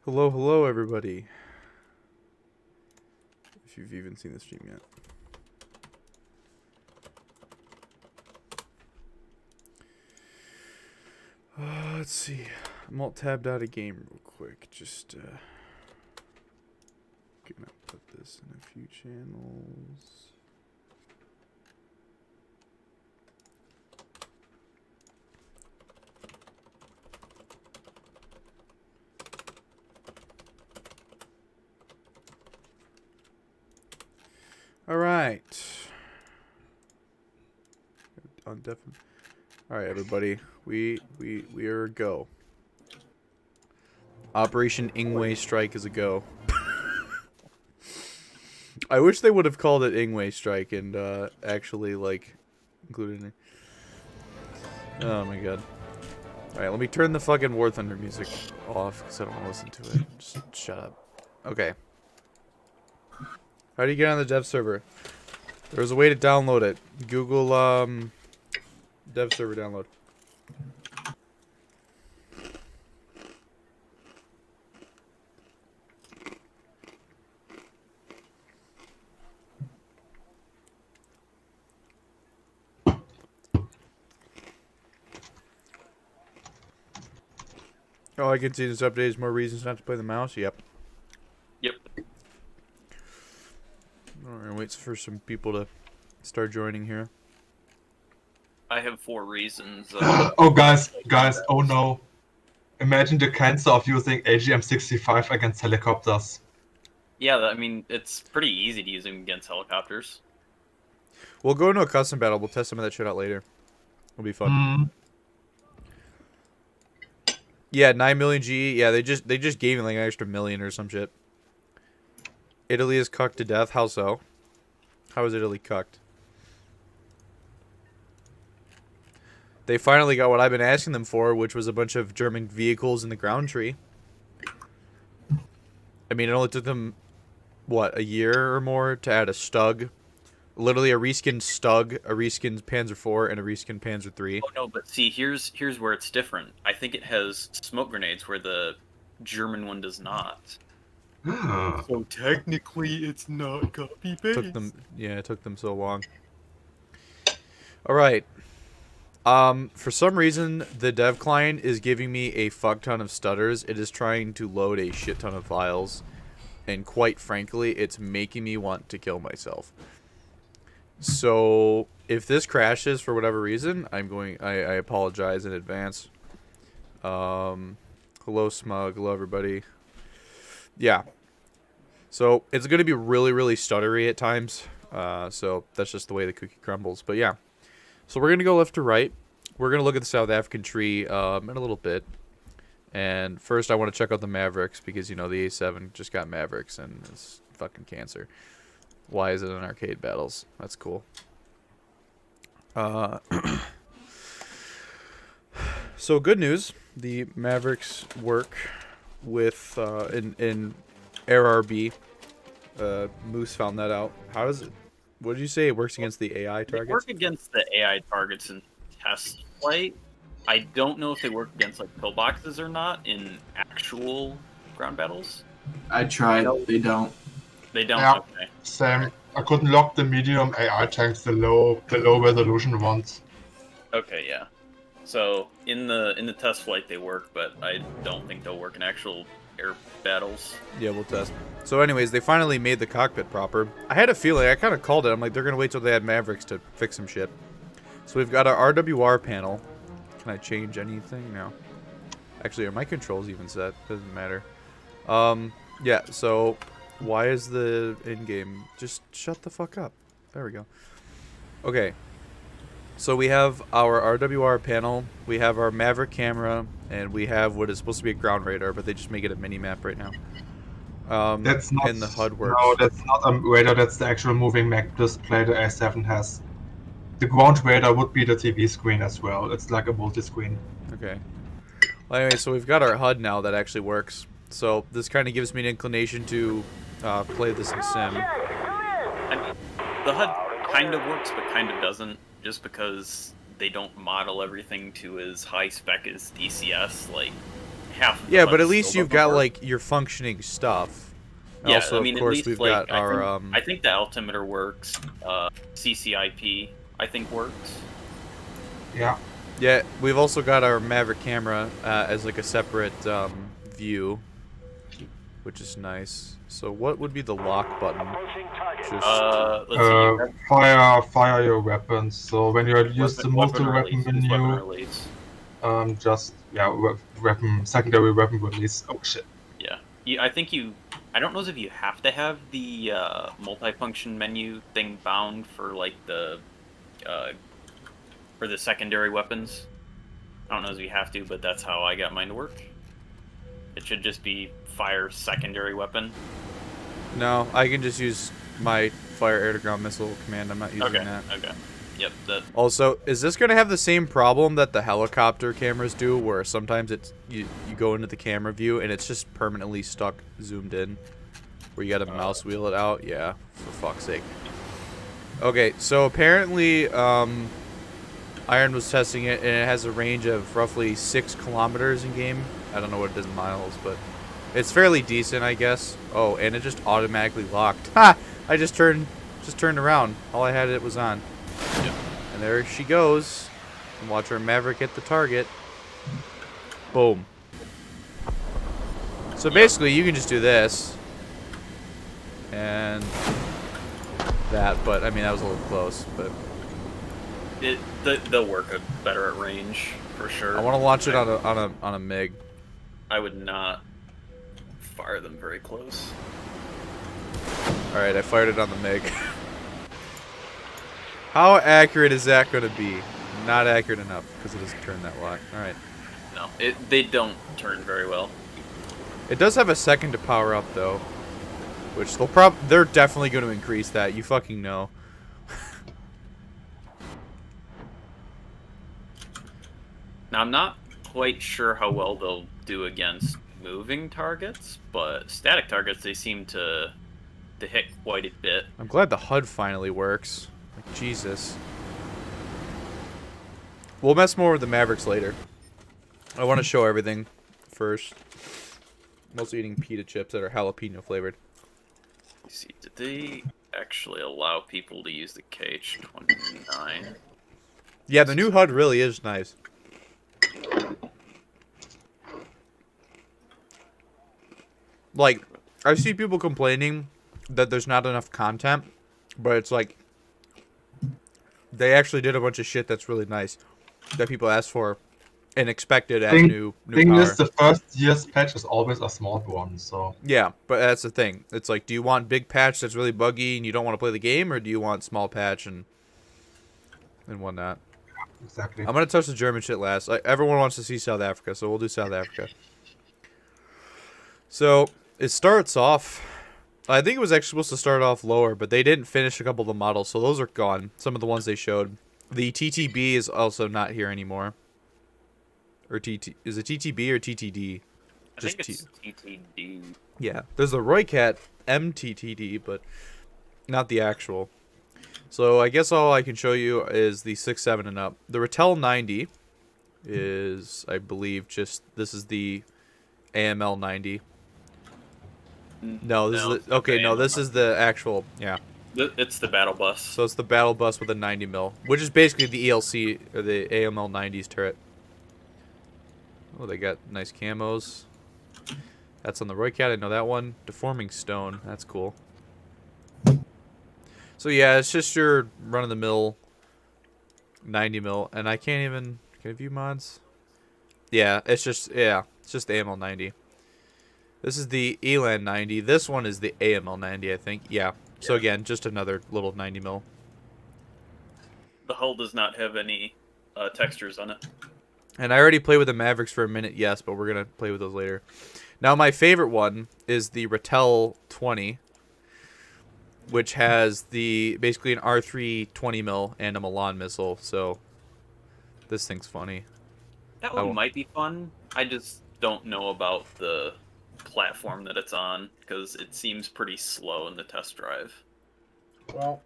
Hello, hello, everybody. If you've even seen the stream yet. Let's see. I'm alt-tabbed out of game real quick. Just gonna put this in a few channels. All right. On definitely. All right, everybody. We are a go. Operation Ingwe Strike is a go. I wish they would have called it Ingwe Strike and actually like included it. Oh my god. All right, let me turn the fucking War Thunder music off because I don't want to listen to it. Just shut up. Okay. How do you get on the dev server? There's a way to download it. Google dev server download. Oh, I can see this update is more reasons not to play the mouse. Yep. Yep. Alright, wait for some people to start joining here. I have 4 reasons. Oh, guys, oh no. Imagine the cancer of using AGM-65 against helicopters. Yeah, I mean, it's pretty easy to use them against helicopters. We'll go into a custom battle. We'll test some of that shit out later. It'll be fun. Yeah, 9 million GE. Yeah, they just gave me like an extra million or some shit. Italy is cucked to death. How so? How is Italy cucked? They finally got what I've been asking them for, which was a bunch of German vehicles in the ground tree. I mean, it only took them, what, a year or more to add a Stug. Literally a reskinned Stug, a reskinned Panzer IV, and a reskinned Panzer III. Oh no, but see, here's where it's different. I think it has smoke grenades where the German one does not. So technically, it's not copy paste. It took them so long. All right. For some reason, the dev client is giving me a fuck ton of stutters. It is trying to load a shit ton of files, and quite frankly, it's making me want to kill myself. So if this crashes for whatever reason, I apologize in advance. Hello Smug, hello everybody. Yeah. So it's going to be really, really stuttery at times. So that's just the way the cookie crumbles. But yeah. So we're going to go left to right. We're going to look at the South African tree in a little bit. And first I want to check out the Mavericks because, you know, the A-7 just got Mavericks and it's fucking cancer. Why is it in arcade battles? That's cool. So good news. The Mavericks work with in RRB. Moose found that out. How does it? What did you say? It works against the AI targets? They work against the AI targets in test flight. I don't know if they work against like pillboxes or not in actual ground battles. I tried. They don't. They don't. Yeah, okay. same. I couldn't lock the medium AI tanks, the low resolution ones. Okay, yeah. So in the test flight they work, but I don't think they'll work in actual air battles. Yeah, we'll test. So anyways, they finally made the cockpit proper. I had a feeling, I kind of called it. I'm like, they're going to wait till they had Mavericks to fix some shit. So we've got our RWR panel. Can I change anything? No. Actually, are my controls even set? Doesn't matter. Yeah, so why is the in-game? Just shut the fuck up. There we go. Okay. So we have our RWR panel, we have our Maverick camera, and we have what is supposed to be a ground radar, but they just make it a mini-map right now. That's not, and the HUD works. No, that's not a radar, that's the actual moving map display the A7 has. The ground radar would be the TV screen as well. It's like a multi-screen. Okay. Well, anyway, so we've got our HUD now that actually works. So this kind of gives me an inclination to play this in Sim. I mean, the HUD kind of works, but kind of doesn't, just because they don't model everything to as high spec as DCS. Like, half. Of the Yeah, but HUD at least still you've doesn't got work. like your functioning stuff. Yeah, Also, I mean, of at course, least, we've like, got our I think the altimeter works. CCIP, I think, works. Yeah. yeah, we've also got our Maverick camera as like a separate view, which is nice. So what would be the lock button? Just Let's see. You have Fire your weapons. So when you use the multi-weapon release. Use weapon menu, release. just secondary weapon release. Oh shit. Yeah. I don't know if you have to have the multifunction menu thing bound for like the for the secondary weapons. I don't know if you have to, but that's how I got mine to work. It should just be fire secondary weapon. no, I can just use my fire air-to-ground missile command. I'm not using that. Okay. Yep. That. Also, is this going to have the same problem that the helicopter cameras do, where sometimes it's you go into the camera view and it's just permanently stuck zoomed in, where you got to mouse wheel it out? Yeah, for fuck's sake. Okay, so apparently Iron was testing it, and it has a range of roughly 6 kilometers in game. I don't know what it is in miles, but it's fairly decent, I guess. Oh, and it just automatically locked. Ha! I just turned around. All I had it was on. Yep. And there she goes. And watch our Maverick hit the target. Boom. So basically, you can just do this. And that, but I mean, that was a little close. But They'll work better at range for sure. I want to launch it on a MiG. I would not fire them very close. All right, I fired it on the MiG. How accurate is that going to be? Not accurate enough because it doesn't turn that lot. All right. No, they don't turn very well. It does have a second to power up though, which they're definitely going to increase that. You fucking know. Now I'm not quite sure how well they'll do against moving targets, but static targets they seem to hit quite a bit. I'm glad the HUD finally works. Like, Jesus. We'll mess more with the Mavericks later. I want to show everything first. I'm also eating pita chips that are jalapeno flavored. Let's see, did they actually allow people to use the KH-29? Yeah, the new HUD really is nice. Like, I see people complaining that there's not enough content, but it's like they actually did a bunch of shit that's really nice that people asked for and expected as new thing power. is, the first year's patch is always a small one, so Yeah, but that's the thing. It's like, do you want big patch that's really buggy and you don't want to play the game, or do you want small patch and whatnot? exactly. I'm gonna touch the German shit last. Everyone wants to see South Africa, so we'll do South Africa. So it starts off. I think it was actually supposed to start off lower, but they didn't finish a couple of the models, so those are gone. Some of the ones they showed. The TTB is also not here anymore. Or is it TTB or TTD? I think it's TTD. Yeah, there's the Rooikat MTTD, but not the actual. So I guess all I can show you is the 6, 7, and up. The Ratel 90 is, I believe, this is the AML 90. No, this is the, okay. No, this is the actual. Yeah, it's the battle bus. so it's the battle bus with a 90 mil, which is basically the ELC or the AML 90s turret. Oh, they got nice camos. That's on the Rooikat. I know that one. Deforming stone. That's cool. So yeah, it's just your run-of-the-mill 90 mil, and I can't even. Can I view mods? Yeah, it's just the AML 90. This is the ELAN 90. This one is the AML 90, I think. Yeah. So again, just another little 90 mil. The hull does not have any textures on it. And I already played with the Mavericks for a minute, yes, but we're gonna play with those later. Now my favorite one is the Ratel 20, which has basically an R3 20 mil and a Milan missile. So this thing's funny. That one might be fun. I just don't know about the platform that it's on because it seems pretty slow in the test drive. Well,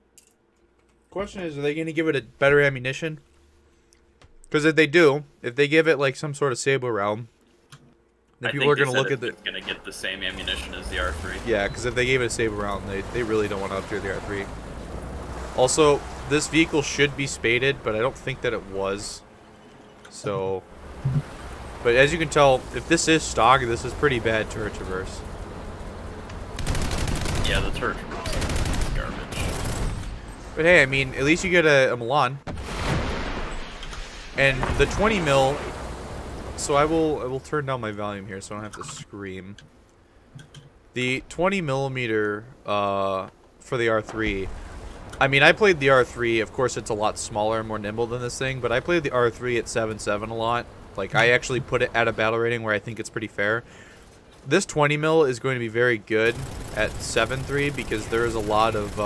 question is, are they going to give it a better ammunition? Because if they do, if they give it like some sort of saber round, Then I people think are they going to said look at the... it's gonna get the same ammunition as the R3. Yeah, because if they gave it a saber round, they really don't want to upgrade the R3. Also, this vehicle should be spaded, but I don't think that it was. So... But as you can tell, if this is stock, this is pretty bad turret traverse. Yeah, the turret is garbage. But hey, I mean, at least you get a Milan. And the 20 mil... So I will turn down my volume here so I don't have to scream. The 20 millimeter for the R3. I mean, I played the R3. Of course, it's a lot smaller and more nimble than this thing. But I played the R3 at 7.7 a lot. Like, I actually put it at a battle rating where I think it's pretty fair. This 20 mil is going to be very good at 7.3 because there is a lot of...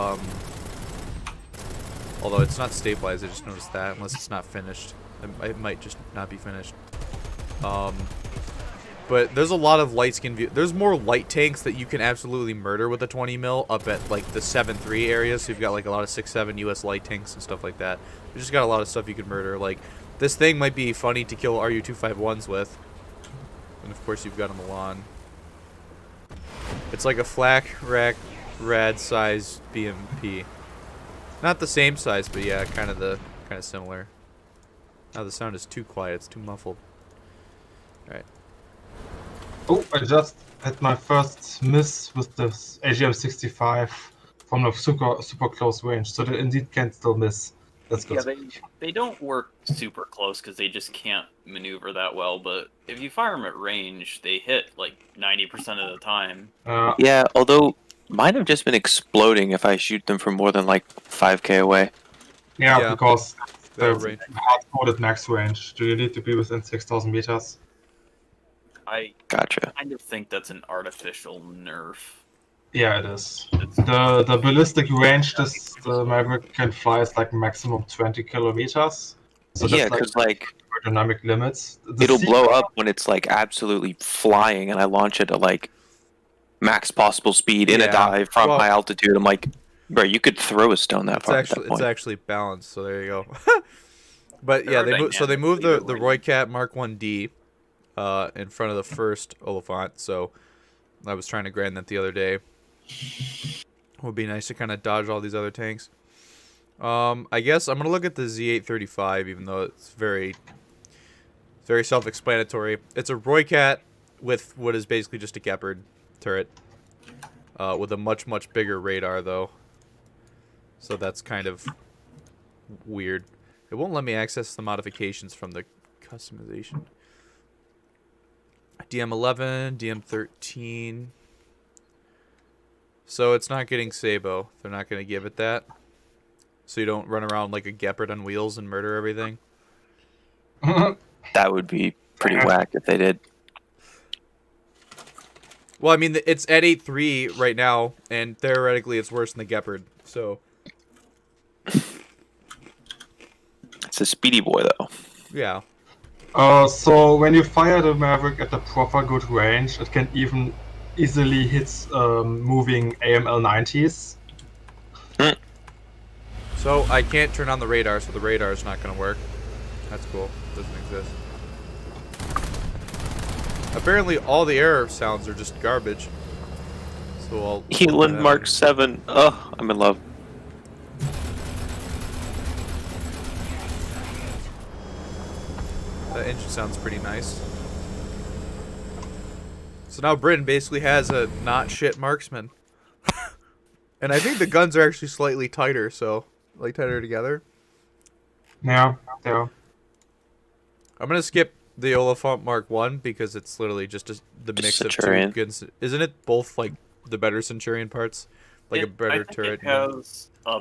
although it's not stabilized, I just noticed that, unless it's not finished. It might just not be finished. But there's a lot of light skin view. There's more light tanks that you can absolutely murder with a 20 mil up at like the 7.3 area. So you've got like a lot of 6.7 US light tanks and stuff like that. You just got a lot of stuff you can murder. Like this thing might be funny to kill RU-251s with. And of course you've got a Milan. It's like a flak rack rad size BMP. Not the same size, but yeah, kind of similar. Now the sound is too quiet. It's too muffled. Alright. Oh, I just had my first miss with the AGM-65 from a super close range, so they indeed can still miss. That's good. Yeah, they don't work super close because they just can't maneuver that well. But if you fire them at range, they hit like 90% of the time. Yeah, although mine have just been exploding if I shoot them from more than like 5k away. Yeah, because They're the hard-coded max range. Do you need to be within 6,000 meters? I Gotcha. kind of think that's an artificial nerf. Yeah, it is. The ballistic range the Maverick can fly is like maximum 20 kilometers. So Yeah, that's because like aerodynamic limits. it'll blow up when it's like absolutely flying, and I launch it at like max possible speed in a dive from high altitude. I'm like, bro, you could throw a stone that far. It's actually balanced, so there you go. But yeah, they moved the Rooikat Mark I-D in front of the first Olifant, so I was trying to grind that the other day. It would be nice to kind of dodge all these other tanks. I guess I'm gonna look at the Z835, even though it's very self-explanatory. It's a Rooikat with what is basically just a Gepard turret, with a much bigger radar though. So that's kind of weird. It won't let me access the modifications from the customization. DM11, DM13. So it's not getting Sabo. They're not going to give it that. So you don't run around like a Gepard on wheels and murder everything. That would be pretty whack if they did. Well, I mean, it's at 8.3 right now, and theoretically it's worse than the Gepard. So it's a speedy boy though. yeah. So when you fire the Maverick at the proper good range, it can even easily hit moving AML-90s. So I can't turn on the radar, so the radar is not going to work. That's cool. Doesn't exist. Apparently, all the air sounds are just garbage. So I'll... Olifant Mark II. Oh, I'm in love. That engine sounds pretty nice. So now Britain basically has a not shit marksman. And I think the guns are actually slightly tighter, so like tighter together. Yeah. I'm gonna skip the Olifant Mark I because it's literally just the mix Centurion. of two guns. Isn't it both like the better Centurion parts? Like a better turret? It has a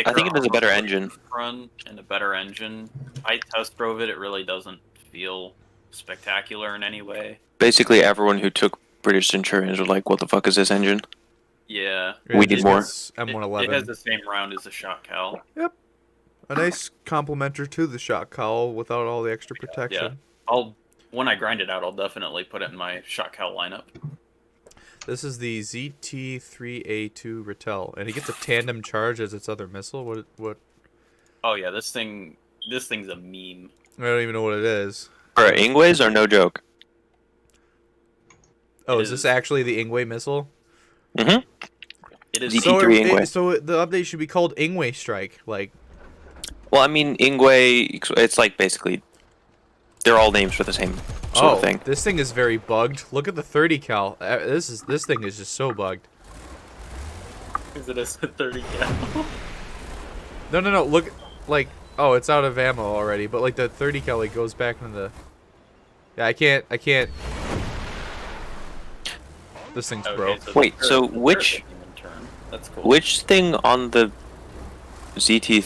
I think it has a better engine. Front and a better engine. I test drove it. It really doesn't feel spectacular in any way. Basically, everyone who took British Centurions were like, "What the fuck is this engine?" Yeah. We need more. M111. It has the same round as the shot cowl. Yep. A nice complementer to the shot cowl without all the extra protection. Yeah. When I grind it out, I'll definitely put it in my shot cowl lineup. This is the ZT-3A2 Rattel, and it gets a tandem charge as its other missile. What? Oh yeah, this thing's a meme. I don't even know what it is. Bro, IXWAs are no joke. Oh, It is this is. actually the IXWA missile? Mm-hmm. It is. ZT3 IXWA. So the update should be called IXWA Strike. Like, Well, I mean, IXWA, it's like basically, they're all names for the same sort of thing. This thing is very bugged. Look at the 30 cal. This thing is just so bugged. Is it a 30 cal? No. Look, like, oh, it's out of ammo already. But like the 30 cal, like goes back into the. Yeah, I can't. This thing's broke. So Wait, so which That's cool. which thing on the ZT3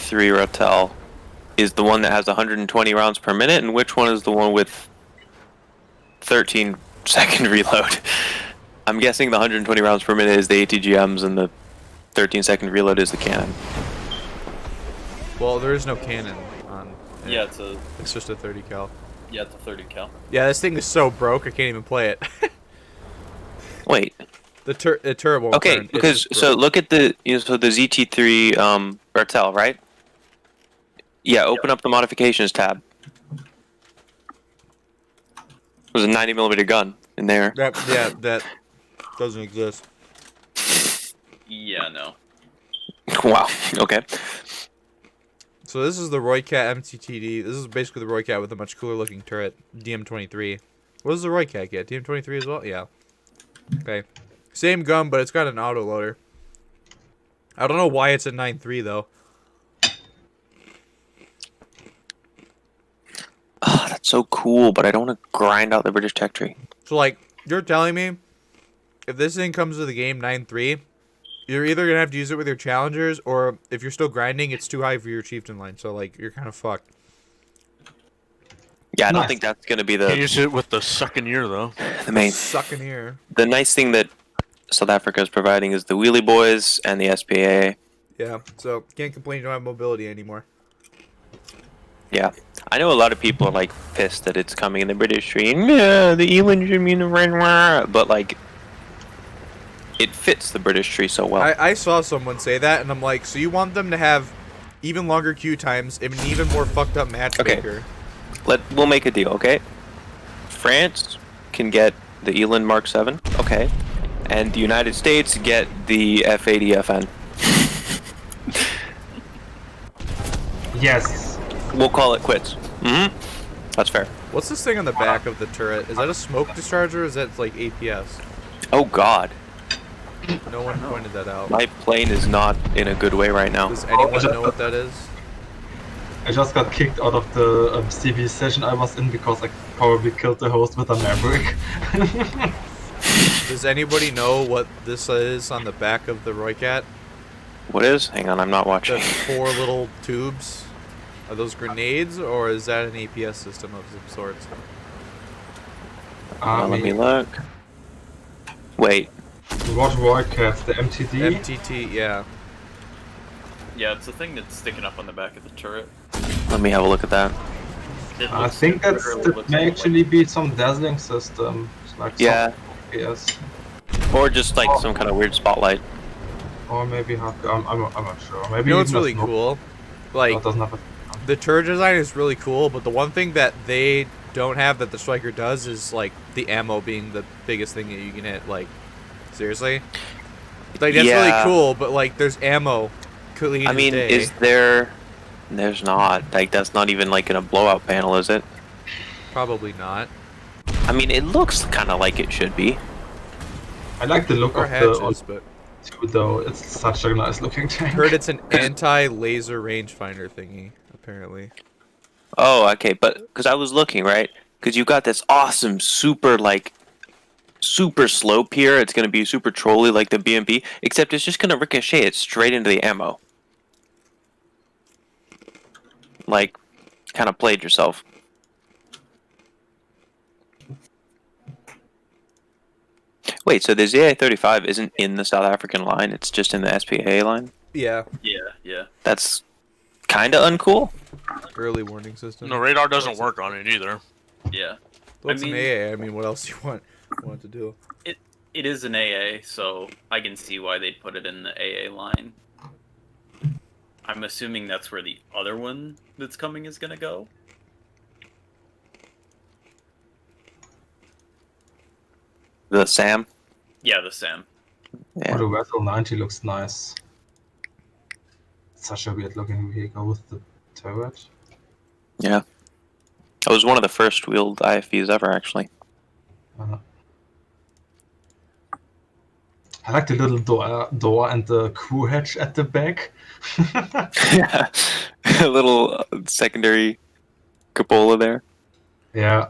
Ratel is the one that has 120 rounds per minute, and which one is the one with 13-second reload? I'm guessing the 120 rounds per minute is the ATGMs, and the 13-second reload is the cannon. Well, there is no cannon on. Yeah, It's just a 30 cal. yeah, it's a 30 cal. Yeah, this thing is so broke. I can't even play it. Wait. The turbo. won't Okay, turn. It's because just so broke. look at the so the ZT3 Ratel, right? Yeah, open up the modifications tab. There's a 90mm gun in there. that doesn't exist. Yeah, no. Wow. Okay. So this is the Rooikat MTTD. This is basically the Rooikat with a much cooler looking turret. DM23. What does the Rooikat get? DM23 as well? Yeah. Okay. Same gun, but it's got an auto loader. I don't know why it's a 9.3 though. Oh, that's so cool, but I don't want to grind out the British tech tree. So like, you're telling me if this thing comes to the game 9.3, you're either gonna have to use it with your challengers, or if you're still grinding, it's too high for your chieftain line. So like, you're kind of fucked. Yeah, I don't Nice. think that's gonna be Can't the use it with the second year though. main. Sucking here. The nice thing that South Africa is providing is the wheelie boys and the SPA. Yeah. So can't complain. You don't have mobility anymore. Yeah, I know a lot of people are like pissed that it's coming in the British tree. Yeah, the Eland should mean the red, but like, it fits the British tree so well. I saw someone say that, and I'm like, so you want them to have even longer queue times and an even more fucked up matchmaker? We'll make a deal, okay? France can get the Eland Mark VII, okay, and the United States get the F-80 FN. Yes. We'll call it quits. Mm-hmm. That's fair. What's this thing on the back of the turret? Is that a smoke discharger, or is that like APS? Oh God, No one pointed that out. my plane is not in a good way right now. Does anyone know what that is? I just got kicked out of the CB session I was in because I probably killed the host with a Maverick. Does anybody know what this is on the back of the Rooikat? What is? Hang on, I'm not The watching. 4 little tubes? Are those grenades, or is that an APS system of some sorts? Let me look. Wait. What Rooikat? The MTD? MTT, yeah. Yeah, it's the thing that's sticking up on the back of the turret. Let me have a look at that. I think that may actually be some dazzling system. It's like Yeah, yes. or just like some kind of weird spotlight. Or maybe I'm not sure. Maybe You know what's even a really smoke cool? that Like, doesn't have a the turret design is really cool, but the one thing that they don't have that the Striker does is, like, the ammo being the biggest thing that you can hit. Like, seriously? Like, that's really Yeah. cool, but, like, there's ammo. Clean I as mean, day. is there? There's not. Like, that's not even like in a blowout panel, is it? Probably not. I mean, it looks kind of like it should be. I like the look Or of hatches, the but O2 though. It's such a nice looking tank. heard it's an anti-laser rangefinder thingy, apparently. Oh, okay, but because I was looking, right? Because you got this awesome, super slope here. It's gonna be super trolly like the BMP, except it's just gonna ricochet it straight into the ammo. Like, kind of played yourself. Wait, so the ZA-35 isn't in the South African line, it's just in the SPA line? Yeah, Yeah. That's kind of uncool. early warning system. No, radar doesn't work on it either. Yeah. Well, it's I mean- an AA. I mean, what else do you want to do? It is an AA, so I can see why they'd put it in the AA line. I'm assuming that's where the other one that's coming is gonna go. The Sam. Yeah, the Sam. Yeah. Oh, the Vessel 90 looks nice. Such a weird looking vehicle with the turret. Yeah. It was one of the first wheeled IFVs ever, actually. I like the little door and the crew hatch at the back. Yeah. A little secondary cupola there. Yeah.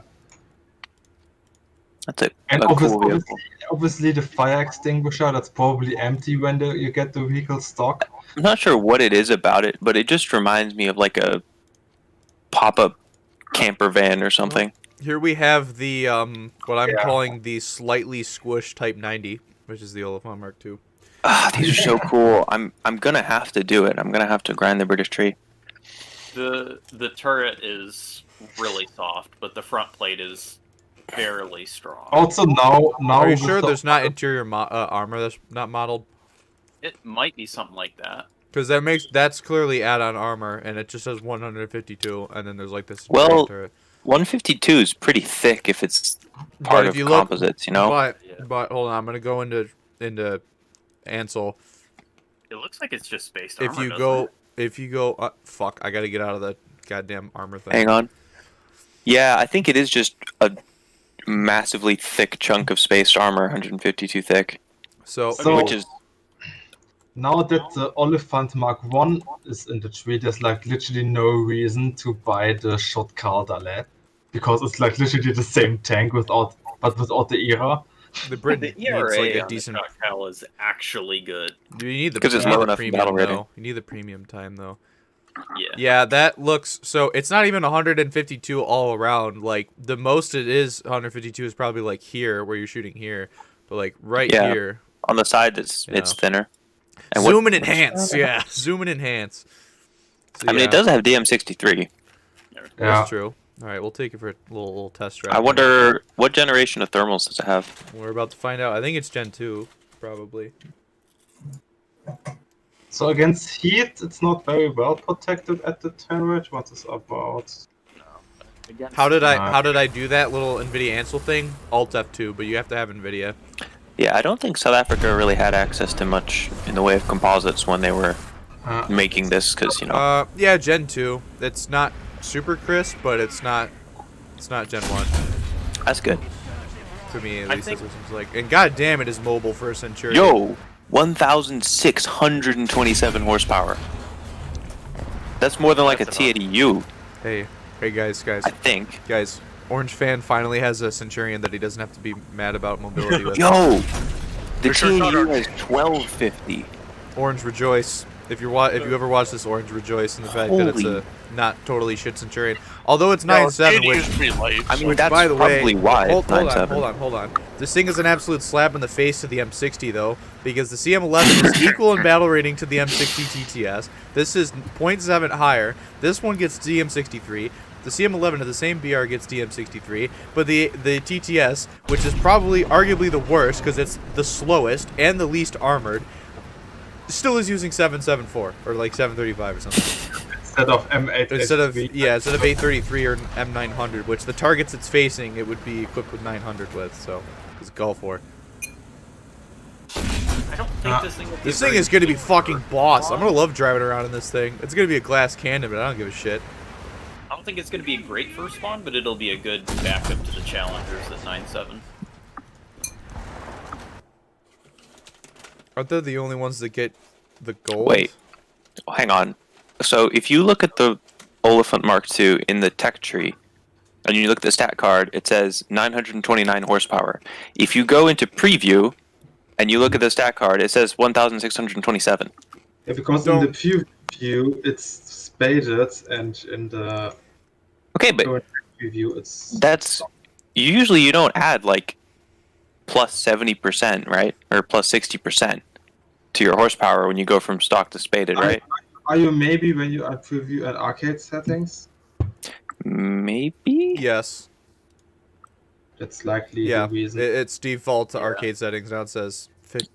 That's it. And A cool vehicle. obviously the fire extinguisher, that's probably empty when you get the vehicle stock. I'm not sure what it is about it, but it just reminds me of like a pop-up camper van or something. Here we have the what I'm Yeah. calling the slightly squished Type 90, which is the Olifant Mark II. Ah, these are so cool. I'm gonna have to do it. I'm gonna have to grind the British tree. The turret is really soft, but the front plate is fairly strong. Also now Are you with sure the- there's not interior armor that's not modeled? It might be something like that. Because that's clearly add-on armor, and it just says 152, and then there's like this. Well, turret. 152 is pretty thick if it's part But of composites, you know? But hold on, I'm gonna go into Ansel. It looks like it's just spaced If armor. you doesn't go, fuck, I gotta get out of the goddamn armor thing. Hang on. Yeah, I think it is just a massively thick chunk of spaced armor, 152 thick, So which is Now that the Olifant Mark I is in the tree, there's like literally no reason to buy the shot Cardalet. Because it's like literally the same tank without the era. the Brit The needs ERA like a on decent. the Shotcal is actually good. You need the 'Cause it's you need low the enough in premium battle rating. though. You need the premium time though. Yeah. Yeah, that looks so. It's not even 152 all around. Like the most it is 152 is probably like here where you're shooting here, but like right Yeah. here. on the side it's Yeah. thinner. And Zoom and enhance. Yeah, zoom and enhance. So, I mean, yeah, it does have DM63. Yeah. That's true. All right, we'll take it for a little test drive. I wonder what generation of thermals does it have? We're about to find out. I think it's Gen 2, probably. So against heat, it's not very well protected at the turret. What is about? How did I do that little NVIDIA Ansel thing? Alt F2, but you have to have NVIDIA. Yeah, I don't think South Africa really had access to much in the way of composites when they were making this, because you know. Yeah, Gen 2. It's not super crisp, but it's not Gen 1 That's good. to me. At I least think- that's what it seems like. And goddamn, it is mobile for a Centurion. Yo, 1,627 horsepower. That's more than like That's a T80U, Hey guys. I think. Guys, Orange Fan finally has a Centurion that he doesn't have to be mad about mobility with. Yo, the For sure, T80U Connor. has 1250. Orange rejoice. If you ever watch this, Orange rejoice in the fact that it's Holy. a not totally shit Centurion. Although it's 9.7, which pretty light. I mean, Which, that's by the way, probably why hold it's on, 9.7. hold on. This thing is an absolute slap in the face to the M60, though, because the CM11 is equal in battle rating to the M60 TTS. This is 0.7 higher. This one gets DM63. The CM11 at the same BR gets DM63, but the TTS, which is probably arguably the worst because it's the slowest and the least armored, still is using 774 or like 735 or something. Instead of M8. Instead of 833 or M900, which the targets it's facing, it would be equipped with 900 with. So it's Gulf War. I don't think this thing will be This very thing is gonna be good. fucking boss. I'm gonna love driving around in this thing. It's gonna be a glass cannon, but I don't give a shit. I don't think it's going to be a great first spawn, but it'll be a good backup to the Challengers at 9.7. Aren't they the only ones that get the gold? Wait, hang on. So if you look at the Olifant Mark II in the tech tree, and you look at the stat card, it says 929 horsepower. If you go into preview, and you look at the stat card, it says 1,627. Yeah, because in the preview it's spaded, and in the Okay, but current preview it's. that's usually you don't add like plus 70%, right, or plus 60% to your horsepower when you go from stock to spaded, right? Are you maybe when you preview an arcade settings? Maybe. Yes. That's likely Yeah. the reason. It's default to arcade settings. Now it says.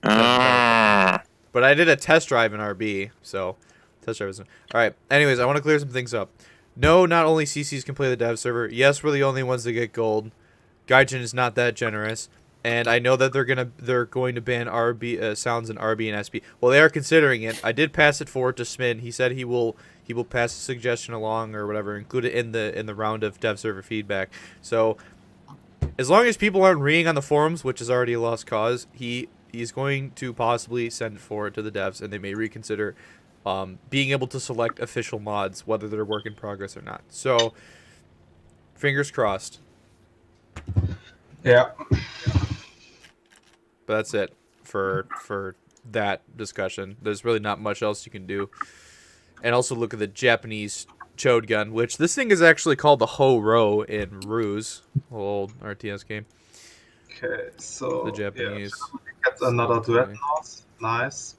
Ah. But I did a test drive in RB, so test drive is. All right. Anyways, I want to clear some things up. No, not only CCs can play the dev server. Yes, we're the only ones that get gold. Gaijin is not that generous. And I know that they're going to ban RB sounds in RB and SP. Well, they are considering it. I did pass it forward to Smin. He said he will pass the suggestion along or whatever, include it in the round of dev server feedback. So as long as people aren't reading on the forums, which is already a lost cause, he's going to possibly send it forward to the devs, and they may reconsider being able to select official mods, whether they're work in progress or not. So fingers crossed. Yeah. But that's it for that discussion. There's really not much else you can do. And also look at the Japanese chode gun, which this thing is actually called the Ho-Ro in Ruse, old RTS game. Okay, so The Japanese. Yeah, that's another dreadnought. Nice.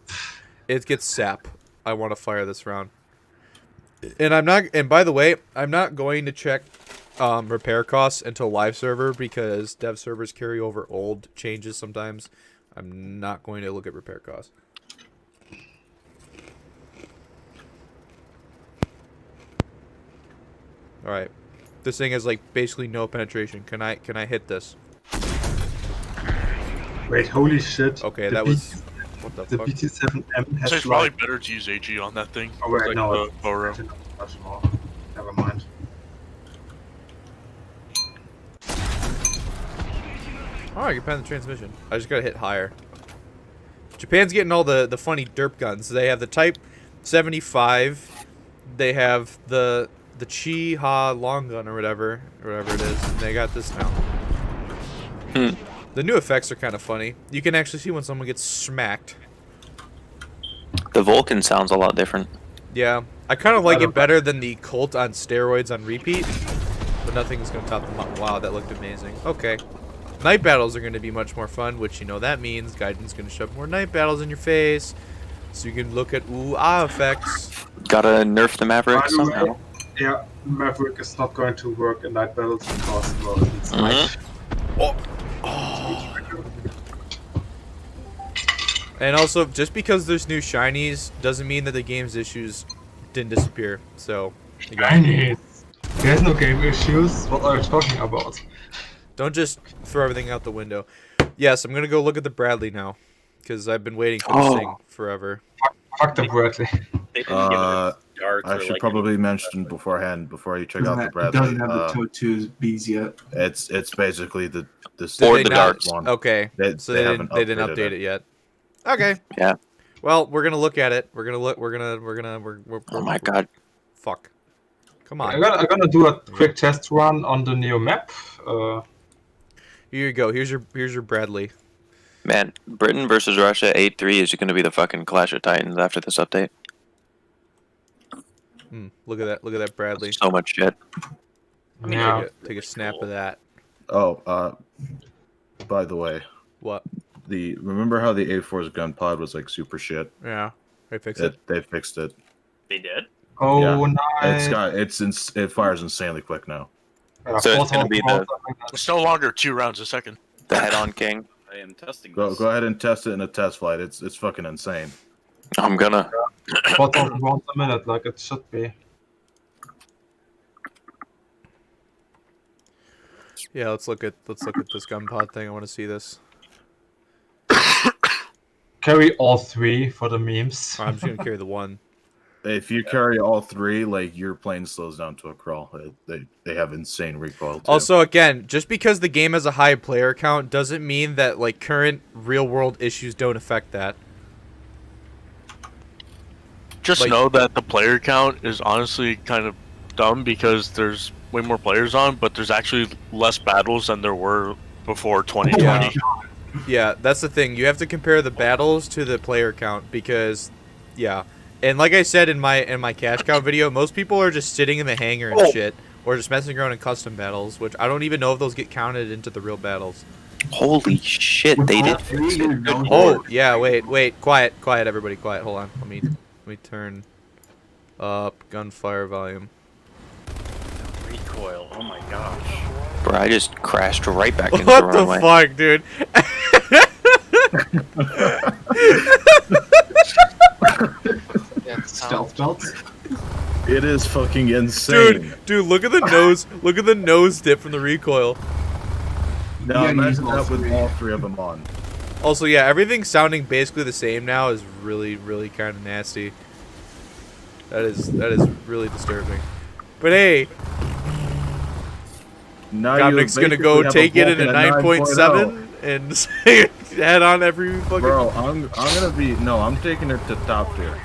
It gets sap. I want to fire this round. And I'm not. And by the way, I'm not going to check repair costs until live server because dev servers carry over old changes sometimes. I'm not going to look at repair costs. All right, this thing has like basically no penetration. Can I hit this? Wait, holy shit. Okay, The that was what the The fuck? BT7M has So it's probably like... better to use AG on that thing. Oh wait, Like no. the Boro. Much more. Never mind. Oh, I can pan the transmission. I just gotta hit higher. Japan's getting all the funny derp guns. They have the Type 75. They have the Chi-Ha long gun or whatever it is. And they got this now. The new effects are kind of funny. You can actually see when someone gets smacked. The Vulcan sounds a lot different. Yeah, I kind of like it better than the Colt on steroids on repeat. But nothing's gonna top them up. Wow, that looked amazing. Okay. Night battles are going to be much more fun, which you know that means Gaiden's going to shove more night battles in your face, so you can look at ooh-ah effects. Gotta nerf the Maverick By the way, somehow. yeah, Maverick is not going to work in night battles because well, it's night. And also, just because there's new shinies doesn't mean that the game's issues didn't disappear. So, Shinies. There's no game issues. What are you talking about? don't just throw everything out the window. Yes, I'm going to go look at the Bradley now, because I've been waiting for this thing forever. Fuck the Bradley. They didn't give it a dark I or should like probably mention beforehand, before you check out the It Bradley. doesn't have the TOE2 Bs yet. It's basically the Did Or they the not- darts. one. Okay, They- so they they haven't didn't updated update it. it yet. Okay. Yeah. Well, we're gonna look at it. We're Oh my god. Fuck. Come I'm on. gonna do a quick test run on the Neo map. Here you go. Here's your Bradley. Man, Britain versus Russia 8-3 is going to be the fucking Clash of Titans after this update. Look at that. Look at that Bradley. So much shit. Yeah. Take a snap of that. Oh, by the way, What? remember how the A4's gun pod was like super shit? Yeah. They fix it. They fixed it. They did. Oh, Yeah. nice. It fires insanely quick now. Yeah, So it's gonna 4,000 be volts, It's no longer 2 rounds a second. The head-on king. I am testing Go this. ahead and test it in a test flight. It's fucking insane. I'm gonna. 4,000 rounds a minute, like it should be. Yeah. Let's look at this gun pod thing. I want to see this. Carry all 3 for the memes. I'm just gonna carry the one. If you carry all 3, like your plane slows down to a crawl. They have insane recoil too. Also, again, just because the game has a high player count doesn't mean that like current real world issues don't affect that. Just Like- know that the player count is honestly kind of dumb because there's way more players on, but there's actually less battles than there were before 2020. Yeah, that's the thing. You have to compare the battles to the player count because, yeah. And like I said in my cash cow video, most people are just sitting in the hangar and shit, or just messing around in custom battles, which I don't even know if those get counted into the real battles. Holy shit, they did fix it. Oh yeah, wait, quiet, everybody, quiet. Hold on, let me turn up gunfire volume. Recoil. Oh my gosh. Bro, I just crashed right back into the What the runway. fuck, dude? Stealth belts? It is fucking insane. Dude, look at the nose. Look at the nose dip from the recoil. No, Yeah, imagine use all that with three. all 3 of them on. Also, yeah, everything sounding basically the same now is really, really kind of nasty. That is really disturbing. But hey, Now you Dominick's gonna basically go have take it in Vulcan a at 9.7 and head on every fucking. Bro, I'm gonna be I'm taking it to top tier.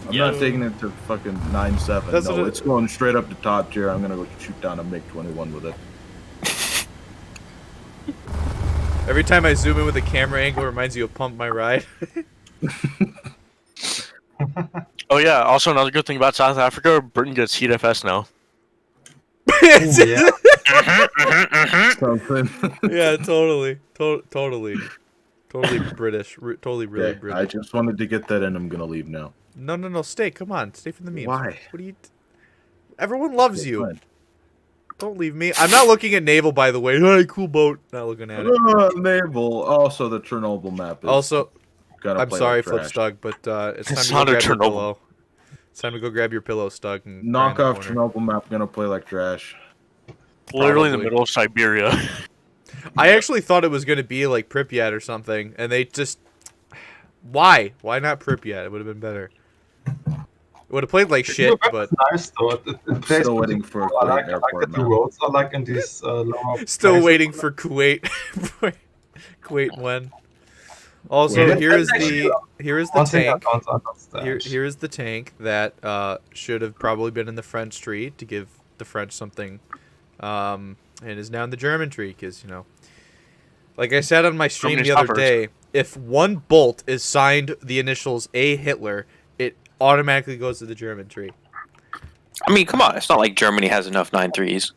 I'm not taking it to fucking 9.7. That's No, what it's going straight up to top tier. I'm gonna go shoot down a MiG-21 with it. Every time I zoom in with the camera angle, it reminds you of Pump My Ride. Oh yeah. Also, another good thing about South Africa, Britain gets heat FS now. Ooh, yeah. Something. Yeah, totally, totally British, totally really Okay, British. I just wanted to get that in. I'm gonna leave now. No, stay. Come on, stay for the memes. Why? What do you? Everyone loves Okay, you. fine. Don't leave me. I'm not looking at Naval, by the way. Hey, cool boat. Not looking at it. Naval. Also, the Chernobyl map is Also, gonna I'm play sorry, like Flip trash. Stug, but it's time It's to go not a grab your Chernobyl. pillow. It's time to go grab your pillow, Stug. And Knock cry in the off corner. Chernobyl map. Gonna play like trash. Literally in the Probably. middle of Siberia. I actually thought it was going to be like Pripyat or something, and they just... Why? Why not Pripyat? It would have been better. It would have played like shit, but... It's nice though. It plays Still waiting for a I like, Kuwait I like airport that the map. roads are like in these lower Still places. waiting for Kuwait. Kuwait when? Also, Yeah, here is that's the actually one thing I tank. don't understand. Here is the tank that should have probably been in the French tree to give the French something, and is now in the German tree because, you know, like I said on my stream many the other stoppers. day, if one bolt is signed the initials A. Hitler, it automatically goes to the German tree. I mean, come on. It's not like Germany has enough 9.3s.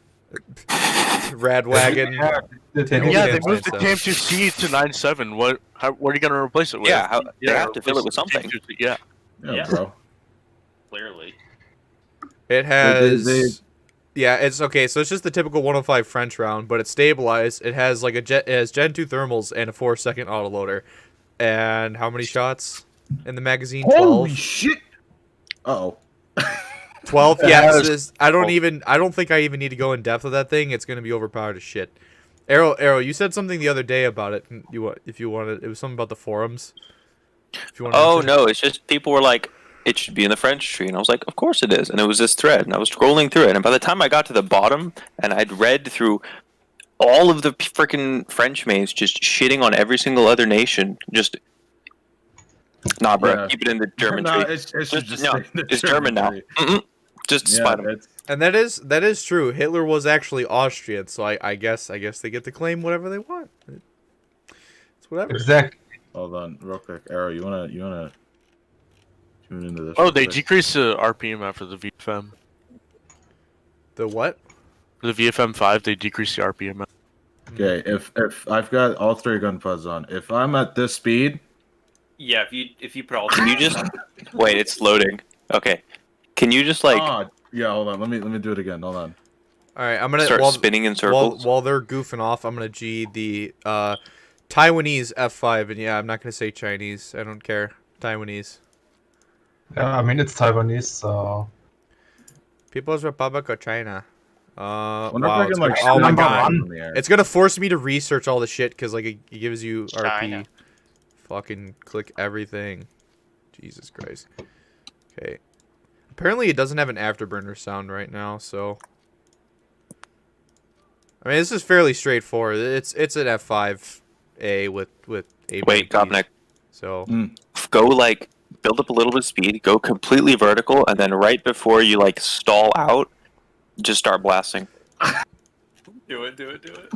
Radwagon. Yeah, they Yeah, moved the 9.7. KM2C to 9.7. What are you gonna replace it with? Yeah, they have to fill it with replace something. KM2C, Yeah. Yeah, bro. Clearly. It has... they- Yeah, it's okay. So it's just the typical 105 French round, but it's stabilized. It has like it has Gen 2 thermals and a 4-second autoloader. And how many shots in the magazine? 12. Holy shit! Uh-oh. 12. Yeah, That this is, I don't think I even need to go in depth with that thing. It's going to be overpowered as shit. Arrow, you said something the other day about it. If you wanted, it was something about the forums. If you want Oh no, it's just people were like, it should be in the French tree, and I was like, of course it is. And it was this thread, and I was scrolling through it, and by the time I got to the bottom, and I'd read through all of the freaking French mains just shitting on every single other nation, just nah, bro, Yeah. keep it in the German Nah, tree. it's Just, just no, stay in the it's German now. tree. Just Yeah, spite 'em. it's, And that is true. Hitler was actually Austrian, so I guess they get to claim whatever they want. It's whatever. Exactly. hold on, real quick. Arrow, you wanna tune into this? Oh, real they quick? decreased the RPM after the VFM. The what? For the VFM 5, they decreased the RPM. Okay, if I've got all 3 gun pods on, if I'm at this speed, Yeah, if you put all Can you just wait? It's loading. Okay, can you just like yeah, hold on, let me do it again. Hold on. All right, I'm gonna start while, spinning in circles? while they're goofing off. I'm gonna G the Taiwanese F5, and yeah, I'm not gonna say Chinese. I don't care. Taiwanese. Yeah, I mean it's Taiwanese, so People's Republic of China. Whenever Wow. I can, like, Oh my number god. one. in the air. It's gonna force me to research all the shit because like it gives you China. RP. Fucking click everything. Jesus Christ. Okay. Apparently it doesn't have an afterburner sound right now, so. I mean, this is fairly straightforward. It's an F5A with a. Wait, Gobnik, So. go like build up a little bit of speed, go completely vertical, and then right before you like stall out, just start blasting. do it.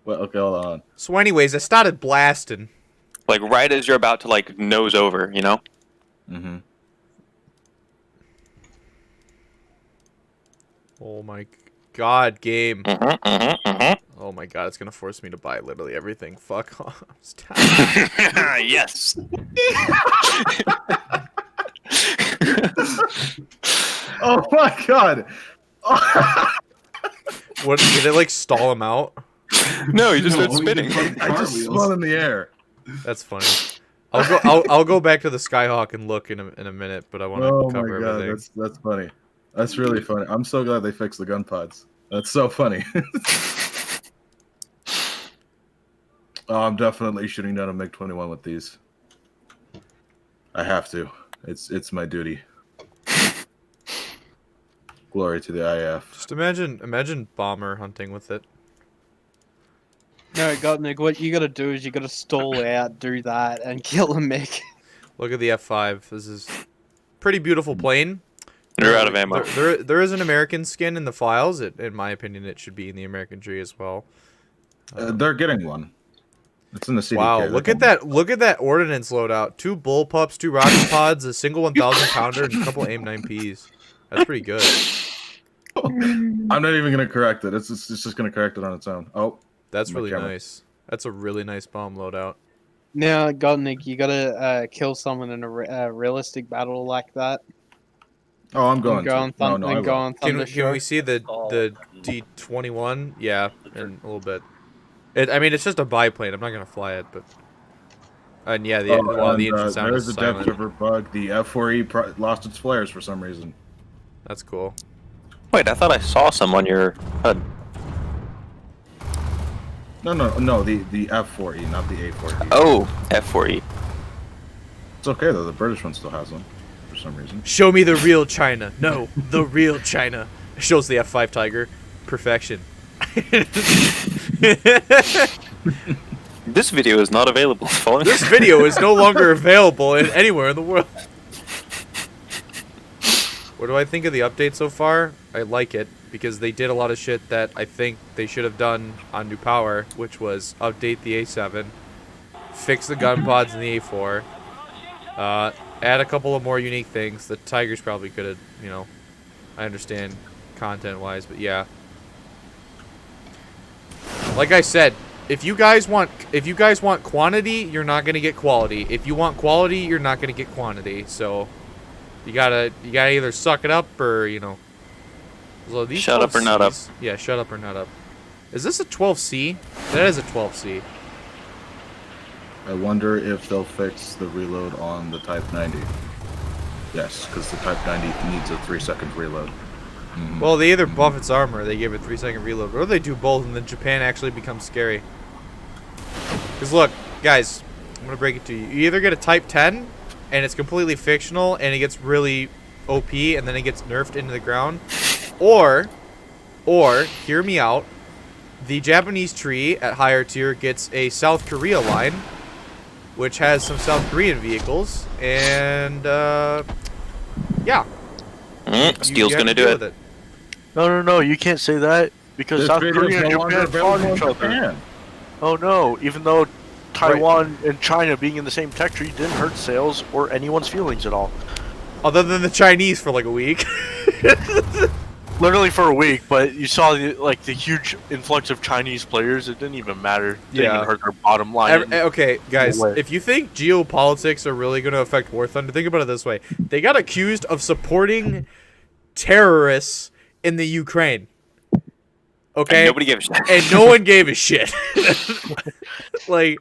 Well, okay, hold on. So, anyways, I started blasting. Like right as you're about to like nose over, you know? Mm-hmm. Oh my god, game. Mm-hmm. Oh my god, it's gonna force me to buy literally everything. Fuck off. Stop. Yes. Oh my god! What did it like stall him out? No, you just No, start we spinning. can I just spun in the air. That's funny. I'll go back to the Skyhawk and look in a minute, but I want to Oh my cover god, everything. that's funny. That's really funny. I'm so glad they fixed the gun pods. That's so funny. Oh, I'm definitely shooting down a MiG-21 with these. I have to. It's my duty. Glory to the IF. Just imagine bomber hunting with it. No, Gottmik, what you gotta do is you gotta stall out, do that, and kill a MiG. Look at the F5. This is pretty beautiful plane. They're out of ammo. There is an American skin in the files. In my opinion, it should be in the American tree as well. They're getting one. It's in the CDK. Wow, look at that! Look at that ordnance loadout. 2 bullpups, 2 rocket pods, a single 1,000 pounder, and a couple AIM-9Ps. That's pretty good. I'm not even gonna correct it. It's just gonna correct it on its own. Oh, That's my really camera. nice. That's a really nice bomb loadout. Now, Gottmik, you gotta kill someone in a realistic battle like that. Oh, I'm going. And go on, to. No, no, I and go will. on Can Thunder we see the D21? Yeah, in a little bit. I mean, it's just a biplane. I'm not gonna fly it, but. And yeah, the engine sound there's is the depth silent. river bug. The F4E lost its flares for some reason. That's cool. Wait, I thought I saw some on your HUD. No. The F4E, not the A4E. Oh, F4E. It's okay though. The British one still has them for some reason. Show me the real China. No, the real China. Shows the F5 Tiger. Perfection. This video is not available. This video is no longer available anywhere in the world. What do I think of the update so far? I like it because they did a lot of shit that I think they should have done on New Power, which was update the A7, fix the gun pods in the A4, add a couple of more unique things. The Tigers probably could have, you know, I understand content-wise, but yeah. Like I said, if you guys want quantity, you're not gonna get quality. If you want quality, you're not gonna get quantity. So you gotta either suck it up or, you know. So these Shut up or not up. 12Cs Yeah, shut up or not up. Is this a 12C? That is a 12C. I wonder if they'll fix the reload on the Type 90. Yes, because the Type 90 needs a 3-second reload. Mhm. Well, they either buff its armor, they give it 3-second reload, or they do both, and then Japan actually becomes scary. Because look, guys, I'm gonna break it to you. You either get a Type 10, and it's completely fictional, and it gets really OP, and then it gets nerfed into the ground, or hear me out. The Japanese tree at higher tier gets a South Korea line, which has some South Korean vehicles, and yeah. Steel's You have gonna to do deal it. with No, you can't say that because This South video is Korea and no longer Japan fought available each in other. Japan. Oh no, even though Taiwan and China being in the same tech tree didn't hurt sales or anyone's feelings at all. Other than the Chinese for like a week. Literally for a week, but you saw the huge influx of Chinese players. It didn't even matter. It didn't Yeah. even hurt their bottom line. Okay, guys, No way. if you think geopolitics are really going to affect War Thunder, think about it this way. They got accused of supporting terrorists in the Ukraine. Okay? And nobody gave a shit. And no one gave a shit. Like,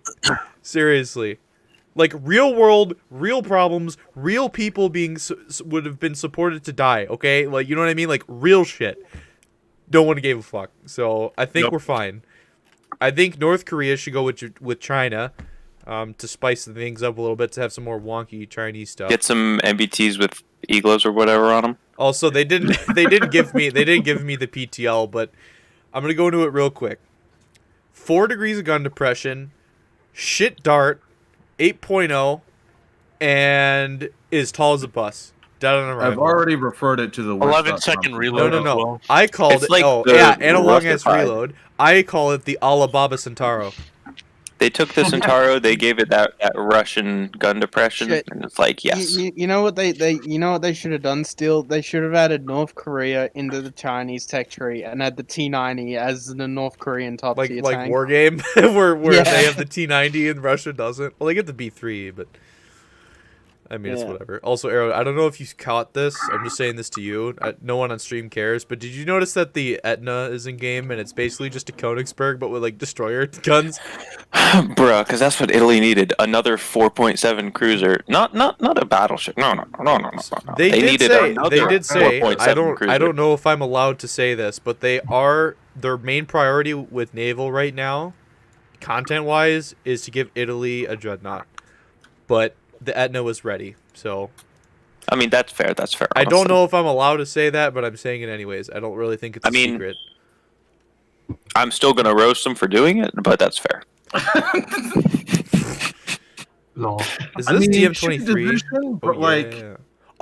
seriously. Like, real world, real problems, real people would have been supported to die, okay? Like, you know what I mean? Like, real shit. No one gave a fuck. So, I think Nope. we're fine. I think North Korea should go with China to spice things up a little bit, to have some more wonky Chinese stuff. Get some MBTs with Eglos or whatever on them. Also, they didn't give me the PTL, but I'm gonna go into it real quick. 4 degrees of gun depression, shit dart, 8.0, and is tall as a bus. Dead on I've arrival. already referred it to the 11-second reload. No. as well. I called It's it. like Oh, the yeah, analog as Russified. reload. I call it the Alibaba Centauro. They took the Centauro, they gave it that Russian gun depression, Shit. and it's like, yes. You know what they should have done still? They should have added North Korea into the Chinese tech tree and had the T-90 as the North Korean top Like tier like tank. War Game, where Yeah. they have the T90 and Russia doesn't. Well, they get the B3, but I mean, it's Yeah. whatever. Also, Arrow, I don't know if you caught this. I'm just saying this to you. No one on stream cares, but did you notice that the Etna is in game and it's basically just a Königsberg but with like destroyer guns? Bruh, because that's what Italy needed. Another 4.7 cruiser. Not a battleship. No. They did needed say. another They did say. 4.7 cruiser. I don't know if I'm allowed to say this, but they are their main priority with naval right now. content-wise, is to give Italy a dreadnought. But the Etna was ready, so... I mean, that's fair. That's fair. I don't honestly. know if I'm allowed to say that, but I'm saying it anyways. I don't really think it's a secret. I'm still gonna roast them for doing it, but that's fair. Lol. Is I this mean, DM23? division, but like, yeah.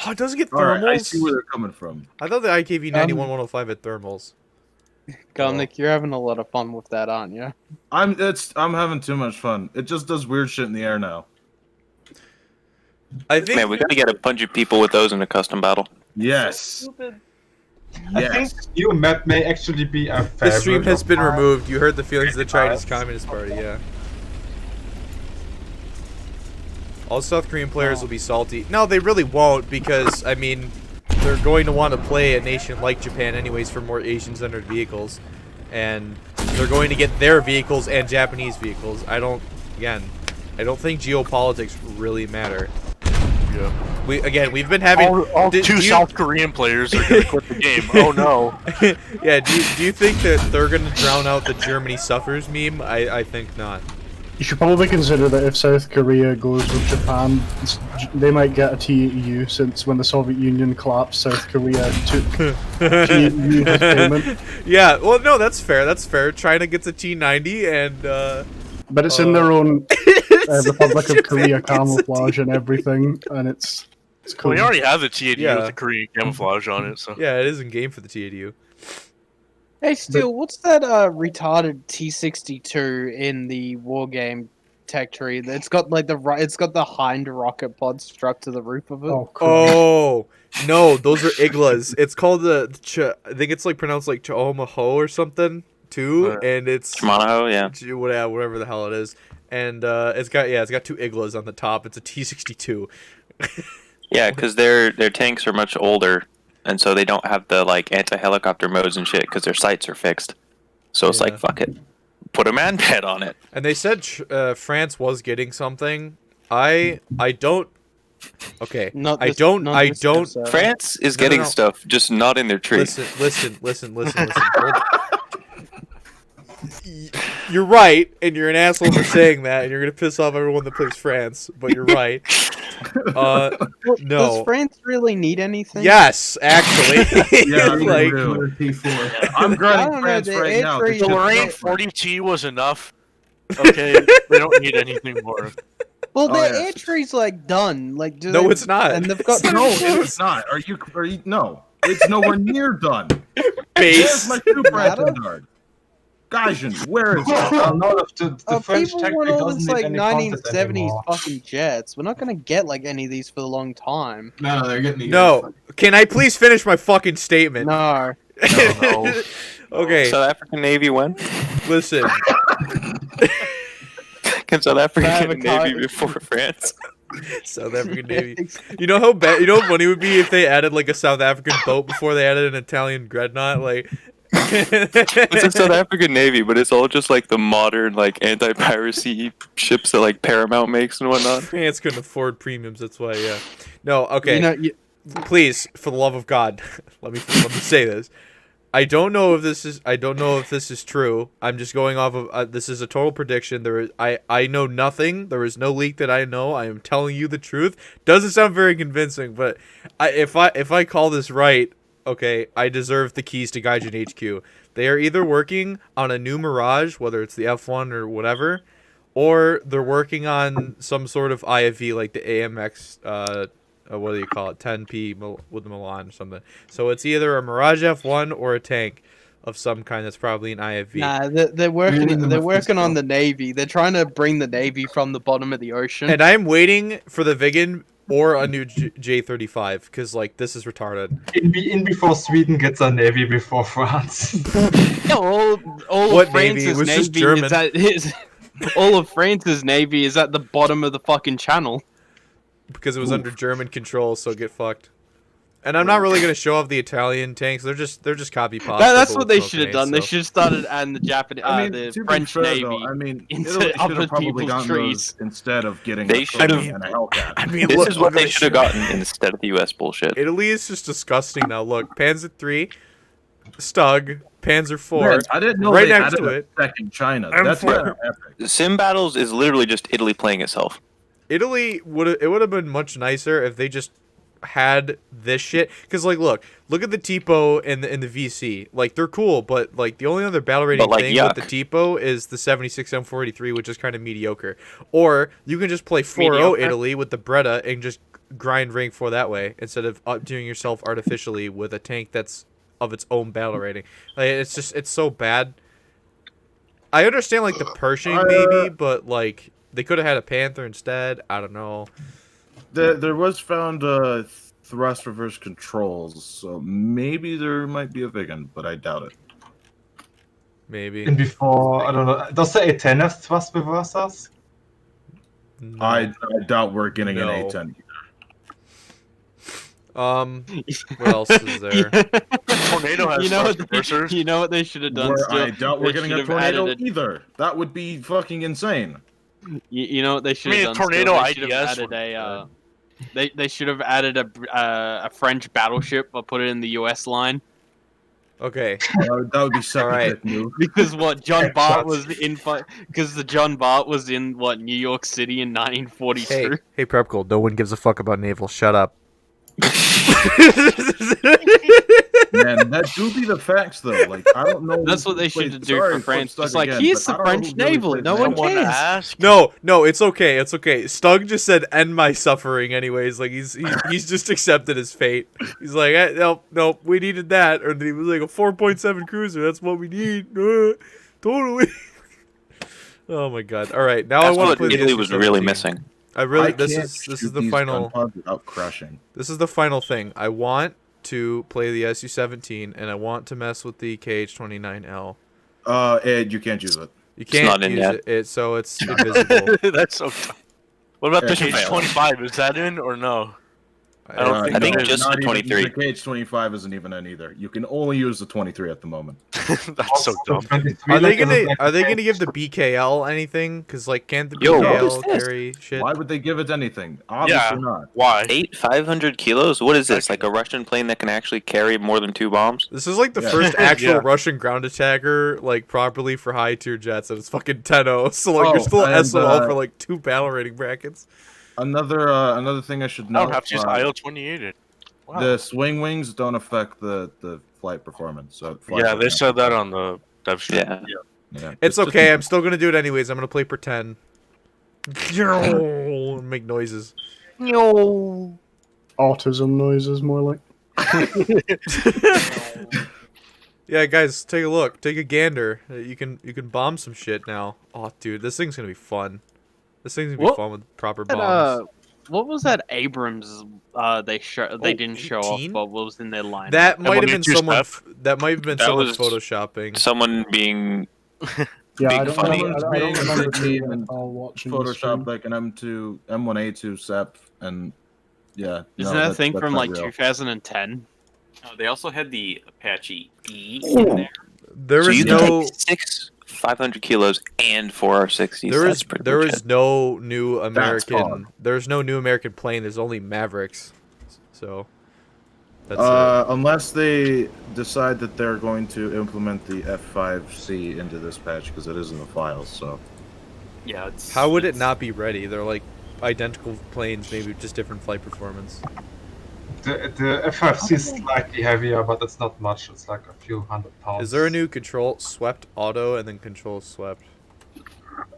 Oh, it doesn't get alright, thermals? I see where they're coming from. I thought the IKV 91-105 had thermals. Dominic, you're having a lot of fun with that, aren't you? I'm having too much fun. It just does weird shit in the air now. I think Man, we gotta get a bunch of people with those in a custom battle. Yes. I think Yes. new map may actually be a the favorite stream has of been mine. removed. You heard the feelings of the Chinese Communist Party, yeah. All South Korean players will be salty. No, they really won't, because, I mean, they're going to want to play a nation like Japan anyways for more Asian-centered vehicles. And they're going to get their vehicles and Japanese vehicles. I don't think geopolitics really matter. Yeah. We've been having... All do two you- South Korean players are gonna quit the game. Oh no. Yeah, do you think that they're going to drown out the Germany suffers meme? I think not. You should probably consider that if South Korea goes with Japan, they might get a TEU, since when the Soviet Union collapsed, South Korea took TEU as payment. Yeah, well, no, that's fair. That's fair. China gets a T-90 and... But it's in their own Republic of Korea It's a camouflage and everything, and it's cool. We already have the T-80 Yeah. with the Korean camouflage on it, so. Yeah, it is in game for the T-80U. Hey, Steel, what's that retarded T-62 in the war game tech tree? It's got like it's got the hind rocket pod struck to the roof of it. Oh, cool. Oh, no, those are IGLAs. It's called I think it's like pronounced like Choomaho or something, too, and it's... Shimano, yeah. Whatever the hell it is. And it's got two IGLAs on the top. It's a T-62. Yeah, because their tanks are much older, and so they don't have the like anti-helicopter modes and shit because their sights are fixed. So it's Yeah. like, fuck it, put a man pad on it. And they said France was getting something. I don't... Okay, Not I this- don't... not I this don't... episode. France is No, no, getting no. stuff, just not in their tree. Listen. Hold- You're right, and you're an asshole for saying that, and you're gonna piss off everyone that plays France. But you're right. Well, No. Does France really need anything? Yes, actually. Yeah, like, P4. I'm I grinding don't know, France the right now. A3 This The shit's Lorraine not- 40T was enough. Okay, they don't need anything more. Well, Oh, their yeah. air tree's like done. Like, do No, they- it's not. And they've got No, it's not. Are you? No, it's nowhere near done. Where's base. my super Matter? attendant? Gaijin, where is it? No, the French people tech want tree all doesn't this need like any content 1970s anymore. fucking jets. We're not gonna get like any of these for a long time. No, they're getting No, can I please finish my fucking statement? No. No. Okay, South African Navy win? listen. Can South Africa get a Private Navy car- before France? South African Navy. You know how bad? You know how funny it would be if they added like a South African boat before they added an Italian dreadnought? Like, It's a South African Navy, but it's all just like the modern like anti-piracy ships that like Paramount makes and whatnot. France couldn't afford premiums. That's why. Yeah. No. Okay. You know, you, Please, for the love of God, let me say this. I don't know if this is true. I'm just going off of this is a total prediction. I know nothing. There is no leak that I know. I am telling you the truth. Doesn't sound very convincing, but if I call this right, okay, I deserve the keys to Gaijin HQ. They are either working on a new Mirage, whether it's the F1 or whatever, or they're working on some sort of IFV like the AMX what do you call it, 10P with the Milan or something. So it's either a Mirage F1 or a tank of some kind that's probably an IFV. nah, they're working. Really? They're working on the Navy. They're trying to bring the Navy from the bottom of the ocean. And I'm waiting for the Viggen or a new J35 because like this is retarded. In before Sweden gets a navy before France. Yeah, all What of Navy? France's It was Navy just German. is at all of France's Navy is at the bottom of the fucking channel. Because it was under German control, so get fucked. And I'm not really gonna show off the Italian tanks. They're just copy pasta. That's but what with they smoke should have grenades, done. They so. should have started adding the Japanese, I mean, the to be French fair, Navy. though, I mean, into Italy should other have probably people's gotten trees. those instead of getting They a should Trophy have- and a Hellcat. I mean, This look, is what look, they should have gotten instead of the US bullshit. Italy is just disgusting now. Look, Panzer III, Stug, Panzer IV, Man, I didn't know right they next added to a it. second China. M4. That's kind of epic. Sim Battles is literally just Italy playing itself. Italy would have been much nicer if they just had this shit. Because like, look at the TPO and the VC. Like they're cool, but like the only other battle rating But, like, thing yuck. with the TPO is the 76 M483, which is kind of mediocre. Or you can just play 4-0 Mediocre? Italy with the Breda and just grind rank 4 that way instead of doing yourself artificially with a tank that's of its own battle rating. Like, it's so bad. I understand like the Pershing maybe, but like they could have had a Panther instead. I don't know. There was found thrust reverse controls, so maybe there might be a vegan, but I doubt it. Maybe. And before, I don't know, does the A10 have thrust reversers? No. I doubt we're getting No. an A10. What else is there? Tornado has thrust reversers. You know what they should have done? I doubt we're They getting should a have tornado added either. That would be fucking insane. You know what they should I mean, have a done? tornado They should have IDS added would be they should have added a French battleship, but put it in the U.S. line. Okay. That would be second Alright. pick move. Because what John Bart was in, because the John Bart was in what New York City in 1942. Hey, Prep Gold, no one gives a fuck about naval. Shut up. Man, that do be the facts though. Like I don't know. That's who what they plays- should do sorry, for France. Stug It's like, again, here's but the I don't know French who really naval. plays No naval. one Someone cares. ask. No, it's okay. It's okay. Stug just said end my suffering anyways. Like he's just accepted his fate. He's like, no, we needed that. Or he was like a 4.7 cruiser. That's what we need. Totally. Oh my god. All right, now That's I want to what play the Italy was really SU-17. missing. I really I this can't is shoot the these final gun pods without crashing. This is the final thing. I want to play the SU-17 and I want to mess with the KH-29L. Ed, you can't use it. You can't not in use yet. it, so it's invisible. That's so tough. What about the Mission Cage failed. 25? Is that in or no? I don't think I think no, just not the even- 23. The KH-25 isn't even in either. You can only use the 23 at the moment. That's so dumb. Are they gonna give the BKL anything? Cause like can't the Yo, what BKL is this? carry shit? Why would they give it anything? Obviously not. Why? 500 kilos? What is this? Like a Russian plane that can actually carry more than 2 bombs? This is like the Yeah. first actual Yeah. Russian ground attacker like properly for high tier jets, and it's fucking 10-0. So like you're Oh, still and, SOL for like 2 battle rating brackets. Another thing I should I note. don't have to use IL-28. Wow. The swing wings don't affect the flight performance. So flight Yeah, they performance. said that on the dev stream. Yeah. Yeah. It's Just- okay. I'm still gonna do it anyways. I'm gonna play pretend. Make noises. Autism noises, more like. Yeah, guys, take a look. Take a gander. You can bomb some shit now. Oh, dude, this thing's gonna be fun. This thing's gonna be What- fun with proper That, bombs. what was that Abrams? They didn't show off, 18? but what was in their line? That might have been 182 someone. stuff. That might have been That someone was- photoshopping. Someone being Yeah, Big I don't, funny. I don't remember Being doing it and while watching the Photoshop stream. like an M1A2 SEP and yeah. Isn't no, that a that's- thing that's from not like real. 2010? They also had the Apache E in there. There so is you can no. take 6 500 kilos and 4 R60s. There That's is pretty there legit. is no new hard. American. There's no new American plane. There's only Mavericks. So. That's Unless they decide that they're going to implement the F5C into this patch because it is in the files. So Yeah, it's. How would it it's- not be ready? They're like identical planes, maybe just different flight performance. The F5C is slightly heavier, but it's not much. It's like a few hundred pounds. Is there a new control swept auto and then control swept?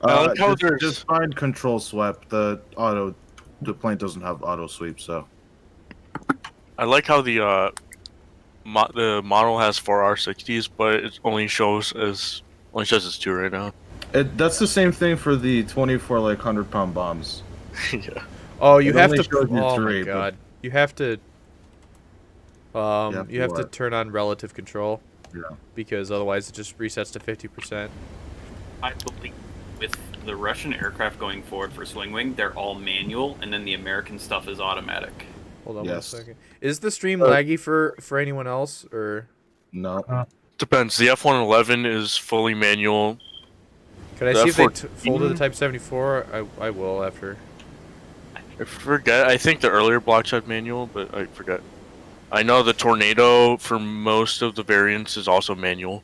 I like how there's- just find control swept. The plane doesn't have auto sweep, so I like how the model has 4 R60s, but it only shows as it's 2 right now. that's the same thing for the 24 like 100-pound bombs. Yeah. Oh, you It have only to. shows you Oh 3, my but- god, you have to. Yeah, You have to what? turn on relative control. Yeah. Because otherwise it just resets to 50%. I believe with the Russian aircraft going forward for Swing Wing, they're all manual, and then the American stuff is automatic. Hold on Yes. 1 second. Is the stream laggy for anyone else or? No. Depends. The F-111 is fully manual. Could I The see if they F-14? folded the Type 74? I will after. I forget. I think the earlier blocks had manual, but I forget. I know the Tornado for most of the variants is also manual.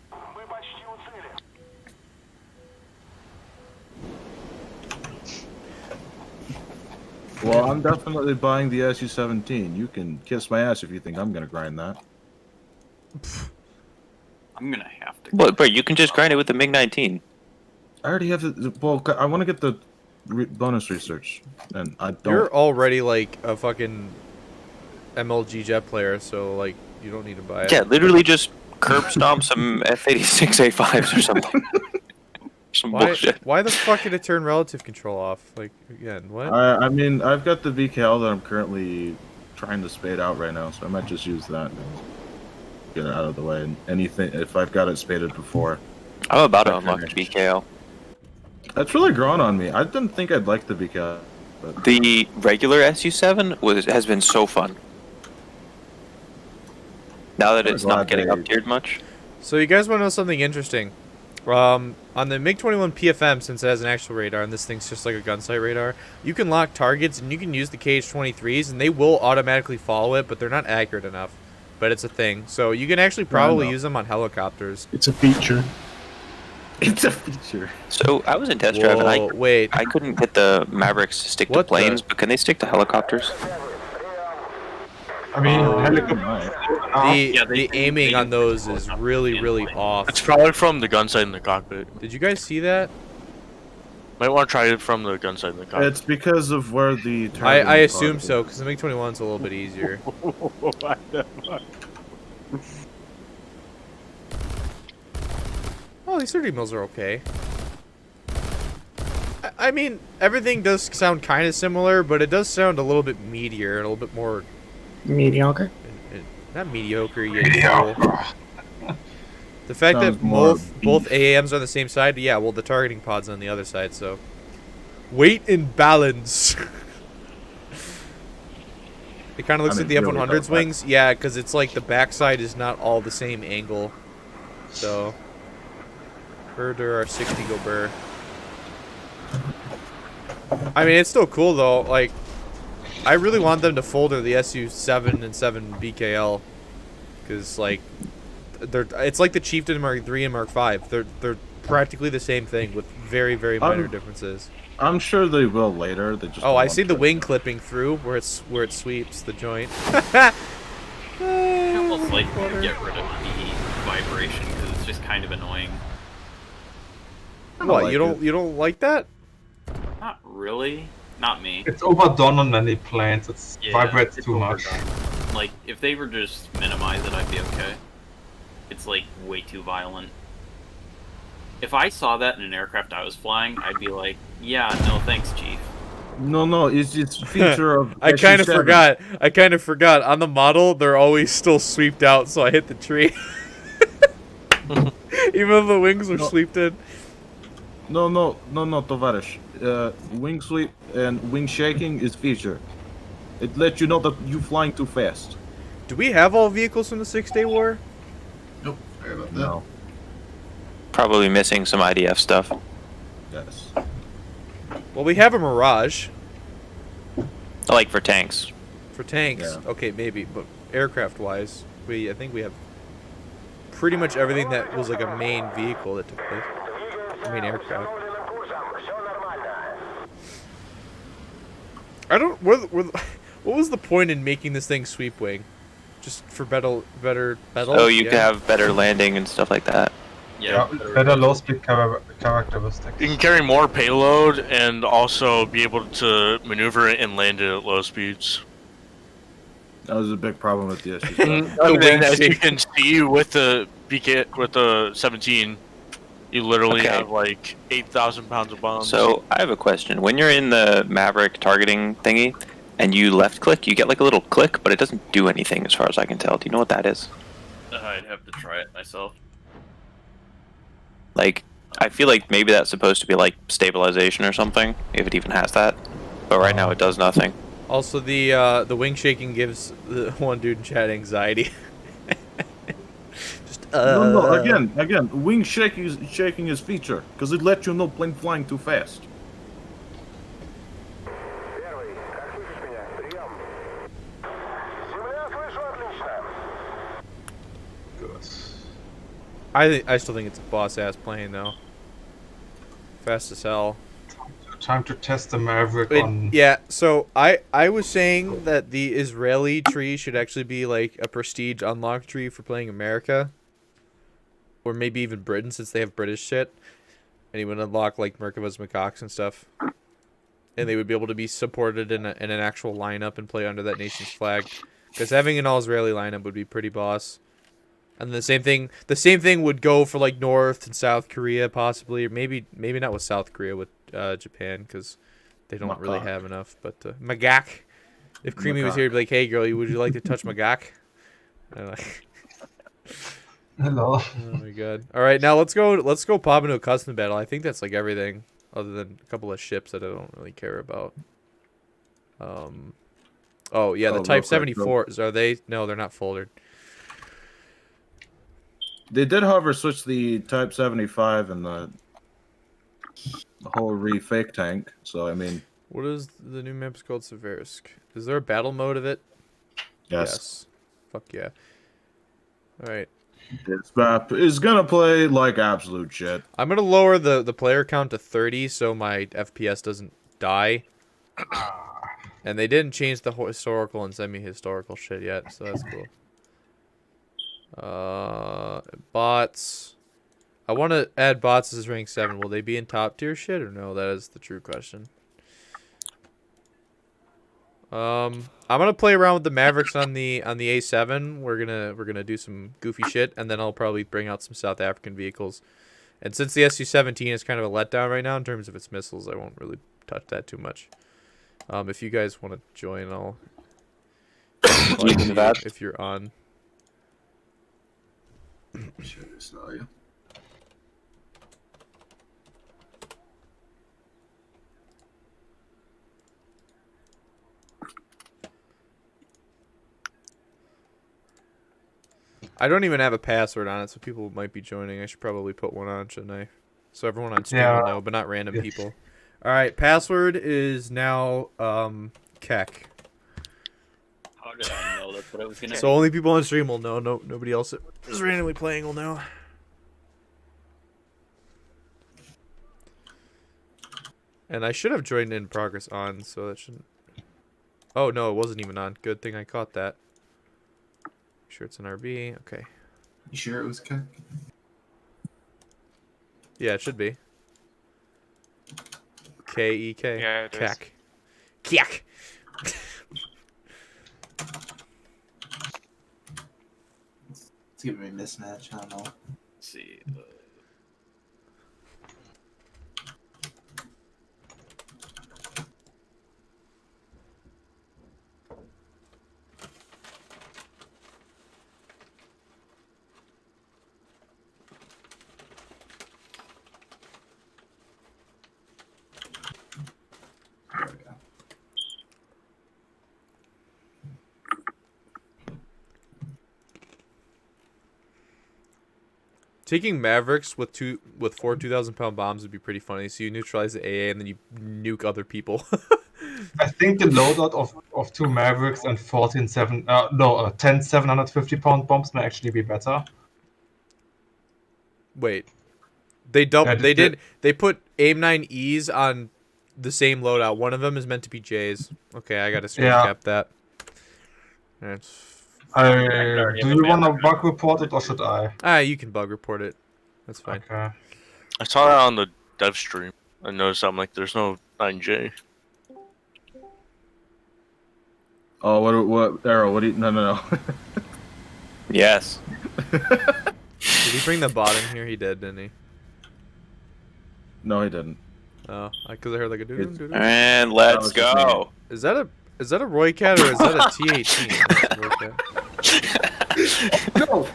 Well, I'm definitely buying the SU-17. You can kiss my ass if you think I'm gonna grind that. I'm gonna have to. Well, but you can just grind it with the MiG-19. I already have the. Well, I want to get the bonus research, and I don't. You're already like a fucking MLG jet player, so like you don't need to buy it. Yeah, literally just curb stomp some F-86 A5s or something. Some bullshit. Why the fuck did it turn relative control off? Like, again, what? I mean, I've got the BKL that I'm currently trying to spade out right now, so I might just use that. Get it out of the way. And anything, if I've got it spaded before. I'm about to unlock the BKL. That's really grown on me. I didn't think I'd like the BKL. But... The regular SU-7 has been so fun. Now that it's not getting up-tiered much. So you guys want to know something interesting? On the MiG-21 PFM, since it has an actual radar, and this thing's just like a gunsight radar, you can lock targets, and you can use the KH-23s, and they will automatically follow it, but they're not accurate enough. But it's a thing. So you can actually probably use them on helicopters. It's a feature. It's a feature. So I was in test drive, and I couldn't get the Mavericks to stick to planes, but can they stick to helicopters? I mean, the aiming on those is really, really off. It's probably from the gun sight in the cockpit. Did you guys see that? Might want to try it from the gun sight in the cockpit. It's because of where the... I assume so, because the MiG-21's a little bit easier. Oh, these 30 mils are okay. I mean, everything does sound kind of similar, but it does sound a little bit meatier and a little bit more... Mediocre? Not mediocre, yet. The fact that both AAMs are on the same side, yeah, well, the targeting pod's on the other side, so... Weight and balance. It kind of looks like the F-100's wings. Yeah, because it's like the backside is not all the same angle. So... Herder R60 go burr. I mean, it's still cool, though. Like... I really want them to folder the SU-7 and 7 BKL, because like, it's like the Chieftain Mark III and Mark V. They're practically the same thing with very, very minor differences. I'm sure they will later. They just I see the wing clipping through where it sweeps the joint. I almost like to get rid of the vibration because it's just kind of annoying. What, you don't like that? Not really. Not me. It's overdone on many planes. It vibrates too much. Like, if they were to just minimize it, I'd be okay. It's, like, way too violent. If I saw that in an aircraft I was flying, I'd be like, yeah, no thanks, Chief. No, it's just feature of I kind of forgot. On the model, they're always still sweeped out, so I hit the tree. Even though the wings were sweeped in. No, Tovarish. Wing sweep and wing shaking is feature. It lets you know that you're flying too fast. Do we have all vehicles from the 6-Day War? Nope, sorry about that. No. Probably missing some IDF stuff. Yes. Well, we have a Mirage. Like for tanks. For tanks, Yeah. okay, maybe, but aircraft-wise, I think we have pretty much everything that was like a main vehicle that took place. Main aircraft. I don't. What was the point in making this thing sweep wing? Just for better. Oh, you could have better landing and stuff like that. Yeah, better low speed characteristics. You can carry more payload and also be able to maneuver it and land it at low speeds. That was a big problem with the SU. As you can see with the with the 17, you literally have like 8,000 pounds of bombs. So I have a question. When you're in the Maverick targeting thingy and you left click, you get like a little click, but it doesn't do anything as far as I can tell. Do you know what that is? I'd have to try it myself. Like, I feel like maybe that's supposed to be like stabilization or something, if it even has that. But right now it does nothing. Also, the wing shaking gives the one dude in chat anxiety. No, again, wing shaking is feature, because it lets you know plane flying too fast. I still think it's a boss ass plane though. Fast as hell. Time to test the Maverick Wait, on. yeah, so I was saying that the Israeli tree should actually be like a prestige unlock tree for playing America. Or maybe even Britain, since they have British shit. And you would unlock like Merkava's Macaques and stuff. And they would be able to be supported in an actual lineup and play under that nation's flag. Because having an all-Israeli lineup would be pretty boss. And the same thing would go for like North and South Korea possibly, or maybe not with South Korea, with Japan, because they don't really have enough. But Magak, if Creamy was here, he'd be like, "Hey girl, would you like to touch Magak?" Like, Hello. oh my god! All right, now let's go pop into a custom battle. I think that's like everything, other than a couple of ships that I don't really care about. Oh yeah, the Type 74s, are they? No, they're not foldered. They did, however, switch the Type 75 and the whole fake tank. So I mean, what is the new map's called? Severisk. Is there a battle mode of it? yes. Fuck yeah. All right. This map is gonna play like absolute shit. I'm gonna lower the player count to 30 so my FPS doesn't die. And they didn't change the historical and semi-historical shit yet, so that's cool. Bots. I want to add bots as rank 7. Will they be in top tier shit or no? That is the true question. I'm gonna play around with the Mavericks on the A-7. We're gonna do some goofy shit, and then I'll probably bring out some South African vehicles. And since the Su-17 is kind of a letdown right now in terms of its missiles, I won't really touch that too much. If you guys want to join, I'll if you're on. Sure, saw you. I don't even have a password on it, so people might be joining. I should probably put one on, shouldn't I? So everyone on stream will know, but not random people. All right, password is now Keck. How did I know that's what I was gonna So only people on stream will know. No, nobody else that is randomly playing will know. And I should have joined in progress on, so that shouldn't. Oh no, it wasn't even on. Good thing I caught that. Sure, it's an RB. Okay. You sure it was Keck? Yeah, it should be. K-E-K. Yeah, it is. Keck. Keck. It's giving me a mismatch. I don't know. Let's see. There we go. Taking Mavericks with four 2,000-pound bombs would be pretty funny. So you neutralize the AA and then you nuke other people. I think the loadout of 2 Mavericks and 10 750-pound bombs may actually be better. Wait, they double. Yeah, They put AIM-9Es on the same loadout. One of them is meant to be J's. Okay, I gotta screen cap that. Do you want to bug report it or should I? You can bug report it. That's fine. Okay. I saw that on the dev stream. I noticed I'm like, there's no 9J. Oh, what Arrow? What do you? No. Yes. Did he bring the bot in here? He did, didn't he? No, he didn't. Oh, because I heard like a doo doo. And let's go. Is that a Rooikat or is that a T18? No.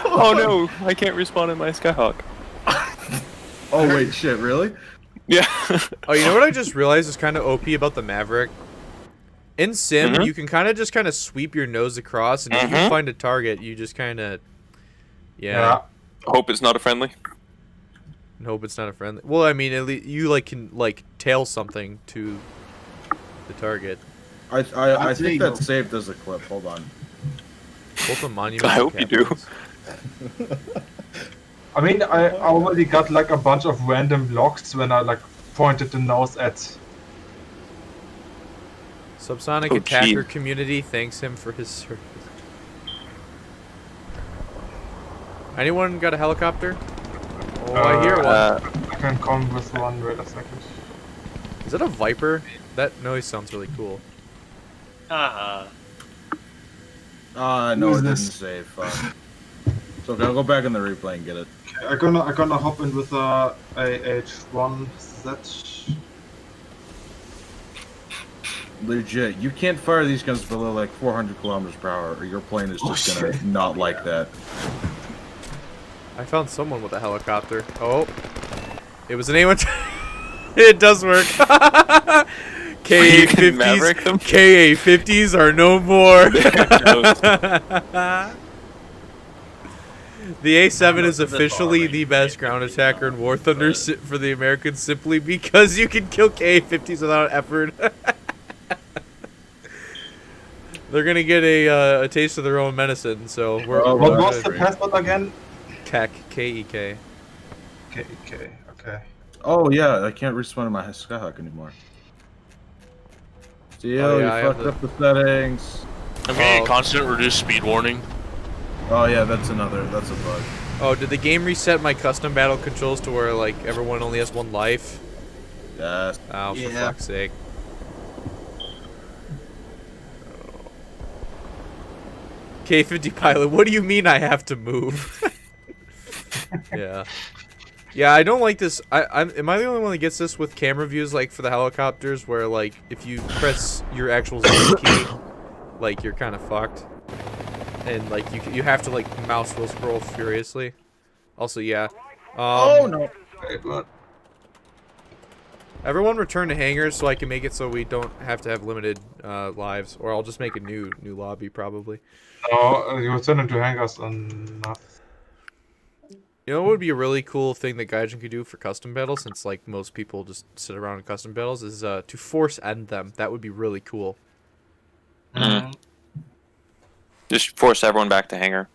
Oh no, I can't respawn in my Skyhawk. Oh wait, shit, really? Yeah. Oh, you know what I just realized is kind of OP about the Maverick? In Sim, you can kind of sweep your nose across, and if you find a target, you just kind of, yeah. Hope it's not a friendly. And hope it's not a friendly. Well, I mean, at least you can tail something to the target. I think that's saved as a clip. Hold on. Both the monument. I hope you do. I mean, I already got like a bunch of random logs when I like pointed the nose at. Subsonic Oh, attacker gee. community thanks him for his service. Anyone got a helicopter? Oh, I hear one. I can come with one. Wait a second. Is that a Viper? That noise sounds really cool. Haha. No, Who's it didn't this? save. Fuck. So I'll go back in the replay and get it. I'm gonna hop in with a AH-1Z. Legit, you can't fire these guns below like 400 kilometers per hour, or your plane is just gonna not like that. I found someone with a helicopter. Oh. It was an A1. It does work. You can Maverick them? KA-50s are no more. The A-7 is officially the best ground attacker in War Thunder for the Americans simply because you can kill KA-50s without effort. They're gonna get a taste of their own medicine, so we're What we're was the good. password again? KEK, K-E-K. Okay. Oh yeah, I can't respawn in my Skyhawk anymore. Steel, Oh, yeah, I you have fucked up the settings. I'm getting a constant reduced speed warning. Oh yeah, that's a bug. Oh, did the game reset my custom battle controls to where like everyone only has one life? Yes. Oh, for Yeah. fuck's sake. K-50 pilot, what do you mean I have to move? Yeah. Yeah, I don't like this. Am I the only one that gets this with camera views, like, for the helicopters, where, like, if you press your actual zoom key, like, you're kind of fucked. And, like, you have to, like, mouse wheel scroll furiously. Also, yeah. Oh no. Wait, what? Everyone return to hangars so I can make it so we don't have to have limited lives, or I'll just make a new lobby probably. No, you turn into hangars enough. You know what would be a really cool thing that Gaijin could do for custom battles, since like most people just sit around in custom battles, is to force end them. That would be really cool. Just force everyone back to hangar.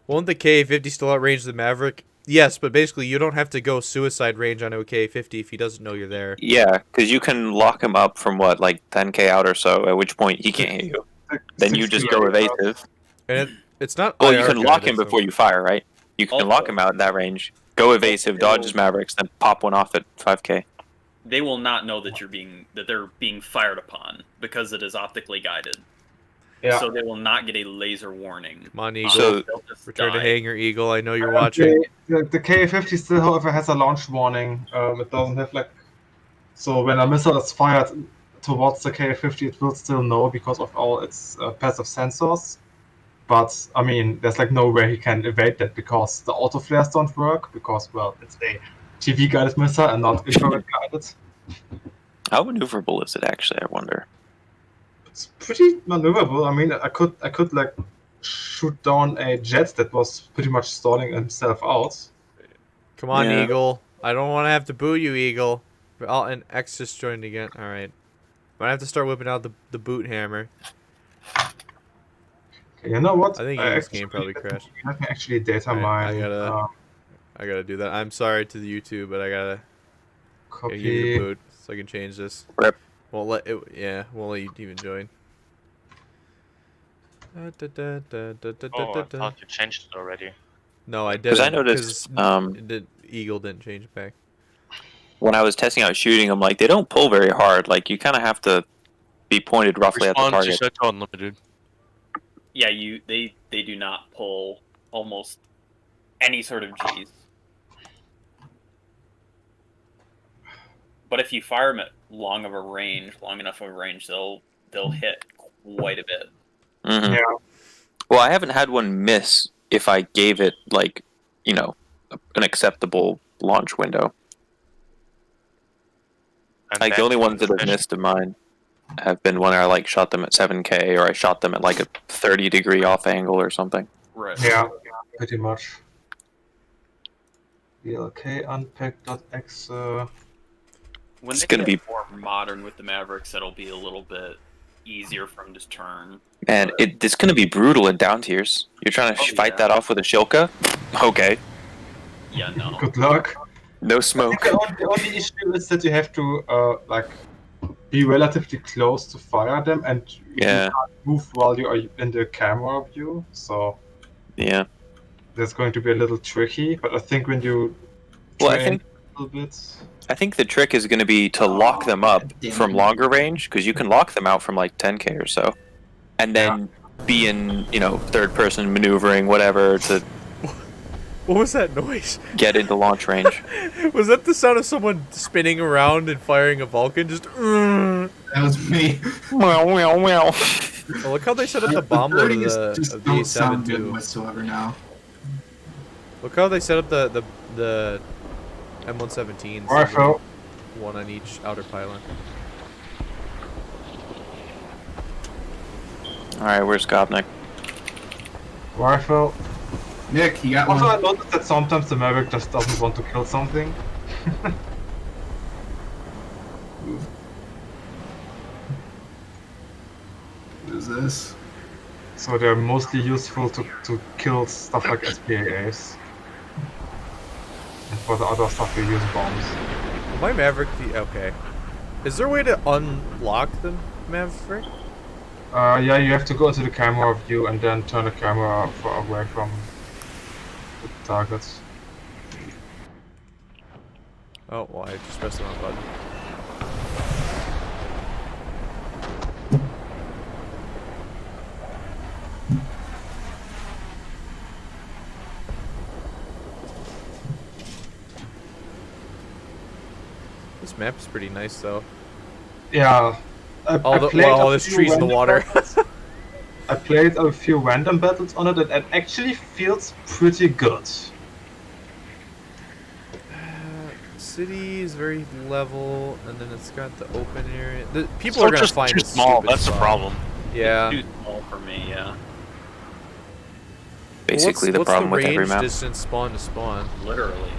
Won't the Ka-50 still outrange the Maverick? Yes, but basically you don't have to go suicide range on a Ka-50 if he doesn't know you're there. Yeah, because you can lock him up from what, like 10k out or so, at which point he can't hit you. Then you just go evasive. And it's not. Well, IR you can guy, lock him that's before you fire, right? You can lock him out in that range. Go evasive, dodge his Mavericks, then pop one off at 5k. They will not know that they're being fired upon because it is optically guided. Yeah. So they will not get a laser warning. Come on, Eagle. So- They'll just Return to die. hangar, Eagle. I know you're watching. The Ka-50 still, however, has a launch warning. It doesn't have like. So when a missile is fired towards the Ka-50, it will still know because of all its passive sensors. But I mean, there's like no way he can evade that because the auto flares don't work because, well, it's a TV guided missile and not infrared guided. How maneuverable is it actually, I wonder? It's pretty maneuverable. I mean, I could like shoot down a jet that was pretty much stalling himself out. Come on, Yeah. Eagle. I don't want to have to boo you, Eagle. Oh, and X just joined again. All right. Might have to start whipping out the boot hammer. You know what? I think Eagle's game probably crashed. Let me actually data Alright, mine. I gotta do that. I'm sorry to the YouTube, but I gotta give you the Copy. boot so I can change this. Rip. Won't let it. Yeah, won't let you even join. Oh, I thought you changed it already. No, I didn't. Because I noticed, Eagle didn't change it back. when I was testing out shooting them, like, they don't pull very hard. Like, you kind of have to be pointed roughly at the Response, you target. set to unlimited. Yeah, they do not pull almost any sort of G's. But if you fire them at long enough of a range, they'll hit quite a bit. Mm-hmm. Yeah. Well, I haven't had one miss if I gave it, like, you know, an acceptable launch window. And Like, the then only ones that have finish- missed of mine have been when I, like, shot them at 7k, or I shot them at, like, a 30-degree off angle or something. Right. Yeah, pretty much. VLK unpack.exe. When It's they gonna get be- more modern with the Mavericks, that'll be a little bit easier for him to turn. Man, it's gonna be brutal in down tiers. You're trying to fight that off with a Shilka? Okay. Yeah, no. Good luck. No I smoke. think the only issue is that you have to like be relatively close to fire them, and Yeah. you can't move while you are in the camera view. So Yeah. that's going to be a little tricky. But I think when you Well, I train think a little bit, I think the trick is going to be to lock them up damn from it. longer range, because you can lock them out from like 10k or so, and then be in, you know, third person maneuvering, whatever, to What was that noise? get into launch range. Was that the sound of someone spinning around and firing a Vulcan? Just. That was me. Meow, meow, meow. Oh, look how they set up the bomb load of the just of the don't A-7 sound good too. whatsoever now. Look how they set up the M117s. rifle. One on each outer pylon. Alright, where's Gobnik? Rifle. Nick, you got Also, I one. noticed that sometimes the Maverick just doesn't want to kill something. What is this? So they're mostly useful to kill stuff like SPAAs. And for the other stuff, we use bombs. My Maverick. Okay. Is there a way to unlock the Maverick? Yeah, you have to go to the camera view and then turn the camera away from the targets. Oh, well, I just pressed the wrong button. This map is pretty nice, though. Yeah. All this trees in the water. I played a few random battles on it, and it actually feels pretty good. City is very level, and then it's got the open area. People So are gonna just find too this small. stupid That's the spot. problem. Yeah. Too small for me, yeah. Basically the problem with every What's the map. range distance spawn to spawn? Literally.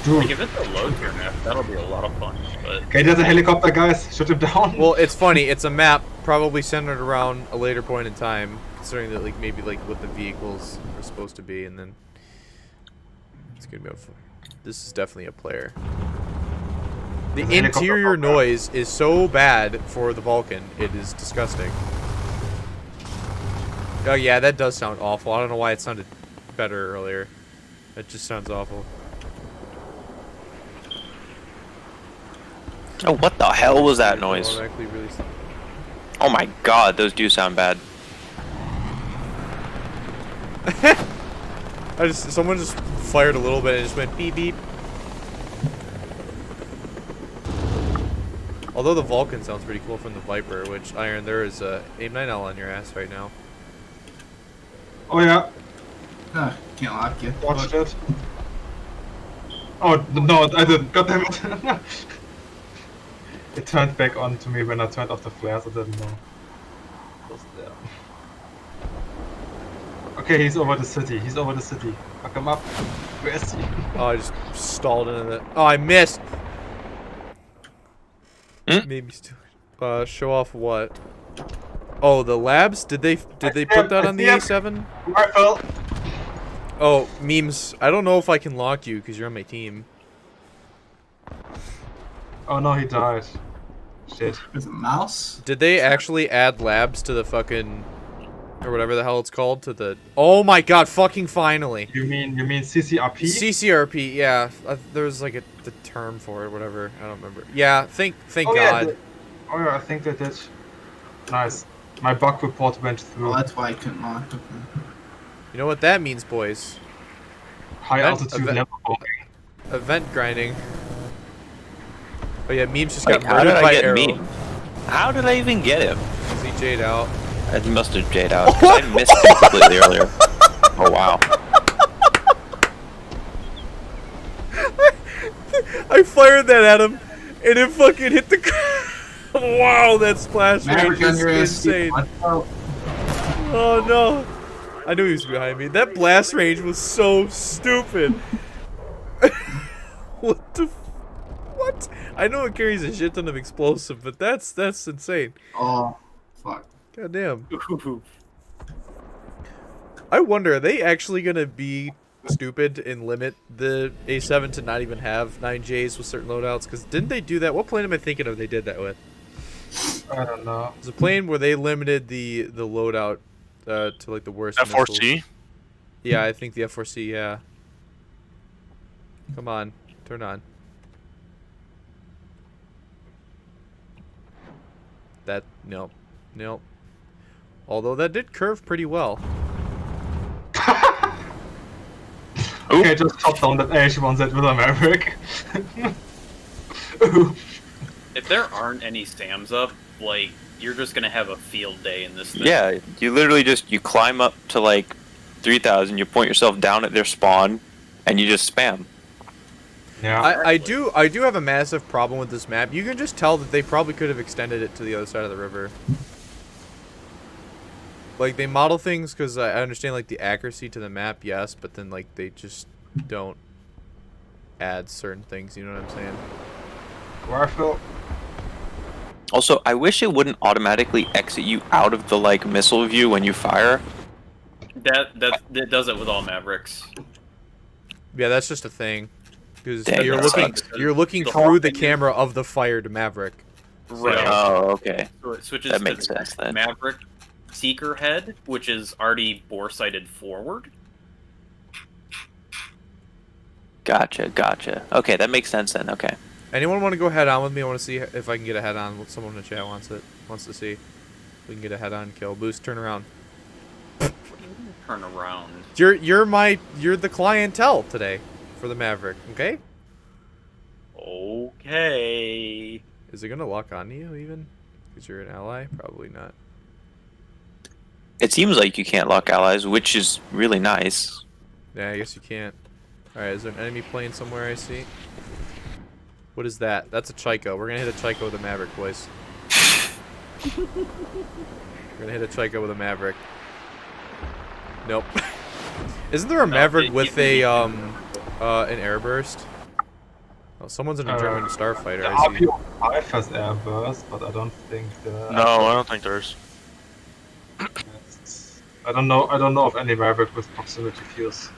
Dude. Like, if it's a low tier map, that'll be a lot of fun, but... Okay, there's a helicopter, guys. Shoot him down. Well, it's funny. It's a map probably centered around a later point in time, considering that like maybe like what the vehicles are supposed to be, and then it's gonna be. This is definitely a player. The There's a helicopter interior up there. noise is so bad for the Vulcan. It is disgusting. Oh yeah, that does sound awful. I don't know why it sounded better earlier. It just sounds awful. Oh, what the hell was that noise? Automatically release- Oh my god, those do sound bad. Someone just fired a little bit and it just went beep beep. Although the Vulcan sounds pretty cool from the Viper, which Iron, there is a AIM-9L on your ass right now. Oh yeah, Can't lock you. watched it. Oh no, I didn't. God damn it! It turned back on to me when I turned off the flares. I didn't know. It was there. Okay, he's over the city. He's over the city. Fuck him up. Where is he? Oh, I just stalled into the. Oh, I missed. Maybe still. Show off what? Oh, the labs? Did they put that on the A7? Rifle. Oh, memes. I don't know if I can lock you because you're on my team. Oh no, he died. Shit. With a mouse? Did they actually add labs to the fucking or whatever the hell it's called to the? Oh my god! Fucking finally. You mean CCRP? CCRP. Yeah, there's like the term for it. Whatever. I don't remember. Yeah. Thank Oh, yeah, God. oh yeah, I think they did. Nice. My bug report went through. Oh, that's why I couldn't lock. Okay. You know what that means, boys? High altitude event- never walking. Event grinding. Oh yeah, memes just Like, got how murdered did by I get Arrow. meme? How did I even get him? Is he Jade out? I must have Jade out, because I missed him completely earlier. Oh wow. I fired that at him, and it fucking hit the ground. Wow, that splash Maverick range on is your ass. insane. Watch out. Oh no. I knew he was behind me. That blast range was so stupid. What? I know it carries a shit ton of explosive, but that's insane. Oh, fuck. God damn. I wonder, are they actually gonna be stupid and limit the A7 to not even have 9Js with certain loadouts? Because didn't they do that? What plane am I thinking of they did that with? I don't know. There's a plane where they limited the loadout to like the worst missiles. F4C? Yeah, I think the F4C, yeah. Come on, turn on. That, nope. Nope. Although that did curve pretty well. Okay, just top down that A-1Z with a Maverick. If there aren't any SAMs up, like, you're just gonna have a field day in this thing. Yeah, you literally just, you climb up to like 3,000, you point yourself down at their spawn, and you just spam. Yeah. I do have a massive problem with this map. You can just tell that they probably could have extended it to the other side of the river. Like, they model things because I understand, like, the accuracy to the map, yes, but then, like, they just don't add certain things, you know what I'm saying? Warfield. Also, I wish it wouldn't automatically exit you out of the, like, missile view when you fire. That does it with all Mavericks. Yeah, that's just a thing. Because Dang, you're that looking sucks. you're looking The through whole the thing camera of the fired Maverick. Right. Oh, okay. So it switches That to makes the sense then. Maverick Seeker head, which is already bore-sighted forward. Gotcha. Okay, that makes sense then, okay. Anyone want to go head on with me? I want to see if I can get a head on. Someone in the chat wants to see. We can get a head on kill. Boost, turn around. Turn around. You're the clientele today for the Maverick, okay? Okay. Is it gonna lock onto you even? Because you're an ally? Probably not. It seems like you can't lock allies, which is really nice. Yeah, I guess you can't. Alright, is there an enemy plane somewhere I see? What is that? That's a Chico. We're gonna hit a Chico with a Maverick, boys. We're gonna hit a Chico with a Maverick. Nope. Isn't there a Maverick with a an airburst? Oh, someone's in a German starfighter. The I see. RPO5 has airburst, but I don't think the... No, I don't think there is. I don't know of any Maverick with proximity fuse.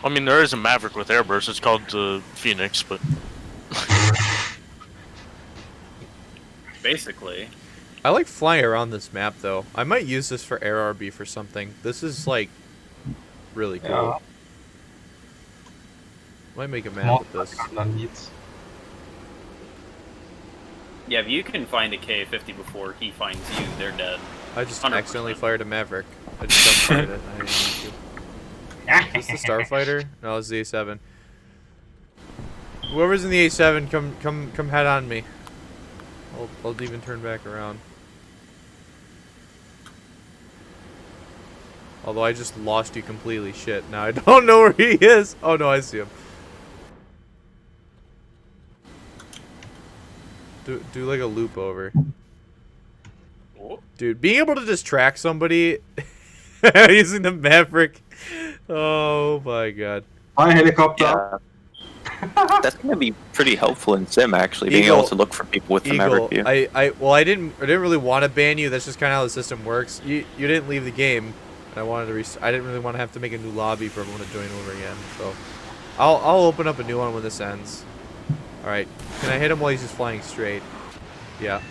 I mean, there is a Maverick with airburst. It's called the Phoenix, but Basically. I like flying around this map though. I might use this for air RB for something. This is like really cool. Yeah. Might make a map with this. Yeah, if you can find a K-50 before he finds you, they're dead. I just 100%. accidentally fired a Maverick. I just fired it. I didn't mean to. Is this the Starfighter? No, it's the A-7. Whoever's in the A-7, come head on me. I'll even turn back around. Although I just lost you completely. Shit. Now I don't know where he is. Oh no, I see him. Do like a loop over. Dude, being able to just track somebody using the Maverick. Oh my god. Hi, helicopter. Yeah. That's gonna be pretty helpful in Sim, actually, being able to look for people with the Maverick view. I didn't really want to ban you. That's just kind of how the system works. You didn't leave the game, and I wanted to. I didn't really want to have to make a new lobby for everyone to join over again. So, I'll open up a new one when this ends. All right. Can I hit him while he's just flying straight? Yeah.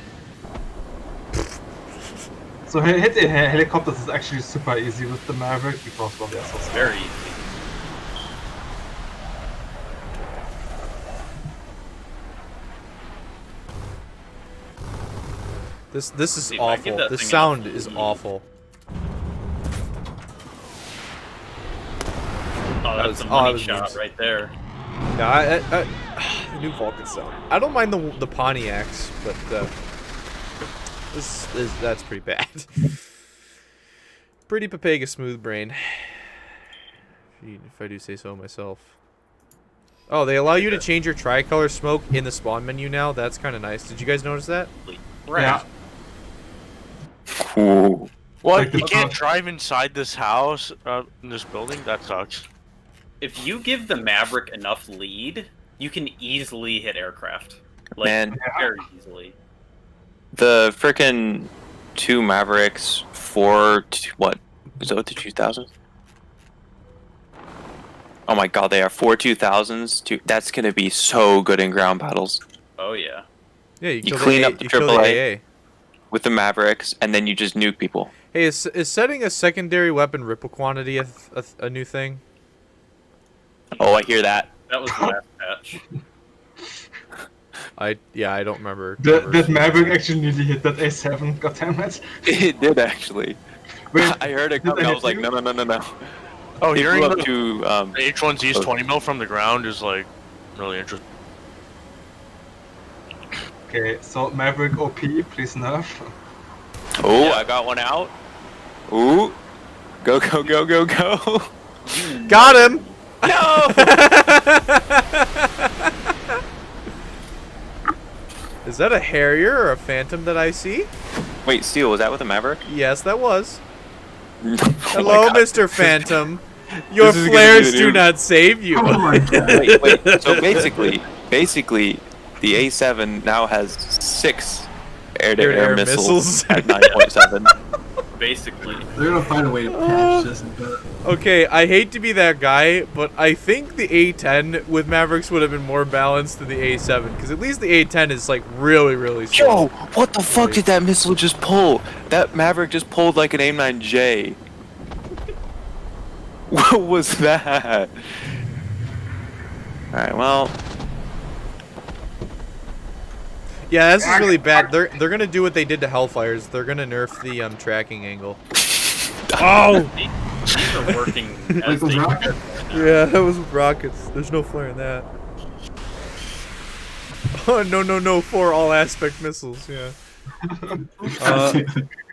So hitting helicopters is actually super easy with the Maverick because well, they're so small. Very easy. This is See, if I get awful. that This thing sound enough is speed. awful. Oh, that's a that money was shot memes. right there. Yeah, the new Vulcan sound. I don't mind the Pontiacs, but that's pretty bad. Pretty Papega smooth brain, if I do say so myself. Oh, they allow you to change your tricolor smoke in the spawn menu now. That's kind of nice. Did you guys notice that? Right. Yeah. Ooh. what? Like the You can't car- drive inside this house, in this building? That sucks. If you give the Maverick enough lead, you can easily hit aircraft. Like, Man. very easily. The frickin' 2 Mavericks for what? Was it the 2000s? Oh my god, they are 4 2000s. That's gonna be so good in ground battles. Oh yeah. Yeah, You clean up the AAA with the Mavericks, and then you just nuke people. Hey, is setting a secondary weapon ripple quantity a new thing? Oh, I hear that. That was the last patch. I don't remember. That Maverick actually nearly hit that A7, goddammit. It did actually. Wait, I heard it coming. I was like, no. Oh, It hearing blew the up to H1Z's 20 mil from the ground is like really interesting. Okay, so Maverick OP, please nerf. Oh, I got one out. Ooh, go. Got him. No. Is that a Harrier or a Phantom that I see? Wait, Steel, was that with a Maverick? Yes, that was. Oh Hello, my God. Mr. Phantom. Your This is gonna flares be do the new- not save you. Oh my god. Wait. So basically, the A7 now has 6 air-to-air missiles at 9.7. Basically. They're gonna find a way to patch this. Okay, I hate to be that guy, but I think the A10 with Mavericks would have been more balanced than the A7, because at least the A10 is like really, really strong. Yo, what the fuck did that missile just pull? That Maverick just pulled like an AIM-9J. What was that? Alright, well... Yeah, this is really bad. They're gonna do what they did to Hellfires. They're gonna nerf the tracking angle. Oh! These are working Like as those they rockets? Yeah, that was with rockets. There's no flare in that. Oh, no, for all aspect missiles, yeah.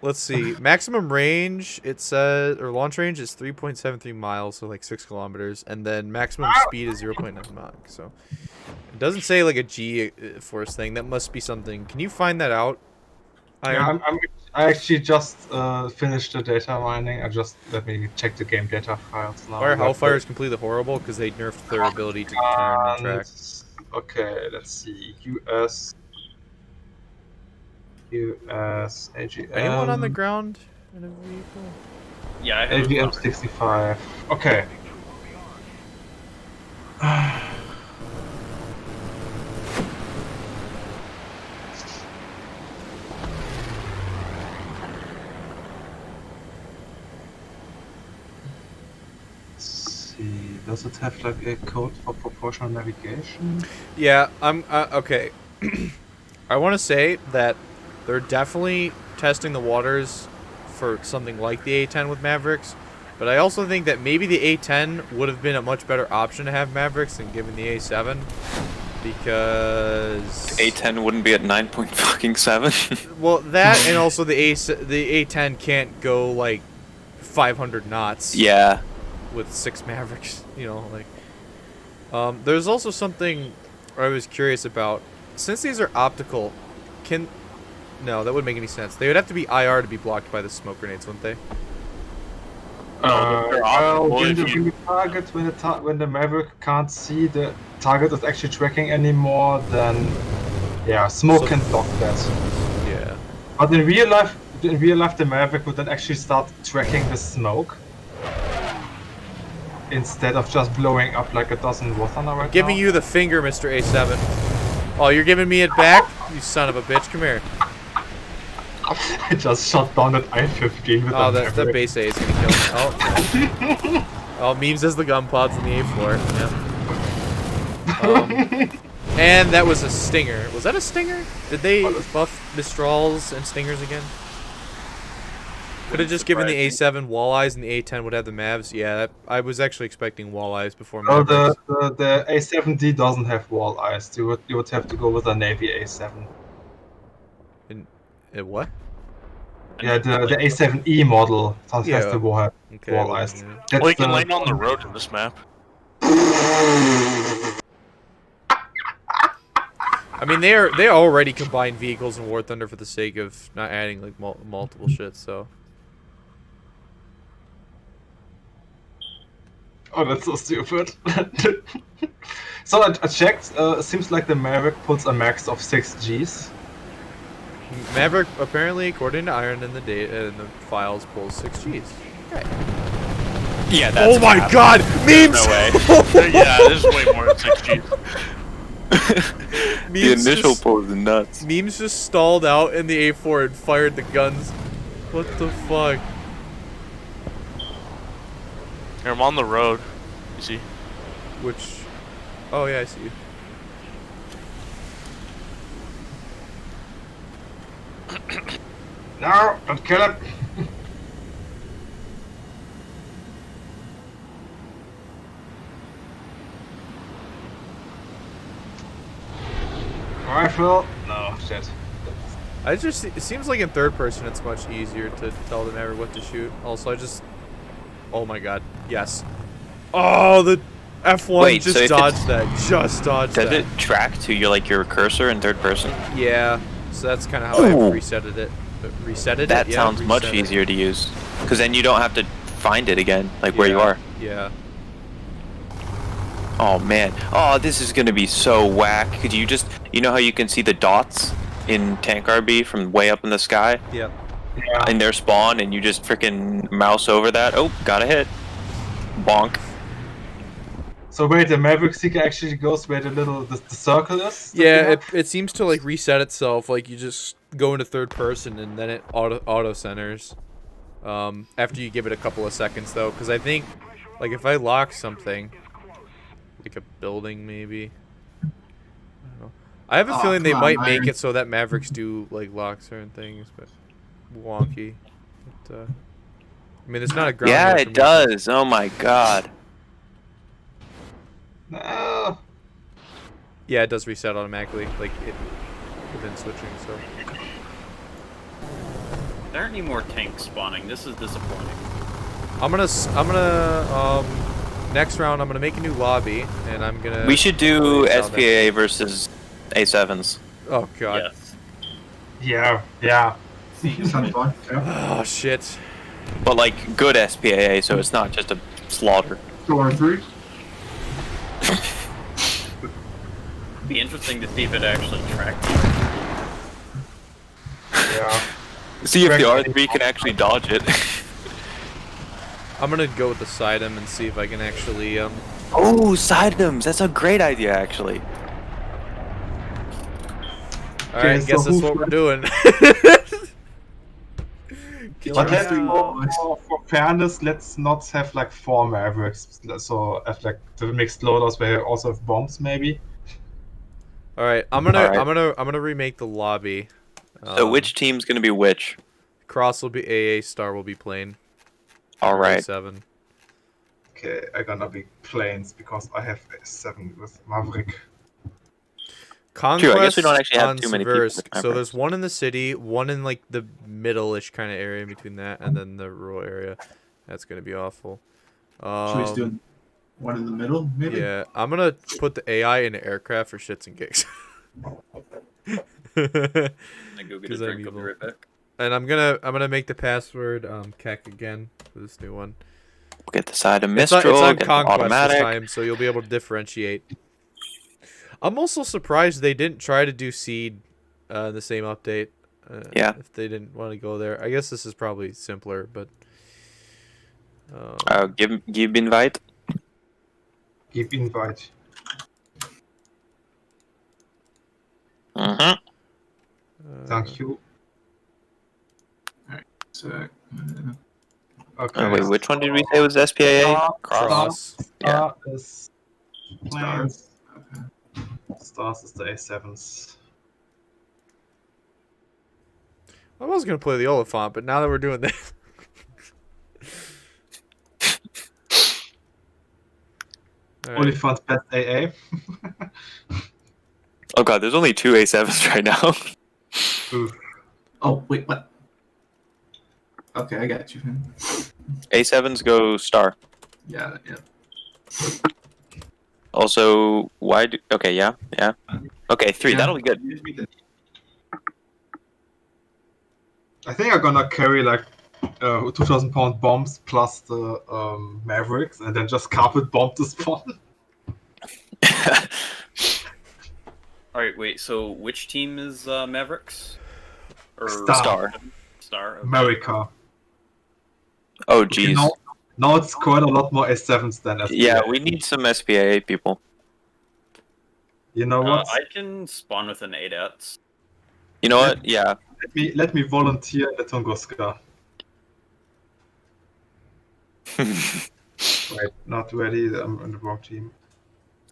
Let's see. Maximum range, it says, or launch range is 3.73 miles, so like 6 kilometers. And then maximum speed is 0.9 Mach, so. It doesn't say like a G-force thing. That must be something. Can you find that out? Yeah, I actually just finished the data mining. Let me check the game data files now. Why are Hellfires completely horrible? Because they nerfed their ability to turn and track. Okay, let's see. US AGM. Anyone on the ground in a vehicle? Yeah, I have AGM 65. Okay. Does it have like a code for proportional navigation? Yeah, I'm okay. I want to say that they're definitely testing the waters for something like the A10 with Mavericks, but I also think that maybe the A10 would have been a much better option to have Mavericks than given the A7, because A10 wouldn't be at 9.7. well, that and also the A10 can't go like 500 knots. Yeah. With 6 Mavericks, you know, like. There's also something I was curious about. Since these are optical, no, that wouldn't make any sense. They would have to be IR to be blocked by the smoke grenades, wouldn't they? Well, when the Maverick can't see the target is actually tracking anymore, then yeah, smoke can block that. Yeah. But in real life, the Maverick would then actually start tracking the smoke instead of just blowing up like a dozen War Thunder right Giving now. you the finger, Mr. A7. Oh, you're giving me it back? You son of a bitch. Come here. I just shot down that I-15 with Oh, the that Maverick. base A is gonna kill me. Oh. Oh, memes as the gun pods on the A floor. Yeah. And that was a stinger. Was that a stinger? Did they buff Mistrals and stingers again? Could have just given the A7 walleyes and the A10 would have the Mavs. Yeah, I was actually expecting walleyes before No, Mavericks. the A7D doesn't have wall eyes. You would have to go with a Navy A7. What? Yeah, the A7E model has Yeah. the wall Okay, eyes. yeah. That's Well, you can the- land on the road in this map. I mean, they already combine vehicles and War Thunder for the sake of not adding like multiple shit. So. Oh, that's so stupid. So I checked. It seems like the Maverick pulls a max of 6 Gs. Maverick, apparently, according to Iron in the data in the files, pulls 6 Gs. Okay. Yeah, that's Oh my cap. god! Memes! No way. Yeah, this is way more than 6G. The initial pull is nuts. Memes just stalled out in the A4 and fired the guns. What the fuck? Here, I'm on the road. You see? Which... Oh yeah, I see you. No, don't kill it. Rifle? No, shit. It seems like in third person it's much easier to tell the Maverick what to shoot. Also, oh my god, yes. Oh, the F1 Wait, just so if dodged that. Just dodged Does that. it track to your cursor in third person? Yeah, so that's kind of how I resetted it. That Yeah, sounds much reset it. easier to use, because then you don't have to find it again, like where you are. Yeah. Oh man. Oh, this is gonna be so whack. Could you you know how you can see the dots in Tank RB from way up in the sky? Yep. Yeah. In their spawn, and you just freaking mouse over that. Oh, got a hit. Bonk. So wait, the Maverick Seeker actually goes where the circle is? Yeah, it seems to like reset itself. Like you just go into third person and then it auto centers. After you give it a couple of seconds though, because I think like if I lock something, like a building maybe. I don't know. I have a feeling they might make it so that Mavericks do like lock certain things, but wonky. But, I mean, it's not a ground. Yeah, motion it does. Oh my god. No. Yeah, it does reset automatically, like it within switching. So There aren't any more tanks spawning. This is disappointing. I'm gonna next round I'm gonna make a new lobby and I'm gonna. We should do SPA versus A7s. Oh god. Yes. Yeah, yeah. Sounds fun. Yeah. Oh shit. But like good SPAA, so it's not just a slaughter. 2 It'd be interesting to see if it actually tracks. Yeah. See if the R3 can actually dodge it. I'm gonna go with the Sidem and see if I can actually Oh, Sidems! That's a great idea, actually. Alright, so guess that's who what we're doing. But for fairness, let's not have like 4 Mavericks. So have like the mixed loaders where you also have bombs, maybe. Alright, I'm gonna remake the lobby. So which team's gonna be which? Cross will be AA, Star will be plane. Alright. 7. Okay, I'm gonna be planes because I have A-7 with Maverick. Conquest True, I guess we don't actually have on too many people with Seversk. So Mavericks. there's one in the city, one in like the middle-ish kind of area in between that, and then the rural area. That's gonna be awful. Should we just do one in the middle, maybe? Yeah, I'm gonna put the AI in an aircraft for shits and gigs. I go get a 'Cause I'm drink. I'll be evil. right back. And I'm gonna make the password Keck again for this new one. We'll get the side of It's Mistral, on get the Conquest automatic. this time, so you'll be able to differentiate. I'm also surprised they didn't try to do Seed the same update. Yeah. If they didn't want to go there. I guess this is probably simpler, but... Give invite. Give invite. Thank you. So, Okay. Wait, which one did we say was SPAA? Cross. Yeah. Star is Stars. Stars is the A7s. I was going to play the Olifant, but now that we're doing this... Alright. Olifant best AA. Oh god, there's only 2 A7s right now. Oof. Oh, wait, what? Okay, I got you. A7s go star. Yeah, yeah. Also, why do... Okay, yeah. Okay, 3, that'll be good. I think I'm gonna carry like 2,000-pound bombs plus the Mavericks, and then just carpet bomb the spawn. Alright, wait, so which team is Mavericks? Or Star. Star? Okay. America. Oh, Okay, jeez. now it's quite a lot more A7s than SPA. Yeah, we need some SPA people. You know what? I can spawn with an 8-outs. You know what? Yeah. Let me volunteer at Tunguska. Right, not ready. I'm on the wrong team.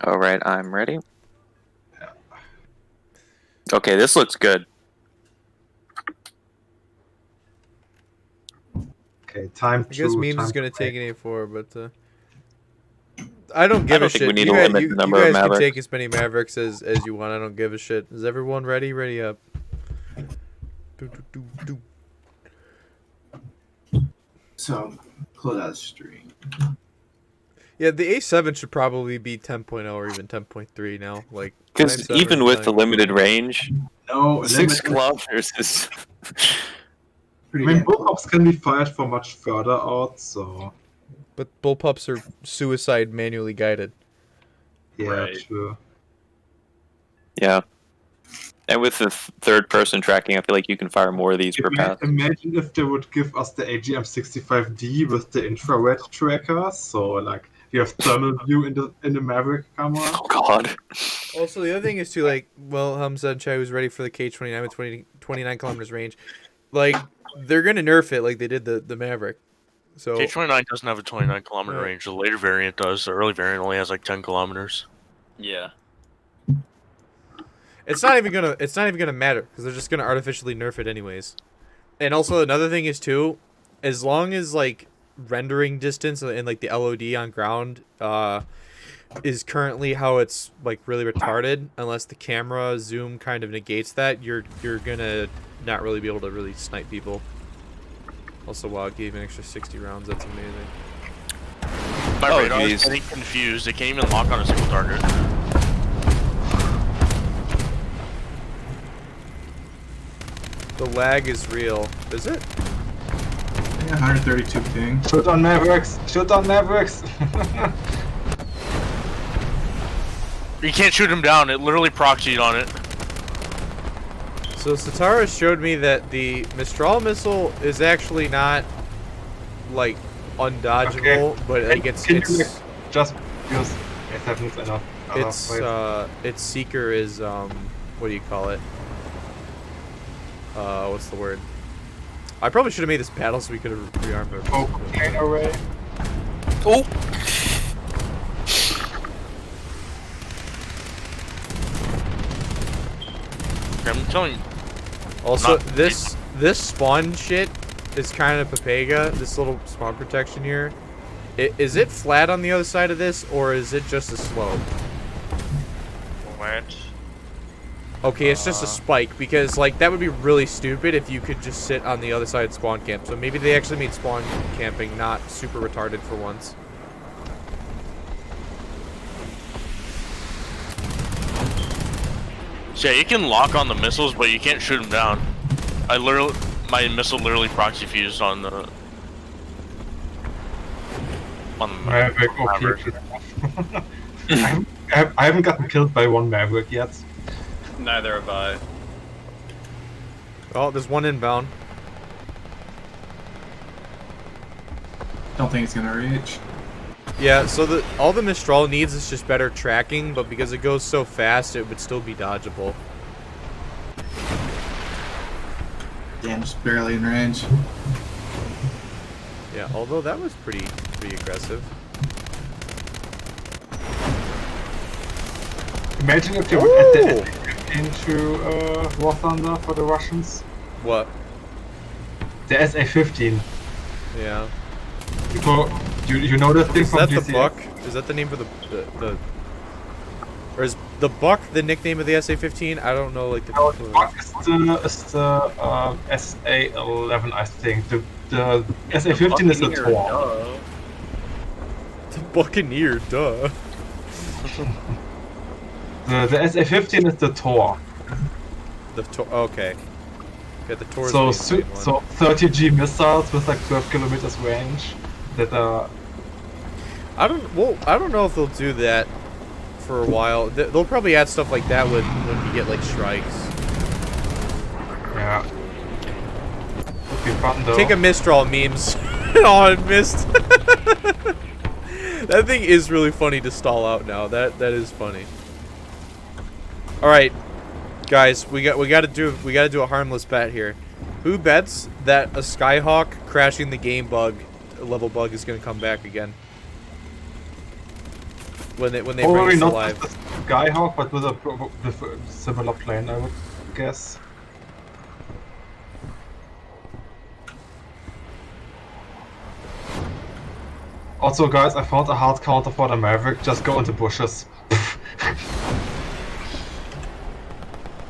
All right, I'm ready. Yeah. Okay, this looks good. Okay, time I to. guess Memes time is gonna to take an A4, but I don't give a think shit. we need you to guys, limit you, the you number of guys can Mavericks. take as many Mavericks as you want. I don't give a shit. Is everyone ready? Ready up. So, close out the stream. Yeah, the A7 should probably be 10.0 or even 10.3 now. Like, Because 9.7 even is with not the even- limited range, No, 6 kilometers is. I Pretty mean, damn close. bullpups can be fired from much further out, so But bullpups are suicide manually guided. yeah, Right. true. Yeah. And with the third person tracking, I feel like you can fire more of these per pass. Imagine if they would give us the AGM-65D with the infrared tracker, so like you have thermal view in the Maverick camera. Oh god. Also, the other thing is too, like, well, Hamza and Chai was ready for the K29 with 29 kilometers range. Like, they're gonna nerf it like they did the Maverick. So K29 doesn't have a 29 kilometer Right. range. The later variant does. The early variant only has like 10 kilometers. Yeah. it's not even gonna matter because they're just gonna artificially nerf it anyways. And also another thing is too, as long as like rendering distance and like the LOD on ground is currently how it's like really retarded, unless the camera zoom kind of negates that, you're gonna not really be able to really snipe people. Also, wow, it gave an extra 60 rounds. That's amazing. My Oh, radar is geez. getting confused. It can't even lock on a single target. The lag is real. Is it? Yeah, 132 ping. Shoot on Mavericks! Shoot on Mavericks! You can't shoot him down. It literally proxied on it. So Satara showed me that the Mistral missile is actually not like undodgeable, Okay. but like it's Can you just use A7s enough. its seeker is what do you call it? What's the word? I probably should have made this battle so we could have rearmed our. Oh, plane array. Oh! I'm telling you. Also, Not- this spawn shit is kind of Papega. This little spawn protection here. Is it flat on the other side of this, or is it just a slope? What? Okay, it's just a spike, because like that would be really stupid if you could just sit on the other side of spawn camp. So maybe they actually made spawn camping not super retarded for once. So yeah, you can lock on the missiles, but you can't shoot them down. My missile literally proxy fused on the Maverick, Maverick. okay. I haven't gotten killed by one Maverick yet. Neither have I. Oh, there's one inbound. Don't think it's gonna reach. Yeah, so all the Mistral needs is just better tracking, but because it goes so fast, it would still be dodgeable. Damn, just barely in range. Yeah, although that was pretty aggressive. Imagine if they would add the into War Thunder for the Russians. What? The SA-15. Yeah. You know that thing Is from that the GCS? Buck? Is that the name for the or is the Buck the nickname of the SA-15? I don't know, like the. No, the Buck is the SA-11, I think. The SA-15 is the Tor. The Buccaneer, duh. The SA-15 is the Tor. Okay. Get the Taurus. So, being the main one. so 30G missiles with like 12 kilometers range that are. I don't know if they'll do that for a while. They'll probably add stuff like that when you get like strikes. Yeah. Would be fun though. Take a Mistral memes. Oh, it missed. That thing is really funny to stall out now. That is funny. All right, guys, we got to do a harmless bet here. Who bets that a Skyhawk crashing the game level bug is going to come back again? When they bring Probably us not alive. with the Skyhawk, but with a similar plane, I would guess. Also, guys, I found a hard counter for the Maverick. Just go into bushes.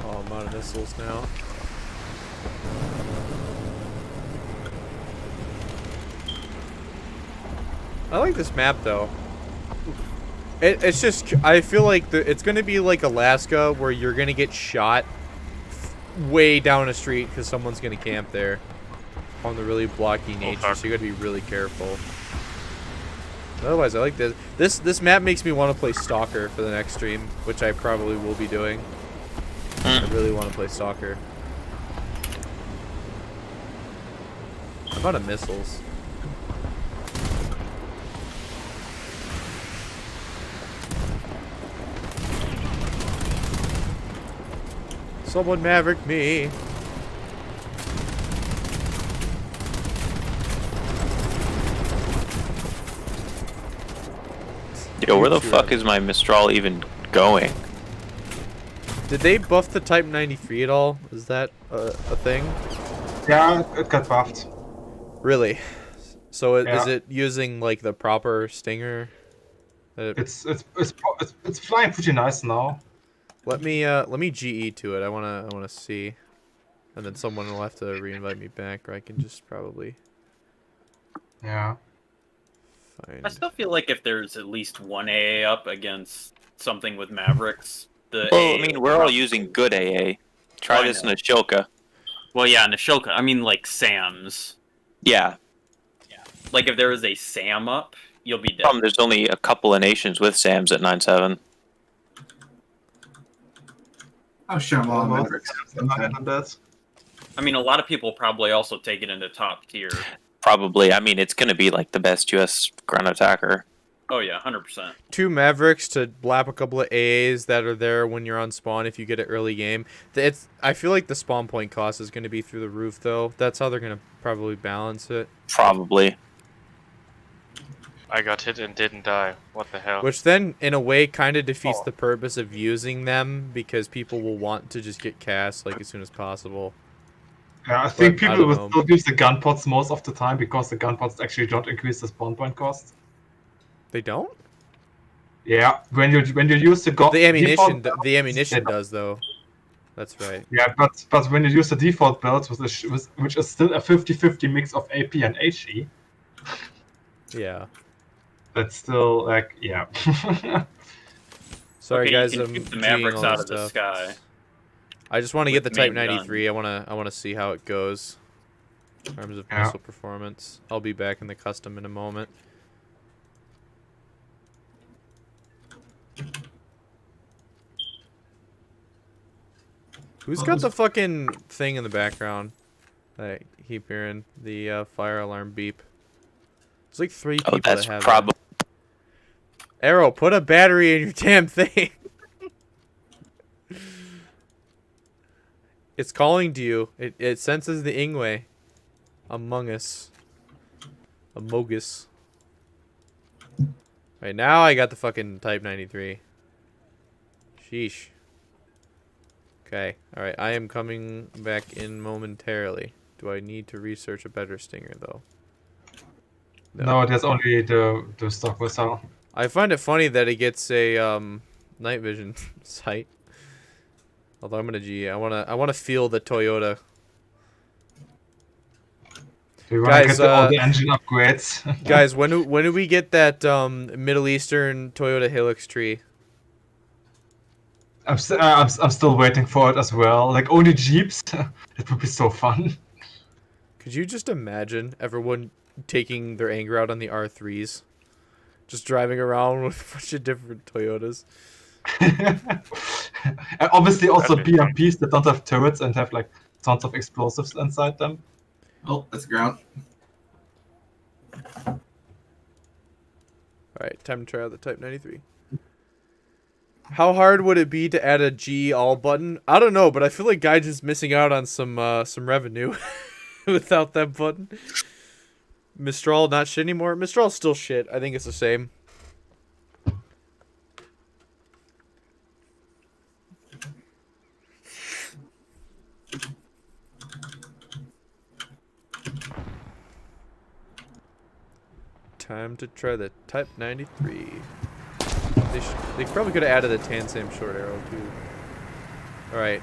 Oh, I'm out of missiles now. I like this map though. It's just, I feel like it's gonna be like Alaska, where you're gonna get shot way down a street because someone's gonna camp there on the really blocky nature. So you gotta be really careful. Otherwise, I like this. This map makes me want to play Stalker for the next stream, which I probably will be doing. I really want to play Stalker. I'm out of missiles. Someone Maverick me. Yo, where the fuck is my Mistral even going? Did they buff the Type 93 at all? Is that a thing? Yeah, it got buffed. Really? So Yeah. is it using like the proper stinger? It's flying pretty nice now. Let me GE to it. I wanna see, and then someone will have to reinvite me back, or I can just probably. Yeah. Find. I still feel like if there's at least one AA up against something with Mavericks, the Well, AA I mean, we're all using good AA. Try this in a Shilka. Well, yeah, Nashilka. I mean, like Sam's. Yeah. Like if there is a Sam up, you'll be dead. There's only a couple of nations with Sams at 9.7. Oh, sure, well, Mavericks. I mean, a lot of people probably also take it into top tier. Probably. I mean, it's going to be like the best US ground attacker. Oh yeah, 100%. 2 Mavericks to blap a couple of AAs that are there when you're on spawn if you get it early game. I feel like the spawn point cost is going to be through the roof though. That's how they're going to probably balance it. Probably. I got hit and didn't die. What the hell? Which then, in a way, kind of defeats the purpose of using them because people will want to just get cast like as soon as possible. Yeah, I think But I people don't will know. still use the gun pods most of the time because the gun pods actually don't increase the spawn point cost. They don't? Yeah, when you use the gun, The ammunition does though. That's right. Yeah, but when you use the default build which is still a 50-50 mix of AP and HE, Yeah. that's still like yeah. Sorry Okay, guys, you can I'm keep the GEing Mavericks all out this of the stuff. sky. I just want to get the With Type main gun. 93. I want to see how it goes in terms of Yeah. missile performance. I'll be back in the custom in a moment. Who's got the fucking thing in the background? I keep hearing the fire alarm beep. There's like 3 people That's that have probably. it. Arrow, put a battery in your damn thing. It's calling to you. It senses the IXWA among us. Amogus. Right now I got the fucking Type 93. Sheesh. Okay. Alright, I am coming back in momentarily. Do I need to research a better stinger though? No, there's only the stock missile. I find it funny that it gets a night vision sight. Although I'm gonna G. I wanna feel the Toyota. We want to Guys, get all the engine upgrades. Guys, when do we get that Middle Eastern Toyota Hilux tree? I'm still waiting for it as well. Like only Jeeps. It would be so fun. Could you just imagine everyone taking their anger out on the R3s? Just driving around with a bunch of different Toyotas. And obviously also BMPs that don't have turrets and have like tons of explosives inside them. Oh, that's ground. Alright, time to try out the Type 93. How hard would it be to add a G all button? I don't know, but I feel like Gaijin's missing out on some revenue without that button. Mistral not shit anymore. Mistral's still shit. I think it's the same. Time to try the Type 93. They probably could have added a Tansam short arrow too. Alright.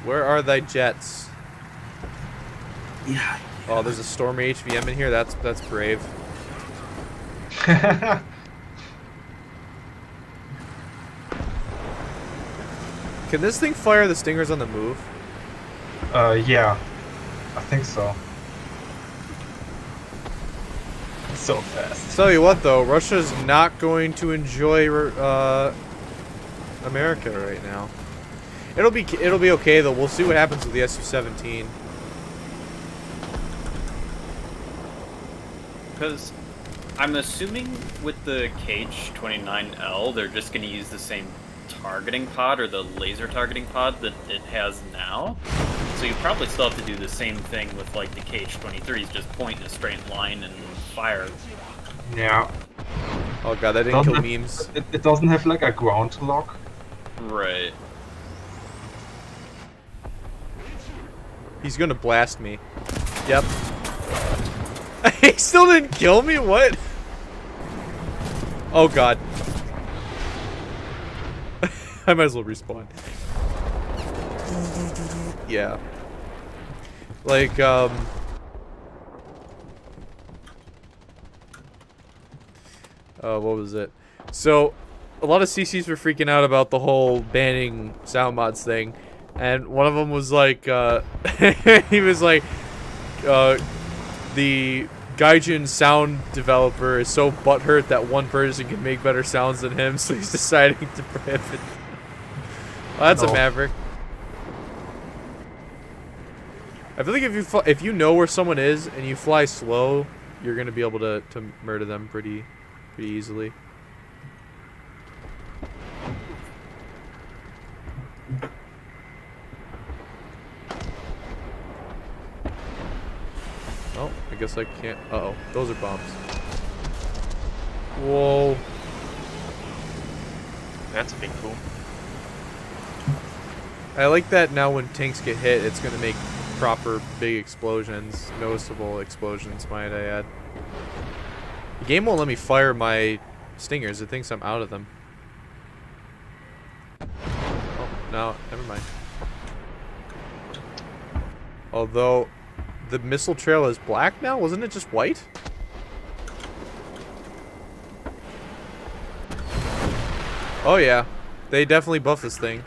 Where are thy jets? Yeah. Oh, there's a Stormy HVM in here. That's brave. Can this thing fire the Stingers on the move? Yeah. I think so. So fast. Tell you what though, Russia's not going to enjoy America right now. It'll be okay though. We'll see what happens with the Su-17. Because I'm assuming with the KH-29L, they're just going to use the same targeting pod or the laser targeting pod that it has now. So you probably still have to do the same thing with like the KH-23s, just point in a straight line and fire. Yeah. Oh god, that didn't kill memes. It doesn't have like a ground lock. Right. He's gonna blast me. Yep. He still didn't kill me? What? Oh god. I might as well respawn. Yeah. Like, what was it? So, a lot of CCs were freaking out about the whole banning sound mods thing. And one of them was like, he was like, the Gaijin sound developer is so butthurt that one person can make better sounds than him, so he's deciding to prohibit. Well, that's a Maverick. I feel like if you know where someone is and you fly slow, you're gonna be able to murder them pretty easily. Oh, I guess I can't. Uh-oh, those are bombs. Whoa. That's a big cool. I like that now when tanks get hit, it's gonna make proper big explosions, noticeable explosions, might I add. The game won't let me fire my Stingers. It thinks I'm out of them. Oh, no, never mind. Although, the missile trail is black now? Wasn't it just white? Oh yeah, they definitely buffed this thing.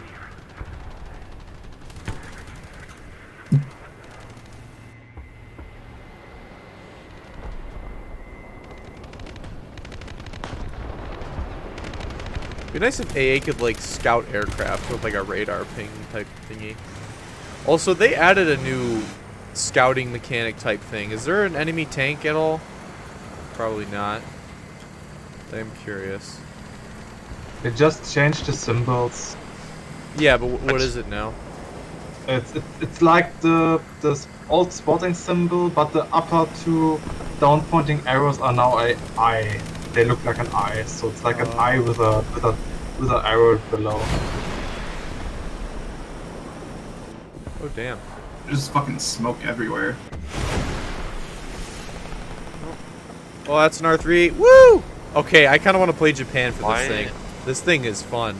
It'd be nice if AA could like scout aircraft with like a radar ping type thingy. Also, they added a new scouting mechanic type thing. Is there an enemy tank at all? Probably not. I'm curious. They just changed the symbols. Yeah, but what is it now? It's like the old spotting symbol, but the upper two down pointing arrows are now a eye. They look like an eye, so it's like an eye with an arrow below. Oh damn! There's fucking smoke everywhere. Oh, that's an R3. Woo! Okay, I kind of want to play Japan for this thing. This thing is fun.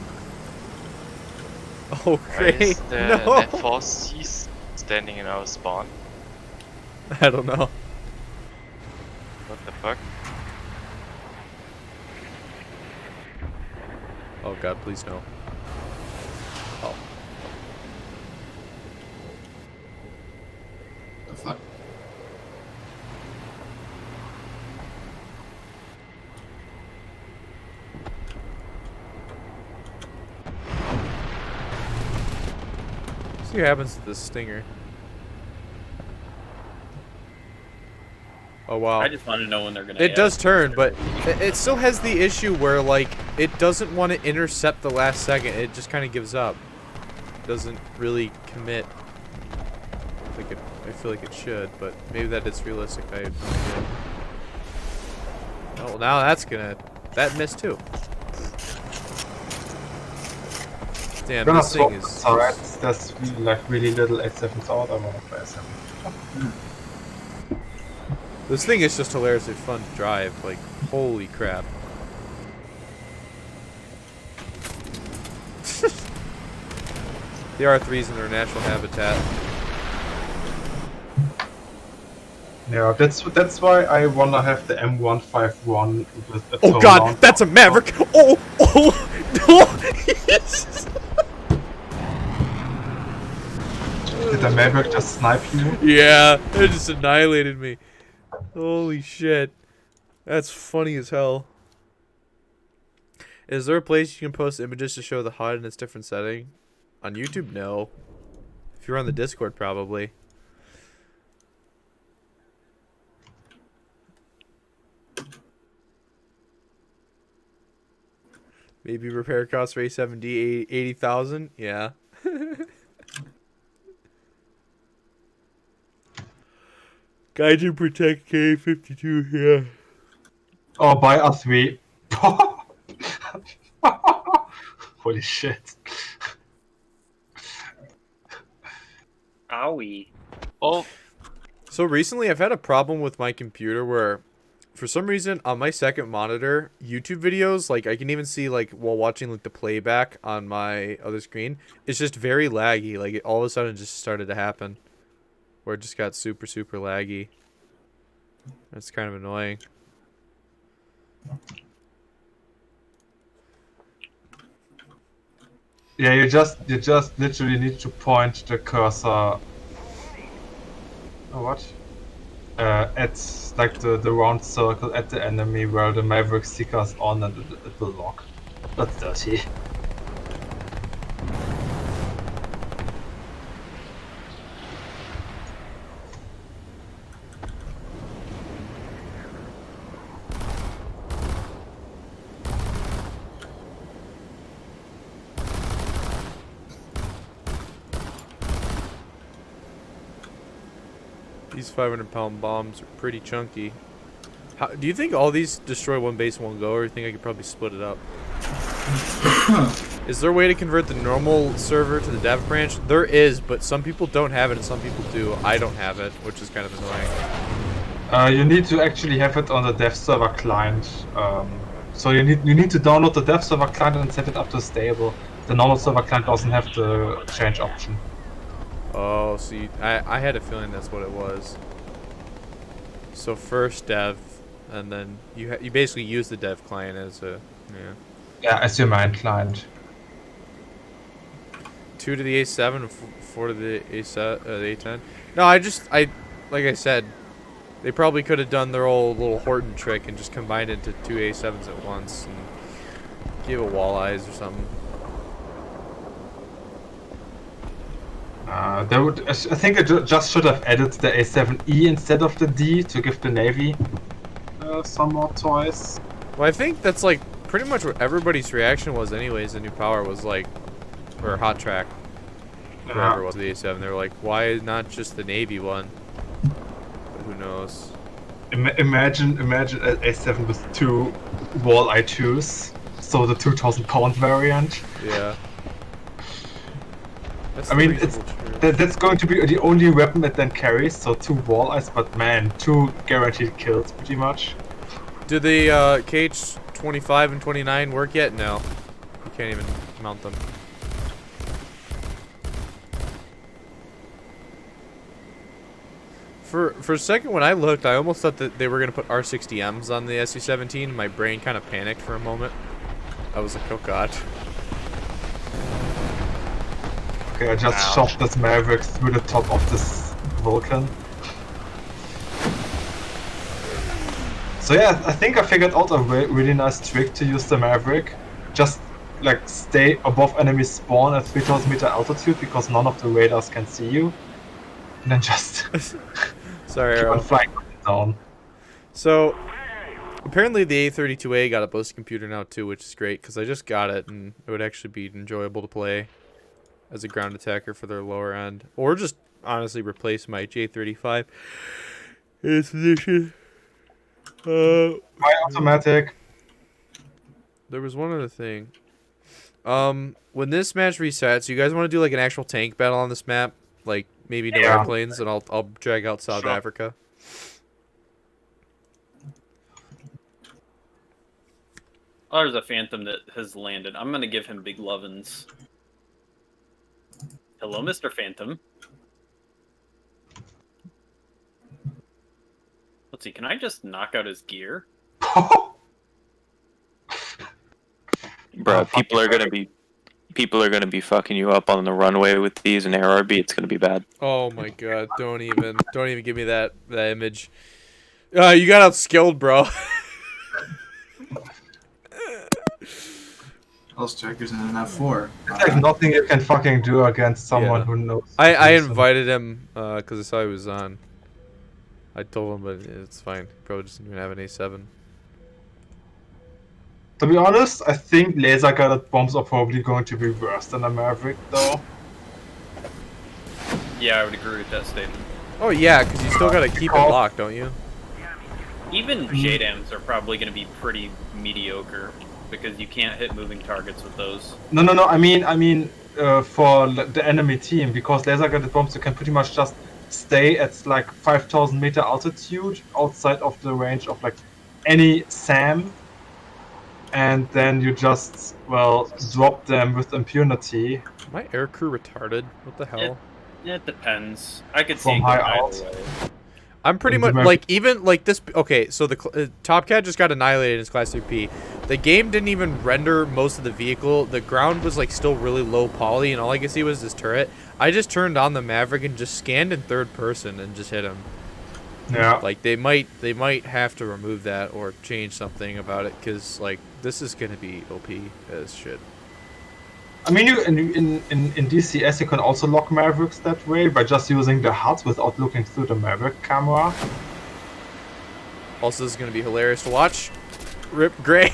Okay, Why is the no. Net Force C standing in our spawn? I don't know. What the fuck? Oh god, please no. see what happens to this Stinger. Oh wow. I just want to know when they're gonna. It does turn, but it still has the issue where like it doesn't want to intercept the last second. It just kind of gives up. It doesn't really commit. Like I feel like it should, but maybe that is realistic. I have no idea. Oh, well, now that missed too. Damn, this thing is. Alright, there's like really little A7s out. I want to play A7. This thing is just hilariously fun to drive. Like, holy crap. The R3's in their natural habitat. Yeah, that's why I wanna have the M151 with the Oh god, that's a Maverick! Oh! Yes. Did the Maverick just snipe you? Yeah, it just annihilated me. Holy shit. That's funny as hell. Is there a place you can post images to show the HUD in its different setting? On YouTube, no. If you're on the Discord, probably. Maybe repair cost for A7D 80,000? Yeah. Gaijin Protect K52, yeah. Oh, buy a 3. Holy shit. Owie. Oh, So recently I've had a problem with my computer where for some reason on my second monitor, YouTube videos, like I can even see like while watching like the playback on my other screen, it's just very laggy. Like it all of a sudden just started to happen. Where it just got super, super laggy. That's kind of annoying. Yeah, you just literally need to point the cursor. Oh, what? At like the round circle at the enemy where the Maverick stickers on, and it will lock. That's dirty. These 500-pound bombs are pretty chunky. How, do you think all these destroy one base in one go, or do you think I could probably split it up? Is there a way to convert the normal server to the dev branch? There is, but some people don't have it and some people do. I don't have it, which is kind of annoying. You need to actually have it on the dev server client. So you need to download the dev server client and set it up to stable. The normal server client doesn't have the change option. Oh, see, I had a feeling that's what it was. So first dev, and then you basically use the dev client as a Yeah, as your main client. 2 to the A7 and 4 to the A10. No, I like I said, they probably could have done their old little Horton trick and just combined it into 2 A7s at once and give a walleyes or something. I think I just should have added the A7E instead of the D to give the Navy some more toys. Well, I think that's like pretty much what everybody's reaction was anyways. The new power was like, or hot track, whatever it was, the A7. They were like, why not just the Navy one? But who knows? Imagine an A7 with 2 wall I2s, so the 2,000-pound variant. Yeah. I mean, that's going to be the only weapon it then carries, so 2 walleyes, but man, 2 guaranteed kills pretty much. Do the KH-25 and 29 work yet? No. You can't even mount them. For a second when I looked, I almost thought that they were going to put R60Ms on the SU-17. My brain kind of panicked for a moment. I was like, oh god. Okay, I just shot this Maverick through the top of this Vulcan. So yeah, I think I figured out a really nice trick to use the Maverick. Just like stay above enemy spawn at 3000 meter altitude because none of the radars can see you, and then just Sorry, keep on Arrow. flying down. So, apparently the A32A got a boost computer now too, which is great because I just got it and it would actually be enjoyable to play as a ground attacker for their lower end, or just honestly replace my J35 in its position. My automatic. There was one other thing. When this match resets, you guys want to do like an actual tank battle on this map, like maybe no Yeah. airplanes, and I'll drag out South Africa. Oh, there's a Phantom that has landed. I'm gonna give him big lovin's. Hello, Mr. Phantom. Let's see, can I just knock out his gear? Bro, people are gonna be fucking you up on the runway with these and ARB. It's gonna be bad. Oh my god! Don't even give me that image. You got outskilled, bro. Those checkers in an F4. It's like nothing you can fucking do against someone Yeah. who knows. I invited him because I saw he was on. I told him, but it's fine. Probably just didn't even have an A7. To be honest, I think laser guided bombs are probably going to be worse than a Maverick, though. Yeah, I would agree with that statement. Oh yeah, because you still gotta keep it locked, don't you? Even JDAMs are probably going to be pretty mediocre because you can't hit moving targets with those. No. I mean, for the enemy team, because laser guided bombs, you can pretty much just stay at like 5,000 meter altitude outside of the range of like any SAM, and then you just drop them with impunity. My aircrew retarded. What the hell? It depends. I could From see it high go out. either way. I'm pretty much like even like this. Okay, so the Top Cat just got annihilated in his Class 3P. The game didn't even render most of the vehicle. The ground was like still really low poly, and all I could see was this turret. I just turned on the Maverick and just scanned in third person and just hit him. Yeah. Like they might have to remove that or change something about it because like this is gonna be OP as shit. I mean, you in DCS you can also lock Mavericks that way by just using the HUD without looking through the Maverick camera. Also, this is gonna be hilarious to watch. Rip Gray.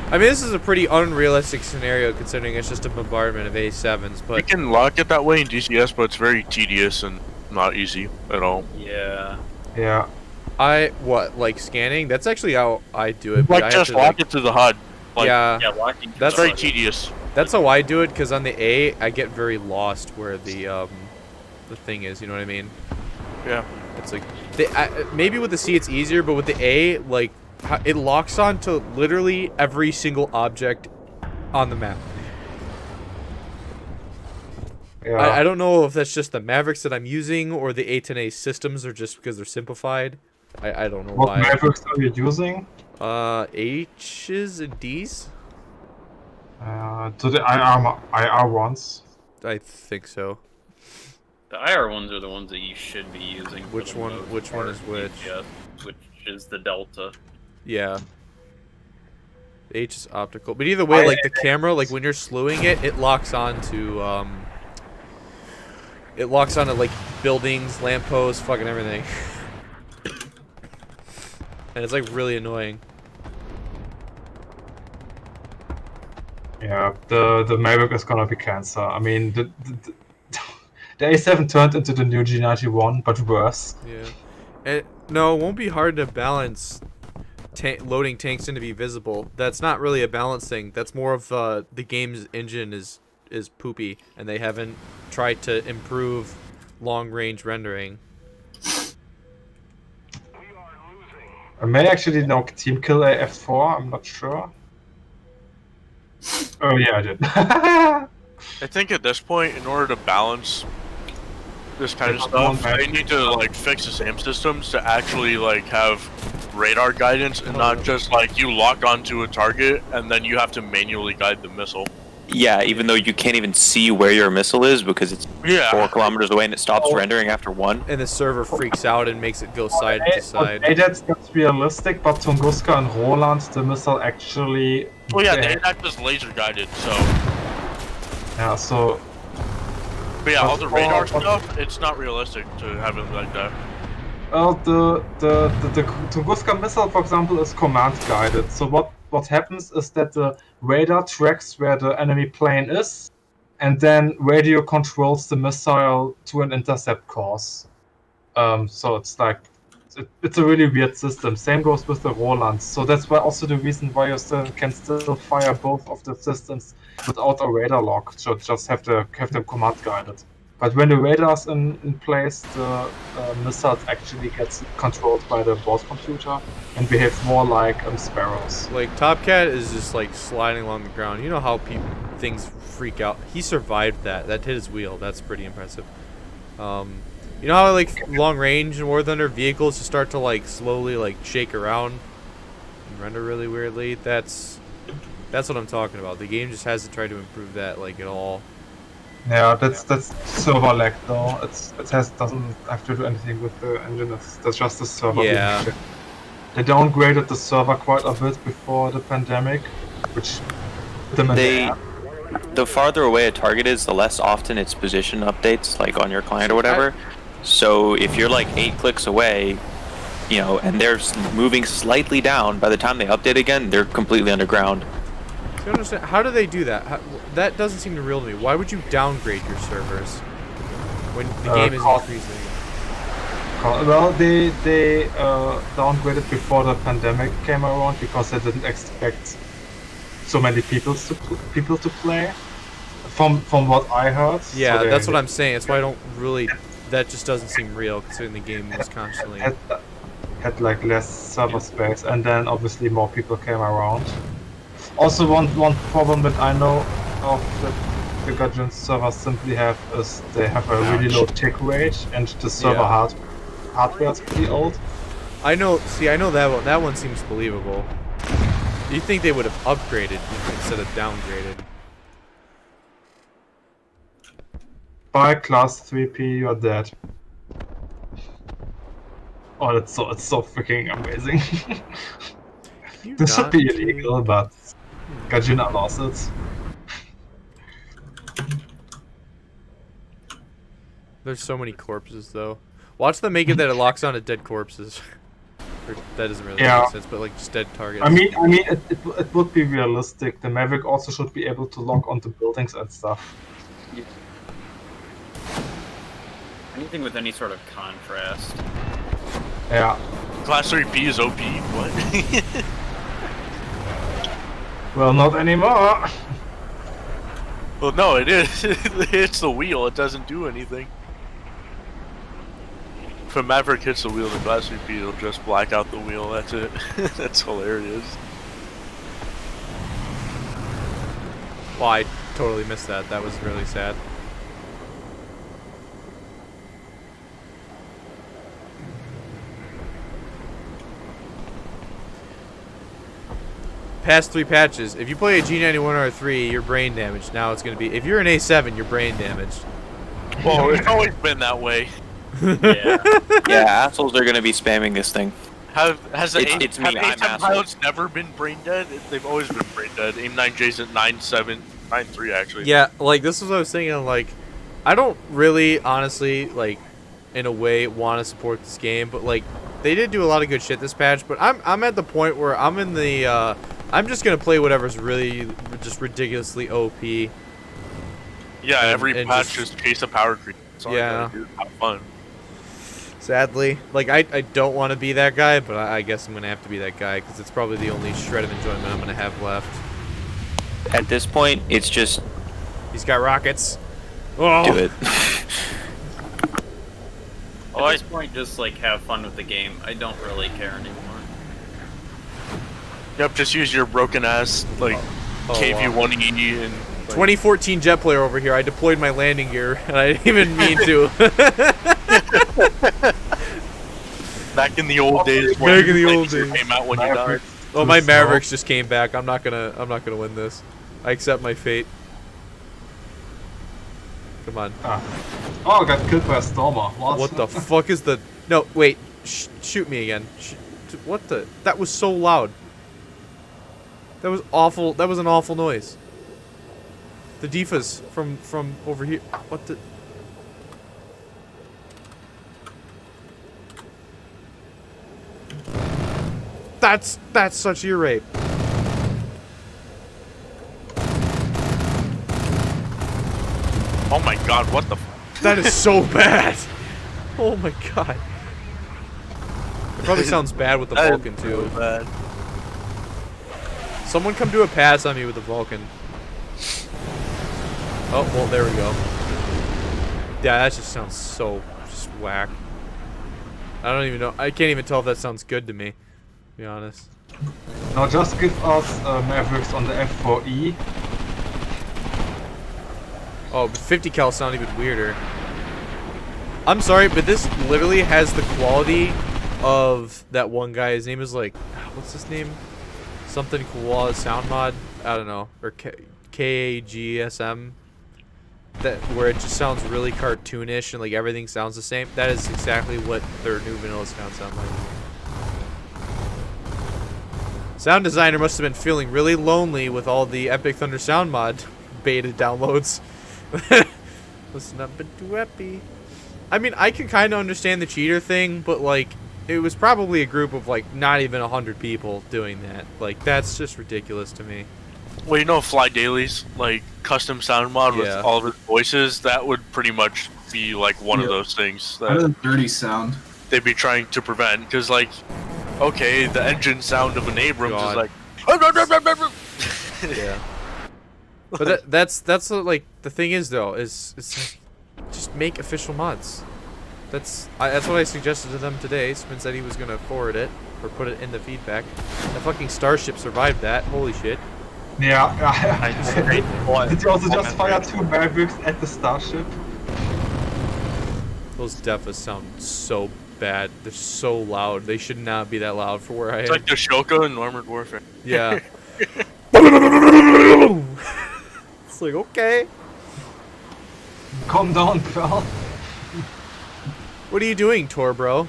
I mean, this is a pretty unrealistic scenario considering it's just a bombardment of A7s, but You can lock it that way in DCS, but it's very tedious and not easy at all. Yeah. Yeah. Like scanning? That's actually how I do it. But Like, I have just to, lock it to the HUD. Like, yeah, Yeah, locking. That's it's very like- tedious. that's how I do it. Because on the A, I get very lost where the thing is. You know what I mean? Yeah. It's like maybe with the C it's easier, but with the A, like it locks on to literally every single object on the map. Yeah. I don't know if that's just the Mavericks that I'm using or the A10A systems, or just because they're simplified. I don't know What why. Mavericks are you using? H's and D's? To the IR ones. I think so. The IR ones are the ones that you should be using. for Which the one? most Which one part, is which? DPS, which is the Delta. Yeah. H is optical, but either way, like the camera, like when you're slewing it, it locks on to it locks onto like buildings, lampposts, fucking everything. And it's like really annoying. Yeah, the Maverick is gonna be cancer. I mean, the A7 turned into the new G91, but worse. Yeah. And no, it won't be hard to balance loading tanks in to be visible. That's not really a balance thing. That's more of the game's engine is poopy, and they haven't tried to improve long-range rendering. I may actually know team kill a F4. I'm not sure. Oh yeah, I did. I think at this point, in order to balance this kind of There's stuff, one they need to like fix the SAM systems to actually like have radar guidance and not just like you lock onto a target and then you have to manually guide the missile. Yeah, even though you can't even see where your missile is because it's 4 kilometers away and it stops rendering after 1. And the server freaks out and makes it go side to side. That's realistic, but Tunguska and Roland, the missile actually... Well, yeah, they're not just laser guided, so... Yeah, so... But yeah, all the radar stuff, it's not realistic to have it like that. Well, the Tunguska missile, for example, is command guided. So what happens is that the radar tracks where the enemy plane is, and then radio controls the missile to an intercept course. So it's like it's a really weird system. Same goes with the Roland. So that's why also the reason why you can still fire both of the systems without a radar lock. So just have them command guided. But when the radar's in place, the missiles actually gets controlled by the board computer and behave more like Sparrows. Like Top Cat is just like sliding along the ground. You know how things freak out. He survived that. That hit his wheel. That's pretty impressive. You know how like long range and War Thunder vehicles just start to like slowly like shake around and render really weirdly? That's what I'm talking about. The game just hasn't tried to improve that like at all. Yeah, that's server lag though. Doesn't have to do anything with the engine. That's just the server. Yeah. They downgraded the server quite a bit before the pandemic, which the farther away a target is, the less often its position updates, like on your client or whatever. So if you're like 8 clicks away, you know, and they're moving slightly down, by the time they update again, they're completely underground. I don't understand. How do they do that? That doesn't seem real to me. Why would you downgrade your servers when the game is increasing? Well, they downgraded before the pandemic came around because they didn't expect so many people to play. From what I heard. Yeah, so that's what I'm saying. That's why I don't really. That just doesn't seem real, considering the game was constantly had like less server space, and then obviously more people came around. Also, one problem that I know of that the Gudgeon servers simply have is they have a really low tick rate, and the server hardware is pretty old. I know. See, I know that one. That one seems believable. You think they would have upgraded instead of downgraded? By class 3P, you're dead. Oh, it's so freaking amazing. This should be illegal, but Gudgeon allows it. There's so many corpses, though. Watch them make it that it locks onto dead corpses. That doesn't really make sense, but like just dead targets. I mean, it would be realistic. The Maverick also should be able to lock onto buildings and stuff. Yeah. Anything with any sort of contrast. Yeah. Class 3P is OP. What? Well, not anymore. Well, no, it is. It hits the wheel. It doesn't do anything. If a Maverick hits the wheel, the Class 3P will just black out the wheel. That's it. That's hilarious. Well, I totally missed that. That was really sad. Past 3 patches. If you play a G91R3, you're brain damaged. Now it's going to be... If you're an A7, you're brain damaged. Well, it's always been that way. Yeah, assholes are going to be spamming this thing. Has the it's me, I'm A7 pilots never been brain dead? They've always been brain dead. AIM-9J's at 9.7, 9.3 actually. Yeah, like, this is what I was thinking. Like, I don't really, honestly, like, in a way, want to support this game. But, like, they did do a lot of good shit this patch. But I'm at the point where I'm in the... I'm just gonna play whatever's really just ridiculously OP. Yeah, every patch just chase a power creep. Yeah. Have fun. Sadly, like I don't want to be that guy, but I guess I'm gonna have to be that guy because it's probably the only shred of enjoyment I'm gonna have left. At this point, it's just... He's got rockets. Oh. Do it. At this point, just like have fun with the game. I don't really care anymore. Yep, just use your broken ass like KV-1E and. Like, 2014 jet player over here. I deployed my landing gear, and I didn't even mean to. Back in the old days. Back in the old days. Came out when you died. Oh, my Mavericks just came back. I'm not gonna win this. I accept my fate. Come on. Oh, I got killed by a stormer. What the fuck is the... No, wait. Shoot me again. What the... That was so loud. That was awful. That was an awful noise. The Defas from over here. What the... That's such ear rape. Oh my god, what the That is so bad. Oh my god. It probably sounds bad with the Vulcan too. So bad. Someone come do a pass on me with the Vulcan. Oh, well, there we go. Yeah, that just sounds so just whack. I don't even know. I can't even tell if that sounds good to me, to be honest. Now just give us Mavericks on the F4E. Oh, but 50 cal sound even weirder. I'm sorry, but this literally has the quality of that one guy. His name is like, what's his name? Something Koala Sound Mod. I don't know, or KAGSM. That where it just sounds really cartoonish and like everything sounds the same. That is exactly what their new vanilla sounds sound like. Sound designer must have been feeling really lonely with all the Epic Thunder Sound Mod beta downloads. Must not been too happy. I mean, I can kind of understand the cheater thing, but like, it was probably a group of like not even 100 people doing that. Like, that's just ridiculous to me. Well, you know, Fly Dailies, like custom sound mod with Yeah. all of his voices, that would pretty much be like one of those things What a that dirty sound. they'd be trying to prevent. Because, like, okay, the engine sound of an Abrams God. is like. Yeah. But that's like the thing is though is like, just make official mods. That's what I suggested to them today. Spin said he was gonna forward it or put it in the feedback. The fucking Starship survived that. Holy shit. Yeah. What? Did you also just fire 2 Mavericks at the Starship? Those defas sound so bad. They're so loud. They should not be that loud for where I It's am. like the Shoka in Armored Warfare. Yeah. It's like, okay. Calm down, pal. What are you doing, Tor, bro?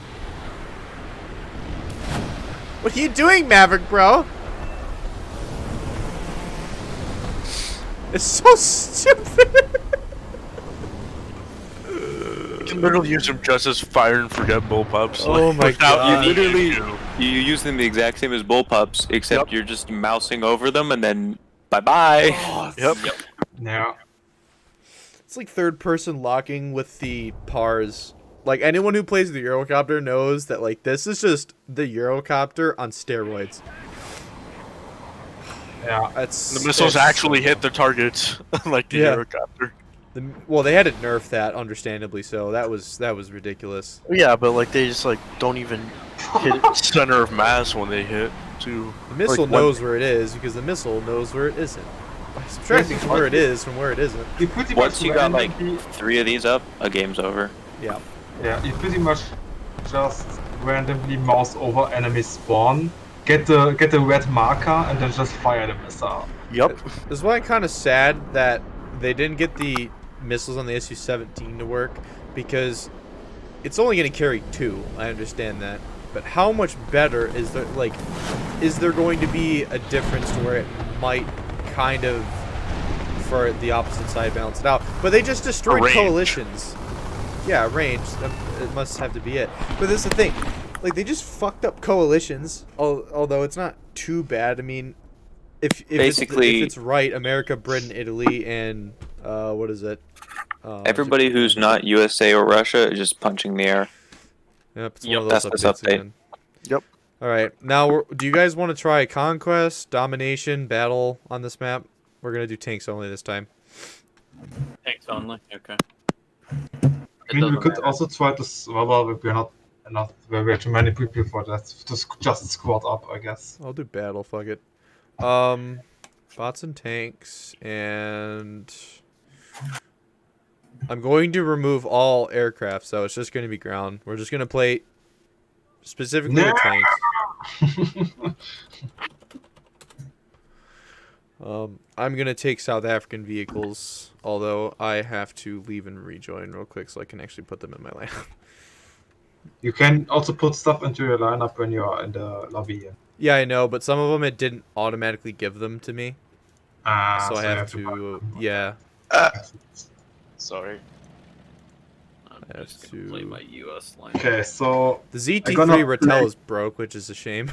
What are you doing, Maverick, bro? It's so stupid. You can literally use them just as fire and forget bullpups. Oh my God. You literally you use them the exact same as bullpups, except you're just mousing over them and then bye bye. Yep. Yeah. It's like third person locking with the PARs. Like anyone who plays the Eurocopter knows that like this is just the Eurocopter on steroids. Yeah. That's The missiles actually hit the targets, like the Yeah. Eurocopter. Well, they had to nerf that, understandably so. That was ridiculous. Yeah, but like they just like don't even hit center of mass when they hit. To The missile like, one- knows where it is because the missile knows where it isn't. By subtracting from where it is from where it isn't. You pretty Once much you got like randomly- 3 of these up, a game's over. Yeah. Yeah, you pretty much just randomly mouse over enemy spawn, get the red marker, and then just fire the missile. Yep. This is why I'm kind of sad that they didn't get the missiles on the SU-17 to work, because it's only going to carry 2. I understand that, but how much better is there? Like, is there going to be a difference to where it might kind of, for the opposite side, balance it out? But they just destroyed Range. coalitions. Yeah, range. It must have to be it. But this is the thing. Like, they just fucked up coalitions, although it's not too bad. I mean, if Basically- it's right, America, Britain, Italy, and what is it? Everybody who's not USA or Russia is just punching the air. Yep, it's Yep, one of those that's updates this update. again. Yep. All right, now do you guys want to try conquest, domination, battle on this map? We're gonna do tanks only this time. Tanks only. Okay. I mean, we could also try to well, we're not enough. We're too many people for that. Just squad up, I guess. I'll do battle. Fuck it. Bots and tanks, and I'm going to remove all aircraft, so it's just going to be ground. We're just going to play specifically with tanks. I'm gonna take South African vehicles, although I have to leave and rejoin real quick so I can actually put them in my lineup. You can also put stuff into your lineup when you are in the lobby. Yeah, I know, but some of them it didn't automatically give them to me. So I you have to, yeah. Sorry. I'm just gonna play my US line. Okay, so the ZT3 Rattel is broke, which is a shame.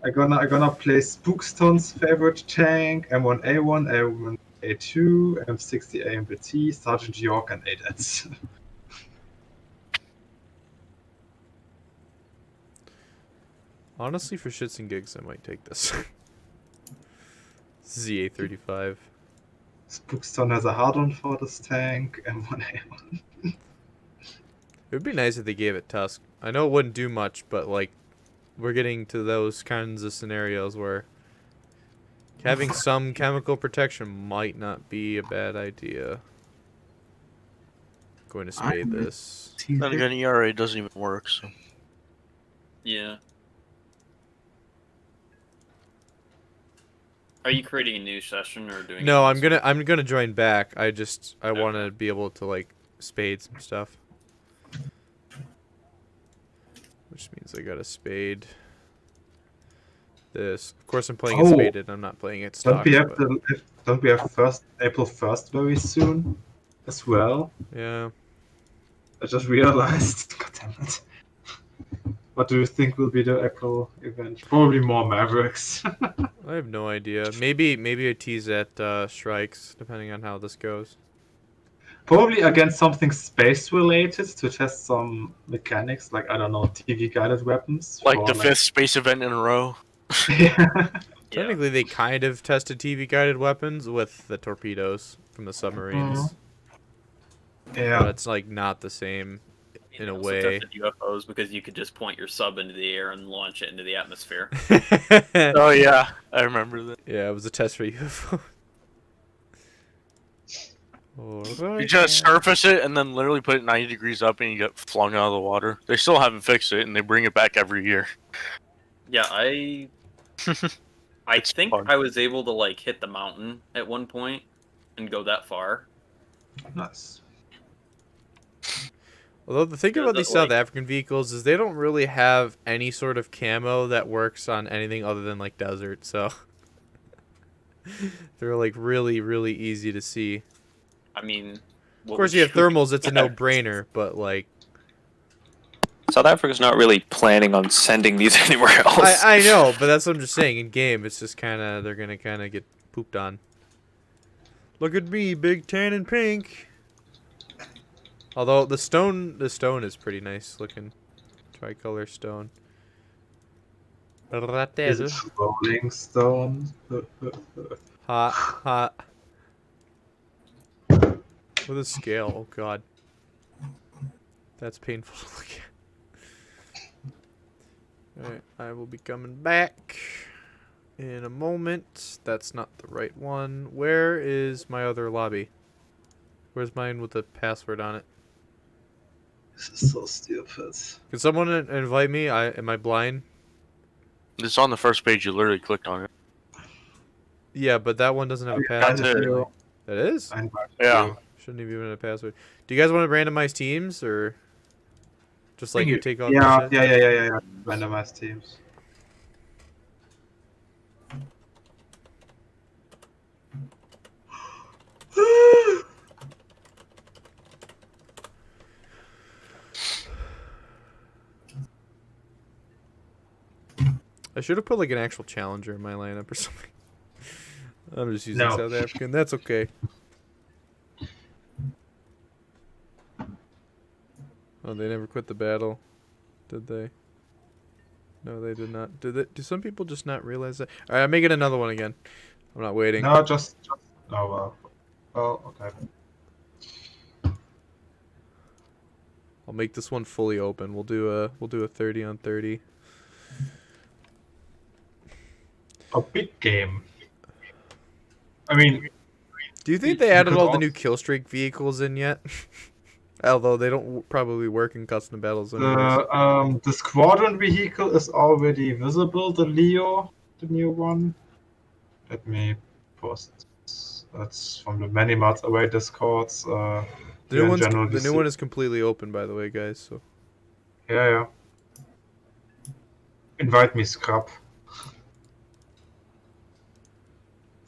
I'm gonna play Spookstone's favorite tank, M1A1, M1A2, M60 AMBT, Sergeant York, and 8S. Honestly, for shits and gigs, I might take this. ZA35. Spookstone has a hard-on for this tank, M1A1. It would be nice if they gave it Tusk. I know it wouldn't do much, but like, we're getting to those kinds of scenarios where having some chemical protection might not be a bad idea. Going to spade this. Then again, ERA doesn't even work, so. Yeah. Are you creating a new session or doing? No, I'm gonna join back. I want to be able to like spade some stuff. Which means I got a spade. This, of course, I'm playing it spaded. I'm not playing it stock. Don't we have April 1st very soon, as well? Yeah. I just realized. God damn it. What do you think will be the April event? Probably more Mavericks. I have no idea. Maybe I tease at strikes, depending on how this goes. Probably against something space related to test some mechanics, like I don't know, TV guided weapons. Like the 5th space event in a row. Yeah. Technically, they kind of tested TV guided weapons with the torpedoes from the submarines. Yeah. But it's like not the same in a way. UFOs because you could just point your sub into the air and launch it into the atmosphere. Oh yeah, I remember that. Yeah, it was a test for UFO. You just surface it and then literally put it 90 degrees up and you get flung out of the water. They still haven't fixed it and they bring it back every year. Yeah, I think fun. I was able to like hit the mountain at one point and go that far. Nice. Although the thing about these South African vehicles is they don't really have any sort of camo that works on anything other than like desert, so they're like really, really easy to see. I mean, of course you have thermals, it's a no-brainer, but like South Africa's not really planning on sending these anywhere else. I know, but that's what I'm just saying. In game, it's just kind of they're gonna kind of get pooped on. Look at me, big tan and pink. Although the stone is pretty nice looking, tricolor stone. Is it rolling stone? Hot, hot. With a scale, oh god. That's painful to look at. Alright, I will be coming back in a moment. That's not the right one. Where is my other lobby? Where's mine with the password on it? This is so stupid. Can someone invite me? Am I blind? It's on the first page, you literally clicked on it. Yeah, but that one doesn't have a password. That is? Yeah. Shouldn't have even a password. Do you guys want to randomize teams or just like you take off? Yeah. Randomize teams. I should have put like an actual challenger in my lineup or something. I'm just using South African. That's okay. Oh, they never quit the battle, did they? No, they did not. Did they? Do some people just not realize that? All right, I'm making another one again. I'm not waiting. No, just. Oh well. Oh, okay. I'll make this one fully open. We'll do a 30 on 30. A big game. I mean, do you think they added all the new kill streak vehicles in yet? Although they don't probably work in custom battles anyways. The squadron vehicle is already visible. The Leo, the new one. Let me posts. That's from the many mods away discords. The here in new general, the new one is completely open, by the way, guys. So Yeah. Invite me, Scrap.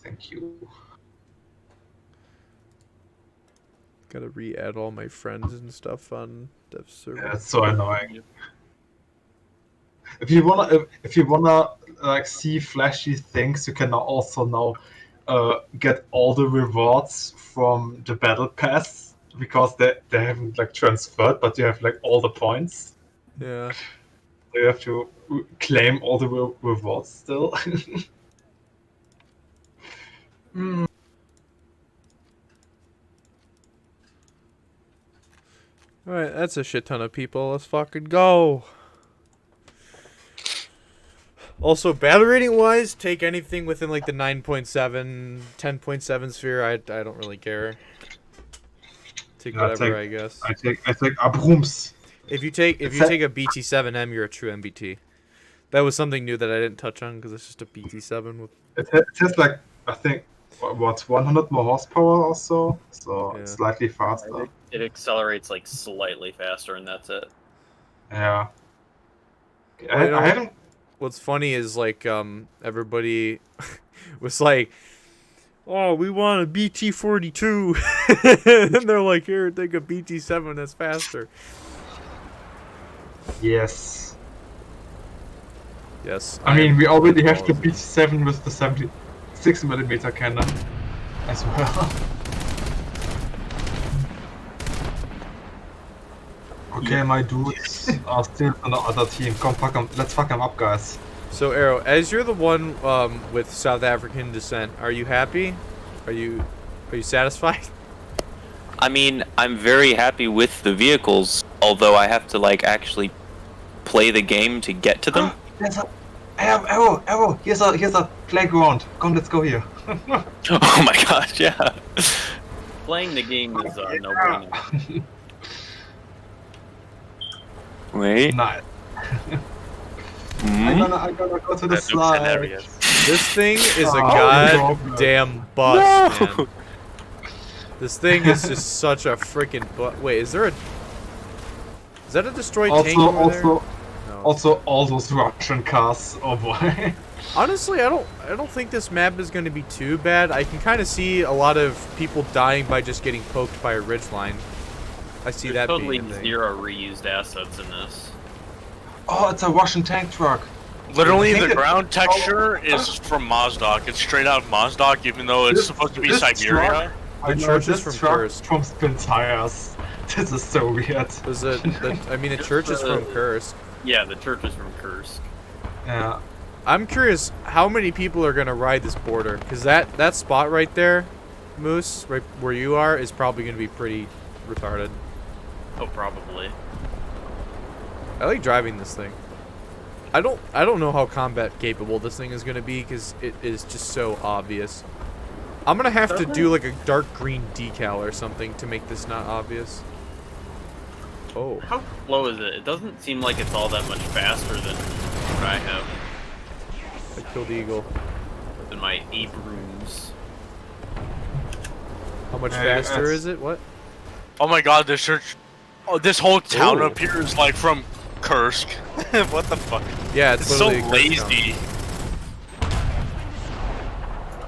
Thank you. gotta re-add all my friends and stuff on dev server. Yeah, it's so annoying. If you wanna like see flashy things, you can also now get all the rewards from the battle pass because they haven't like transferred, but you have like all the points. Yeah. So you have to claim all the rewards still. Alright, that's a shit ton of people. Let's fucking go. Also, battle rating wise, take anything within like the 9.7, 10.7 sphere. I don't really care. Take whatever, I guess. I take Abrams. If you take a BT7M, you're a true MBT. That was something new that I didn't touch on because it's just a BT7 with. It has like I think what 100 more horsepower or so, it's slightly faster. It accelerates like slightly faster, and that's it. Yeah. Well, I haven't. What's funny is like everybody was like, "Oh, we want a BT42," and they're like, "Here, take a BT7 that's faster." Yes. Yes. I mean, we already have the BT7 with the 76mm cannon as well. Okay, my dudes are still on the other team. Come, let's fuck them up, guys. So, Arrow, as you're the one with South African descent, are you happy? Are you satisfied? I mean, I'm very happy with the vehicles, although I have to like actually play the game to get to them. Arrow! Here's a playground. Come, let's go here. Oh my gosh, yeah. Playing the game is no-brainer. Wait. Nice. I'm gonna go to the slide. This thing is a goddamn bust, man. This thing is just such a freaking bust. Wait, is that a destroyed tank over there? No. Also, all those Russian cars. Oh boy. Honestly, I don't think this map is going to be too bad. I can kind of see a lot of people dying by just getting poked by a ridgeline. I see that totally being a thing. Zero reused assets in this. Oh, it's a Russian tank truck. Literally, the ground texture is from Mozdok. It's straight out of Mozdok, even though it's supposed to be Siberia. The church is from Kursk. From Spin Tires. This is so weird. The church is from Kursk. Yeah, the church is from Kursk. Yeah. I'm curious how many people are gonna ride this border, because that spot right there, Moose, right where you are, is probably gonna be pretty retarded. Oh, probably. I like driving this thing. I don't know how combat capable this thing is gonna be because it is just so obvious. I'm gonna have to do like a dark green decal or something to make this not obvious. Oh. How slow is it? It doesn't seem like it's all that much faster than what I have. I killed the eagle. Than my Abrams. How much faster is it? What? Oh my god, this church. Oh, this whole town up here is like from Kursk. What the fuck? Yeah, it's so lazy.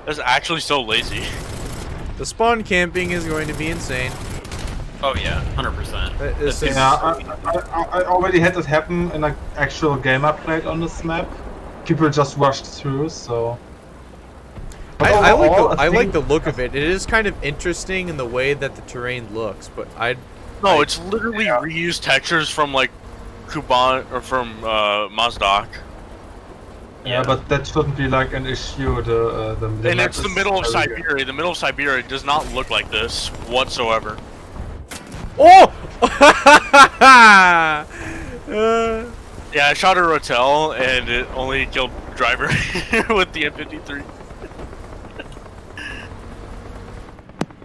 It's actually so lazy. The spawn camping is going to be insane. Oh yeah, 100%. Yeah, I already had it happen in an actual game I played on this map. People just rushed through, so. I like the look of it. It is kind of interesting in the way that the terrain looks, but it's literally reused textures from like Kuban or from Mozdok. Yeah, but that shouldn't be like an issue. And it's the middle of Siberia. The middle of Siberia does not look like this whatsoever. Oh! Yeah, I shot a Rotel and it only killed driver with the M53.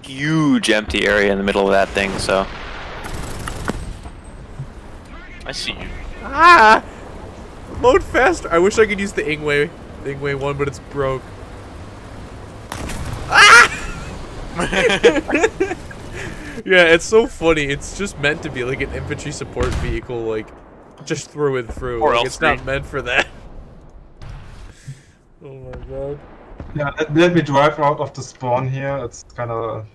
Huge empty area in the middle of that thing, so. I see you. Ah! Load faster! I wish I could use the IXWA one, but it's broke. Yeah, it's so funny. It's just meant to be like an infantry support vehicle, like just through and through. Or Like, else it's not meant for that. Oh my god. Yeah, let me drive out of the spawn here. It's kind of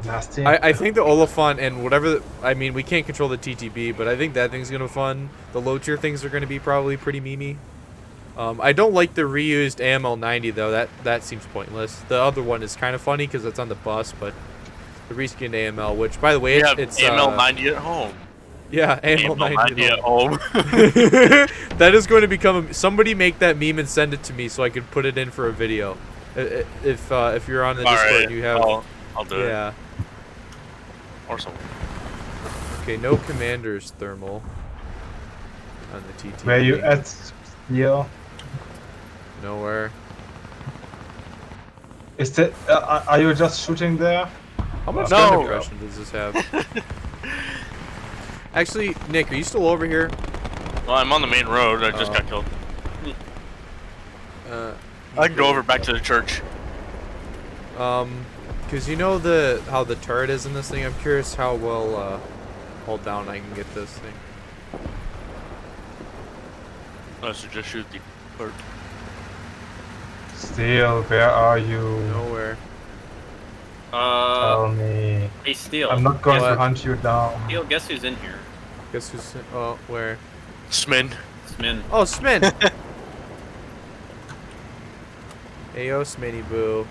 nasty. I think the Olifant and whatever, I mean, we can't control the TTB, but I think that thing's gonna be fun. The low tier things are gonna be probably pretty memey. I don't like the reused AML-90 though. That seems pointless. The other one is kind of funny because it's on the bus, but the reskinned AML, which by the way, it's AML-90 at home. Yeah, AML-90 at home. That is going to become somebody make that meme and send it to me so I can put it in for a video. If you're on the Discord, right. you have. I'll do it. Yeah. Or something. Okay, no commander's thermal on the TT. Where you at? Here. Nowhere. Is that? Are you just shooting there? How much No. gun impression does this have? Actually, Nick, are you still over here? Well, I'm on the main road. I just got killed. I can go over back to the church. Cause you know how the turret is in this thing. I'm curious how well hold down I can get this thing. I should just shoot the bird. Steel, where are you? Nowhere. Tell me. Hey, Steel. I'm not going to What? hunt you down. Steel, guess who's in here? Guess who's? Oh, where? Smin. Smin. Oh, Smin. Ayo, Sminny boo.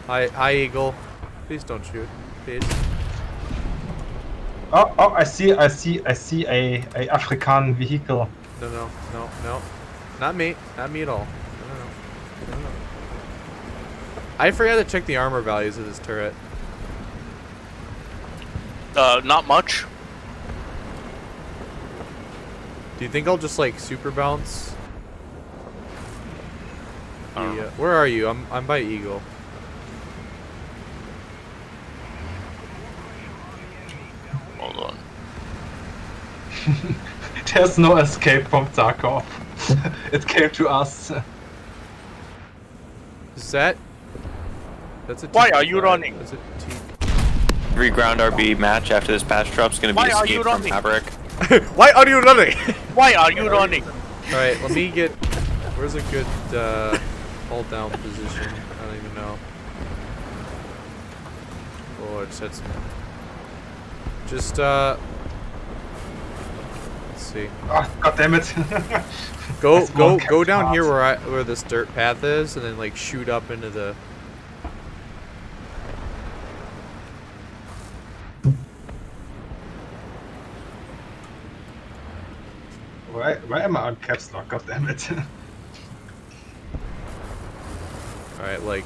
Hi, Eagle. Please don't shoot. Please. Oh, I see a African vehicle. No. Not me. Not me at all. No. I forgot to check the armor values of this turret. Not much. Do you think I'll just like super bounce? Where are you? I'm by Eagle. Hold on. There's no escape from Tarkov. It came to us. Is that? That's a. Why are you running? That's a T. Every ground RB match after this patch drop's gonna be Why are escape you from running? Maverick. Why are you running? Why are you running? All right, let me get. Where's a good hold down position? I don't even know. Oh, I just had some. Just let's see. Oh, God damn it! Go down here where this dirt path is, and then like shoot up into the. Why am I on caps lock? God damn it! All right, like.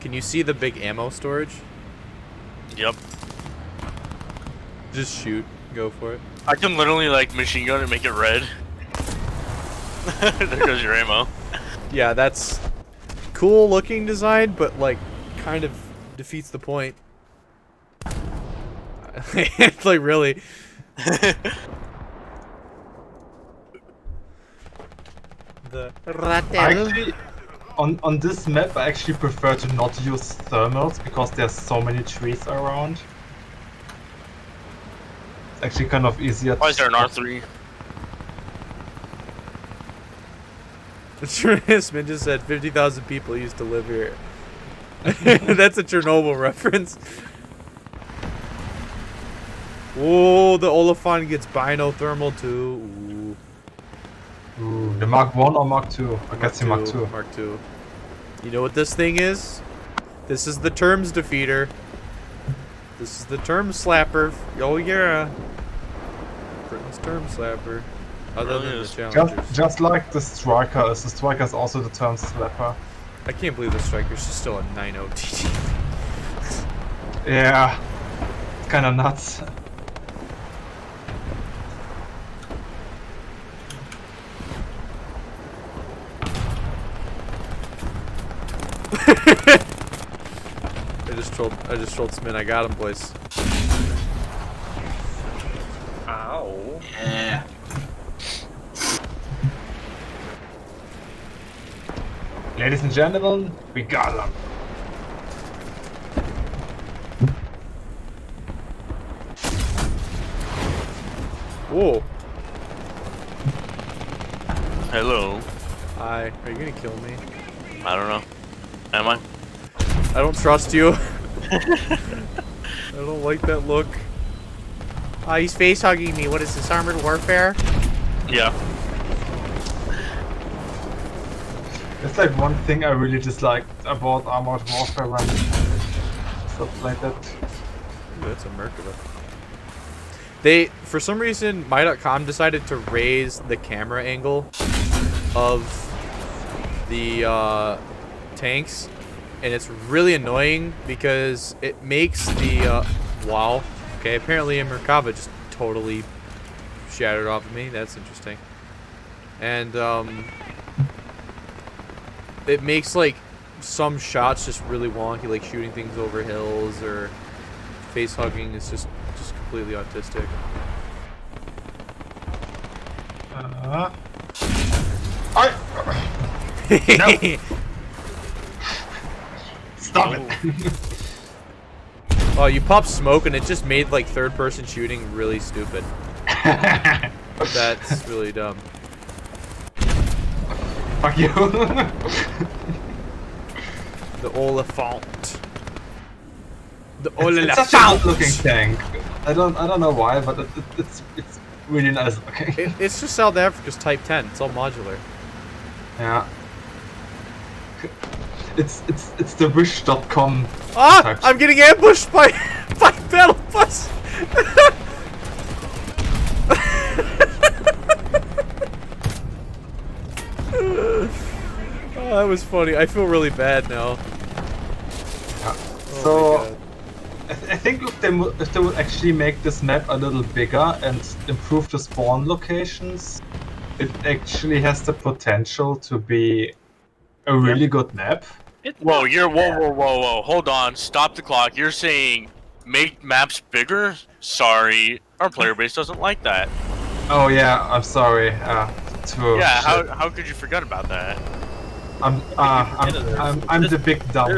Can you see the big ammo storage? Yep. Just shoot. Go for it. I can literally like machine gun and make it red. There goes your ammo. Yeah, that's cool looking design, but like kind of defeats the point. It's like really. Actually, on this map, I actually prefer to not use thermals because there's so many trees around. It's actually kind of easier. Why is there an R3? Smith just said 50,000 people used to live here. That's a Chernobyl reference. Oh, the Olifant gets binothermal too. Ooh, the Mark I or Mark II? I guess the Mark II. Mark II. You know what this thing is? This is the terms defeater. This is the term slapper. Oh yeah. Britain's term slapper. Other than the challengers. Just like the Striker is. The Striker is also the term slapper. I can't believe the Striker's still a 9.0 TT. Yeah. It's kinda nuts. I just trolled Smith. I got him, boys. Ow. Yeah. Ladies and gentlemen, we got them. Whoa. Hello. Hi. Are you gonna kill me? I don't know. Am I? I don't trust you. I don't like that look. He's face hugging me. What is this, armored warfare? Yeah. It's like one thing I really dislike about Armored Warfare when stuff like that. Ooh, that's a Merkaba. They, for some reason, my.com decided to raise the camera angle of the tanks, and it's really annoying because it makes the wow. Okay, apparently a Merkava just totally shattered off of me. That's interesting. And it makes like some shots just really wonky, like shooting things over hills or face hugging is just completely autistic. No. Stop it. Oh, you popped smoke and it just made like third-person shooting really stupid. That's really dumb. Fuck you. The Olifant. The It's such a good-looking tank. I don't know why, but it's really nice looking. It's just South Africa's Type 10. It's all modular. Yeah. It's the wish.com. Ah! I'm getting ambushed by battle bus. Oh, that was funny. I feel really bad now. Yeah. Oh So I think if they would actually make this map a little bigger and improve the spawn locations, it actually has the potential to be a really good map. Whoa, whoa, hold on, stop the clock. You're saying make maps bigger? Sorry, our player base doesn't like that. Oh yeah, I'm sorry. Yeah, how could you forget about that? I'm the big dumb.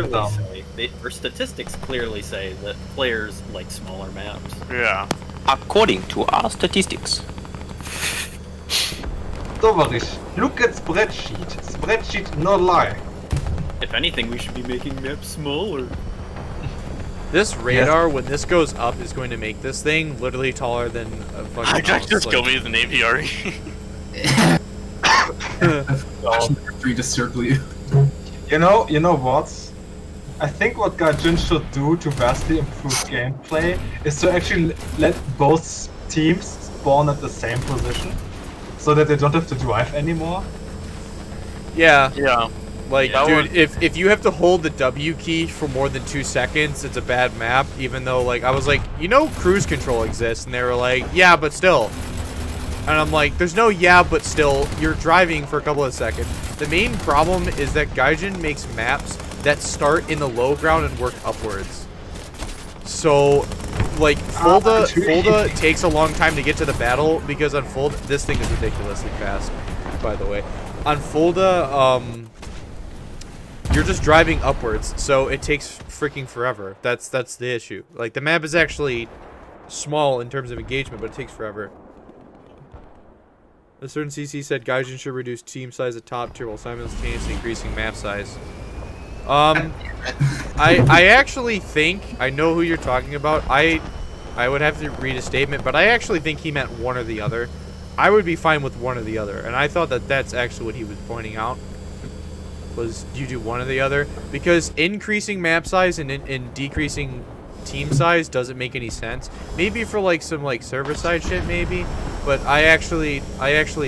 Our statistics clearly say that players like smaller maps. Yeah. According to our statistics. Tovarish, look at spreadsheet. Spreadsheet no lie. If anything, we should be making maps smaller. This radar, when this goes up, is going to make this thing literally taller than a fucking I house. just Like, kill me with an APRE. Free to circle you. You know what? I think what Gaijin should do to vastly improve gameplay is to actually let both teams spawn at the same position, so that they don't have to drive anymore. Yeah. Yeah. Like, That dude, would- if you have to hold the W key for more than 2 seconds, it's a bad map. Even though, like, I was like, you know, cruise control exists, and they were like, yeah, but still. And I'm like, there's no yeah, but still. You're driving for a couple of seconds. The main problem is that Gaijin makes maps that start in the low ground and work upwards. So, like, Fulda takes a long time to get to the battle because on Fulda, this thing is ridiculously fast, by the way. On Fulda, you're just driving upwards, so it takes freaking forever. That's the issue. Like, the map is actually small in terms of engagement, but it takes forever. A certain CC said Gaijin should reduce team size at top tier while simultaneously increasing map size. I actually think I know who you're talking about. I would have to read a statement, but I actually think he meant one or the other. I would be fine with one or the other, and I thought that that's actually what he was pointing out. Was you do one or the other, because increasing map size and decreasing team size doesn't make any sense. Maybe for like some like server side shit, maybe, but I actually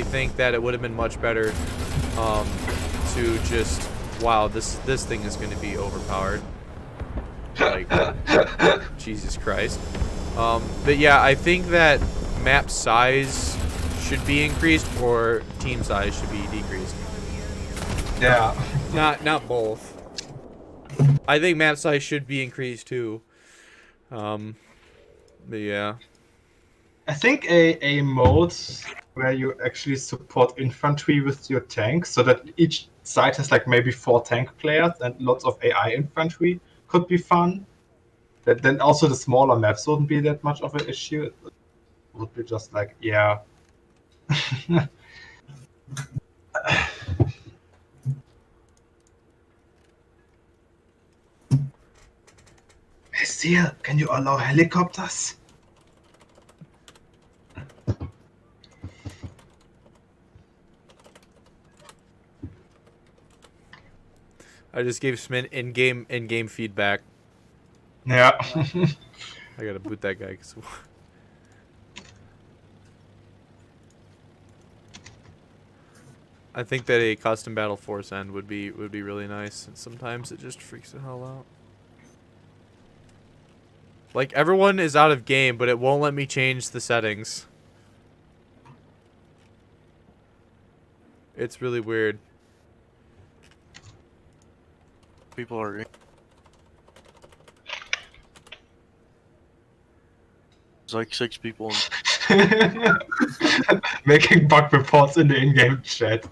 think that it would have been much better to just this thing is going to be overpowered. Like Jesus Christ. But yeah, I think that map size should be increased or team size should be decreased. Yeah. Not both. I think map size should be increased too. But yeah. I think a mode where you actually support infantry with your tanks, so that each side has like maybe 4 tank players and lots of AI infantry could be fun. Then also the smaller maps wouldn't be that much of an issue. It would be just like, yeah. Hey, Seal, can you allow helicopters? I just gave Smith in-game feedback. Yeah. I gotta boot that guy. I think that a custom battle force end would be really nice, and sometimes it just freaks the hell out. Like, everyone is out of game, but it won't let me change the settings. It's really weird. People are. There's like 6 people. Making bug reports in the in-game chat.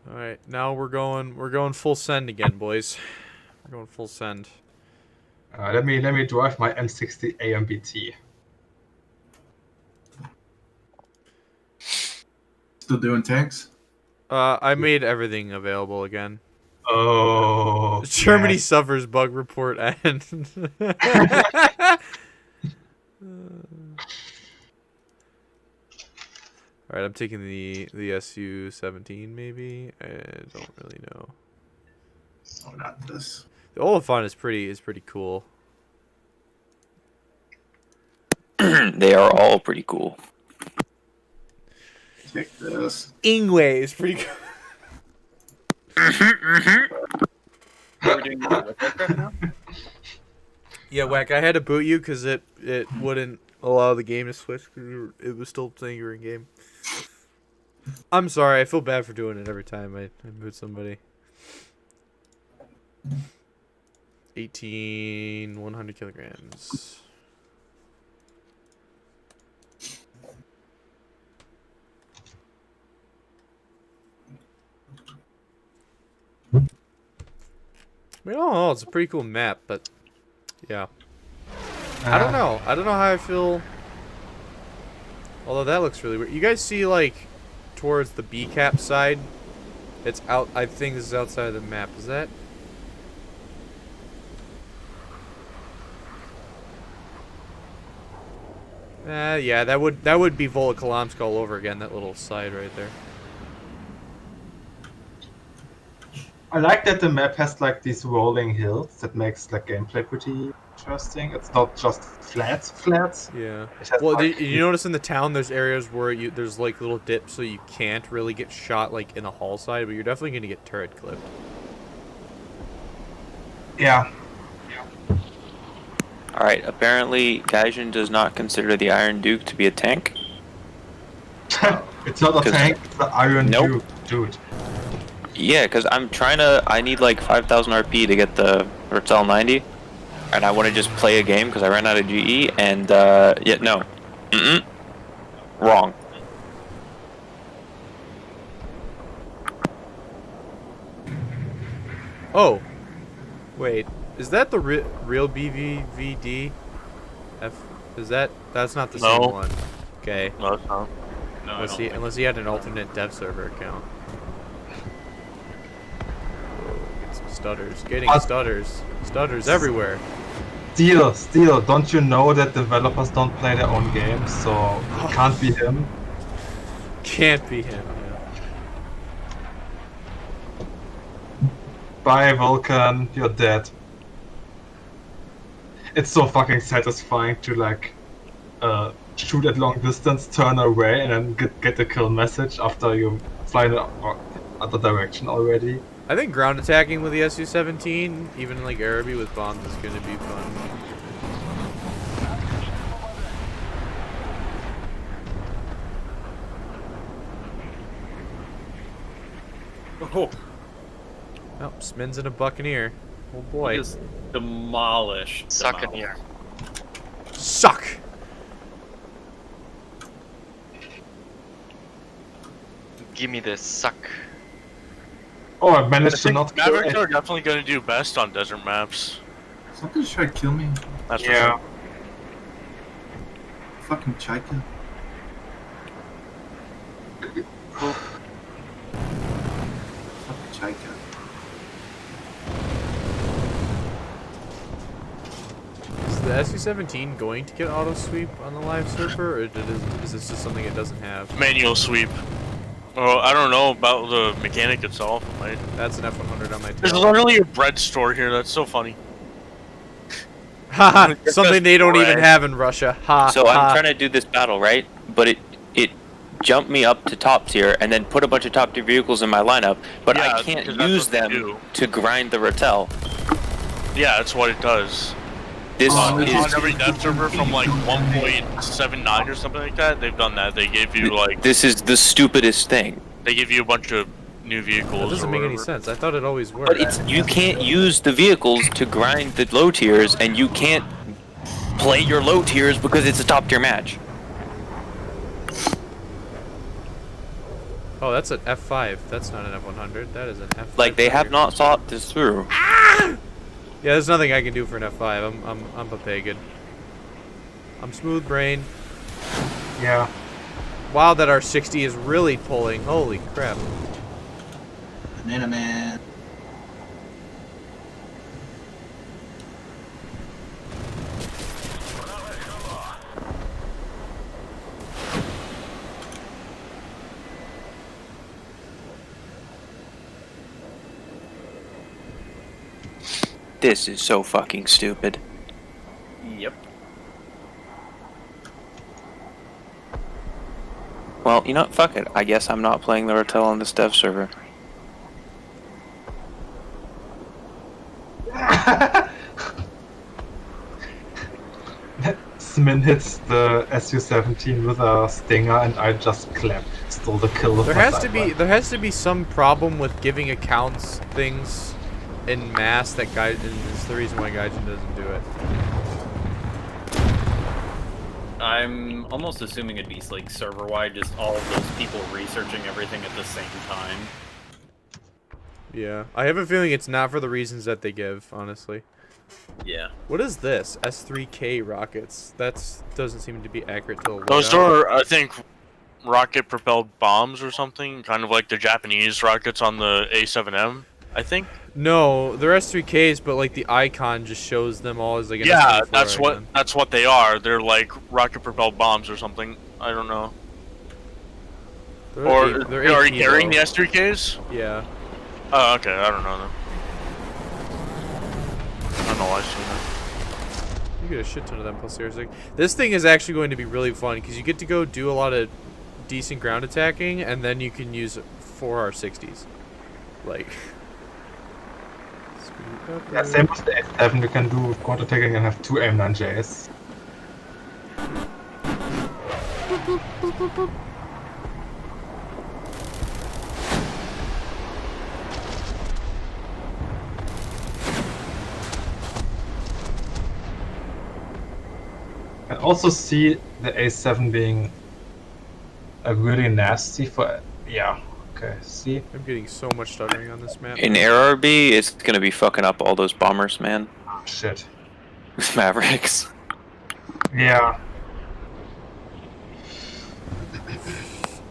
All right, now we're going full send again, boys. We're going full send. Let me drive my M60 AMBT. Still doing tanks? I made everything available again. Oh. Germany yes. suffers bug report end. All right, I'm taking the Su-17 maybe. I don't really know. Oh, not this. The Olifant is pretty cool. They are all pretty cool. Take this. IXWA is pretty cool. We're doing the Rooikat now? Yeah, Whack, I had to boot you because it wouldn't allow the game to switch because it was still saying you were in game. I'm sorry, I feel bad for doing it every time I boot somebody. 100 kilograms. I mean, oh, it's a pretty cool map, but yeah. I don't know. I don't know how I feel. Although that looks really weird. You guys see, like, towards the B cap side? It's out. I think this is outside of the map. Is that? Yeah, that would be Volokholamsk all over again. That little side right there. I like that the map has like these rolling hills that makes like gameplay pretty interesting. It's not just flats. Yeah. It has, Well, like, did you notice in the town there's areas where there's like little dips, so you can't really get shot like in the hull side, but you're definitely gonna get turret clipped. Yeah. All right. Apparently, Gaijin does not consider the Iron Duke to be a tank. It's not a tank. It's the Iron Nope. Dude. Yeah, because I need like 5,000 RP to get the Rutzel 90, and I want to just play a game because I ran out of GE, and yeah, no. Wrong. Oh, wait, is that the real BVVD? Is that's not the No. same one? Okay. No, it's not. No, Unless he had an alternate dev server account. Get some stutters. Getting stutters. Stutters everywhere. Steel, don't you know that developers don't play their own games, so it can't be him? Can't be him. Yeah. Bye, Vulcan, you're dead. It's so fucking satisfying to like shoot at long distance, turn away, and then get the kill message after you fly in the other direction already. I think ground attacking with the Su-17, even like Araby with bombs, is going to be fun. Oh, Oh, Smin's in a Buccaneer. Oh boy. just demolished. Suck in here. Suck! Gimme this suck. Oh, I managed to not kill Mavericks it. are definitely going to do best on desert maps. Something try to kill me. That's Yeah. Fucking Chaika. Fucking Chaika. Is the SU-17 going to get auto sweep on the live server, or is this just something it doesn't have? Manual sweep. Oh, I don't know about the mechanic itself. Right? That's an F-100 on my There's tail. literally a bread store here. That's so funny. Haha, something they don't even have in Russia. Ha. So ha. I'm trying to do this battle, right? But it jumped me up to top tier and then put a bunch of top tier vehicles in my lineup, but Yeah, I can't because that's use what they them do. to grind the Ratel. Yeah, that's what it does. This On is every dev server from like 1.79 or something like that, they've done that. They gave you like this is the stupidest thing. they give you a bunch of new That vehicles. doesn't or make any whatever. sense. I thought it always worked. But it's you can't use the vehicles to grind the low tiers, and you can't play your low tiers because it's a top tier match. Oh, that's an F5. That's not an F100. That is an F5. Like they have not thought this through. Yeah, there's nothing I can do for an F5. I'm a pagan. I'm smooth brain. Yeah. Wow, that R60 is really pulling. Holy crap. Banana Man. This is so fucking stupid. Yep. Well, you know what? Fuck it. I guess I'm not playing the Ratel on this dev server. Smin hits the SU-17 with a stinger, and I just clapped. Stole the kill with There my has to be sidebar. some problem with giving accounts things in mass that Gaijin is the reason why Gaijin doesn't do it. I'm almost assuming it'd be like server-wide, just all of those people researching everything at the same time. Yeah, I have a feeling it's not for the reasons that they give, honestly. Yeah. What is this? S3K rockets. That doesn't seem to be accurate to the Those loadout. are, I think, rocket-propelled bombs or something, kind of like the Japanese rockets on the A-7M, I think. No, they're S3Ks, but like the icon just shows them all as like an Yeah, S24 that's what they are. They're like rocket-propelled bombs or something. I don't know. They're Or they're are AP, you carrying though. the S3Ks? Yeah. Oh, okay. I don't know them. I don't know why I seen that. You get a shit ton of them plus seriously. This thing is actually going to be really fun because you get to go do a lot of decent ground attacking, and then you can use 4R60s. Like. Yeah, same as the A-7, you can do ground attacking and have two M9Js. I also see the A7 being a really nasty for... Yeah, okay, see? I'm getting so much stuttering on this map. In ARB, it's gonna be fucking up all those bombers, man. Shit. With Mavericks. Yeah.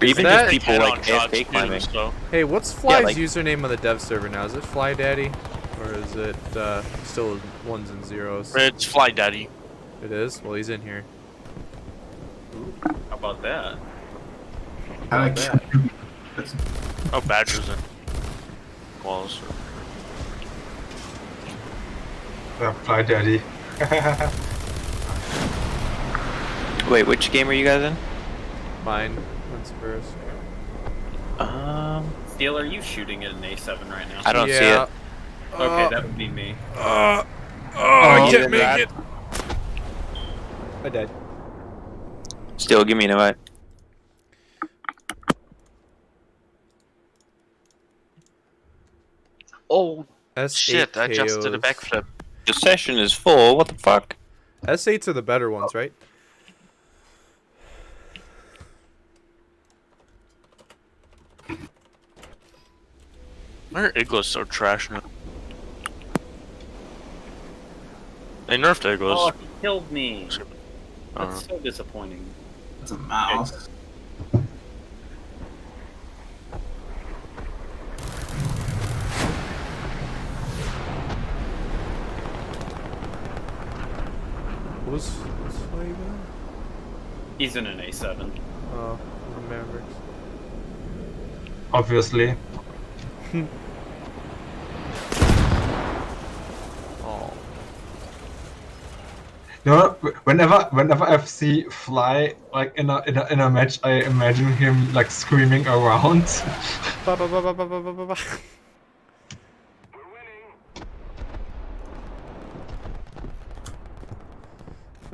Or even that- just people Head-on like shots, AFK too, climbing. so. Hey, what's Fly's like- username on the dev server now? Is it Fly Daddy? Or is it still ones and zeros? It's Fly Daddy. It is? Well, he's in here. How about that? I Not like. bad. That's Oh, Badger's in. Walls. Fly Daddy. Wait, which game are you guys in? Mine. What's first? Steel, are you shooting at an A7 right now? I don't see Yeah. it. Okay, that would be me. I you can't did make that. it. I died. Still, give me an invite. Oh S8 shit! I just did a KOs. backflip. The session is full. What the fuck? S8s are the better ones, right? Why are Iglos so trash now? They nerfed Iglos. Oh, he killed me. Uh, That's so disappointing. That's a mouse. What's Flay doing? He's in an A7. Oh, the Mavericks. Obviously. Oh. You know, whenever I see Fly like in a match, I imagine him like screaming around. Ba, ba, ba, ba, ba, ba, ba, ba.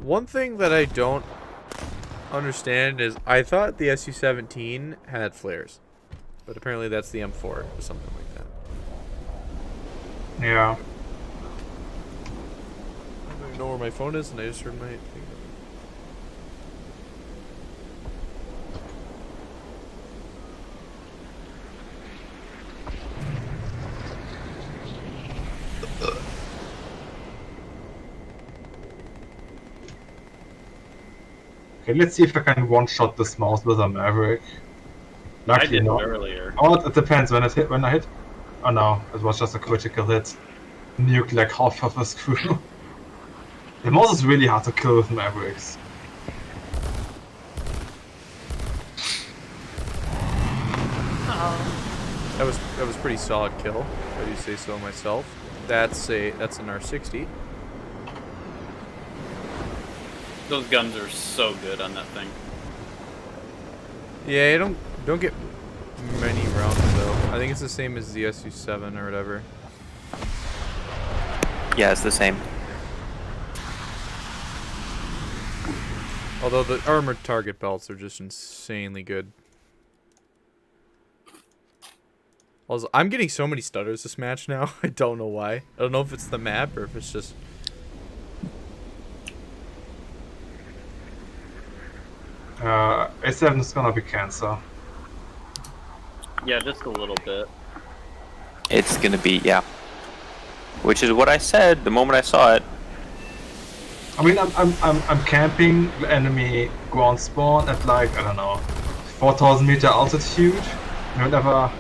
One thing that I don't understand is I thought the SU-17 had flares, but apparently that's the M4 or something like that. Yeah. I don't even know where my phone is, and I just heard my thing. Okay, let's see if I can one-shot this mouse with a Maverick. I Luckily did not. earlier. Oh, it depends when I hit. Oh no, it was just a critical hit. Nuke like half of the screw. The mouse is really hard to kill with Mavericks. That was pretty solid kill, if I do say so myself. That's an R60. Those guns are so good on that thing. Yeah, you don't get many rounds though. I think it's the same as the SU-7 or whatever. Yeah, it's the same. Although the armored target belts are just insanely good. Also, I'm getting so many stutters this match now. I don't know why. I don't know if it's the map or if it's just... A7 is gonna be cancer. Yeah, just a little bit. It's gonna be, yeah. Which is what I said the moment I saw it. I mean, I'm camping the enemy ground spawn at like, I don't know, 4,000 meter altitude. Whenever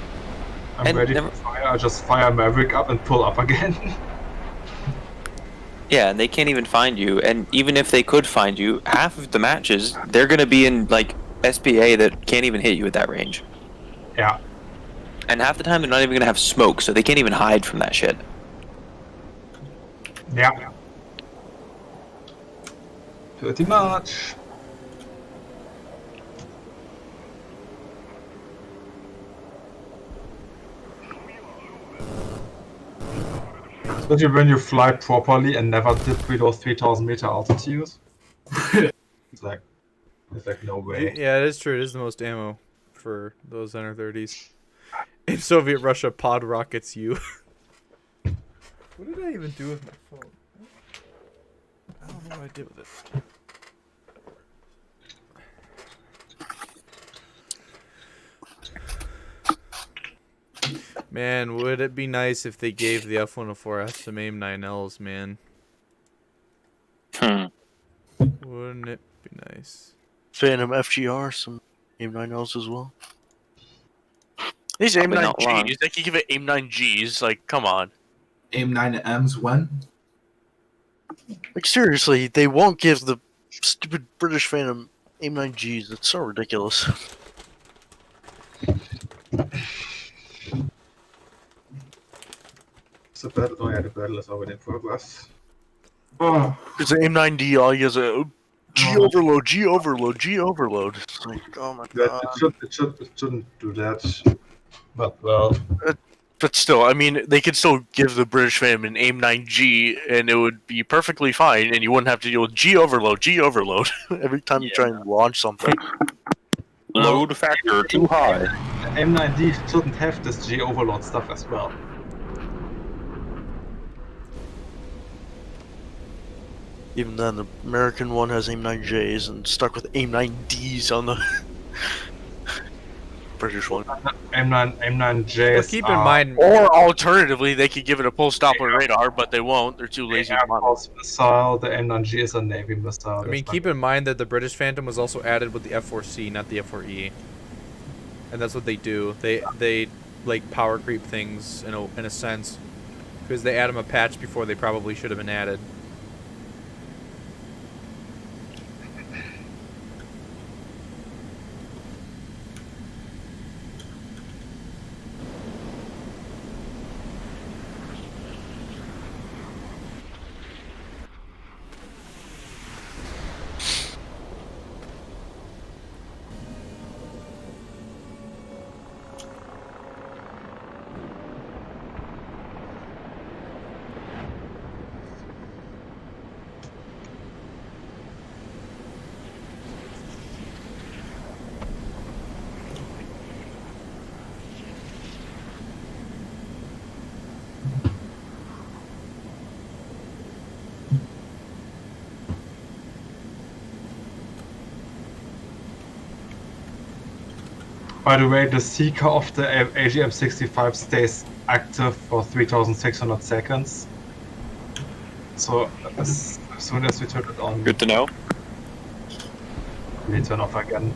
I'm And ready never- to fire, I just fire Maverick up and pull up again. Yeah, and they can't even find you. And even if they could find you, half of the matches, they're gonna be in, like, SPA that can't even hit you at that range. Yeah. And half the time they're not even gonna have smoke, so they can't even hide from that shit. Yeah. Pretty much. Especially when you fly properly and never dip below 3,000 meter altitude. it's like no way. Yeah, it is true. It is the most ammo for those NR-30s. In Soviet Russia, pod rockets you. What did I even do with my phone? I don't know what I did with it. Man, would it be nice if they gave the F-104S some AIM-9Ls, man? Wouldn't it be nice? Phantom FGR, some AIM-9Ls as well. These Probably not long. AIM-9Gs, they can give it AIM-9Gs, like, come on. AIM-9Ms when? Like, seriously, they won't give the stupid British Phantom AIM-9Gs. It's so ridiculous. So battle, oh yeah, the battle is already in progress. Oh, Because the AIM-9D, all you guys are, G overload, G overload, G overload. It's like, oh my god. it shouldn't do that. But well, But still, I mean, they could still give the British Phantom an AIM-9G, and it would be perfectly fine, and you wouldn't have to deal with G overload every time you try and launch something. Load factor too high. the M9D shouldn't have this G overload stuff as well. Even then, the American one has AIM-9Js and stuck with AIM-9Ds on the... British one. M9J. But keep in mind, Or alternatively, they could give it a pulse Doppler radar, but they won't. They're too lazy Air to model. Force missile. The M9G is a Navy missile. I mean, keep in mind that the British Phantom was also added with the F4C, not the F4E, and that's what they do. They like power creep things in a sense, because they add them a patch before they probably should have been added. By the way, the seeker of the AGM-65 stays active for 3,600 seconds. So as soon as we turn it on, Good to know. we turn off again.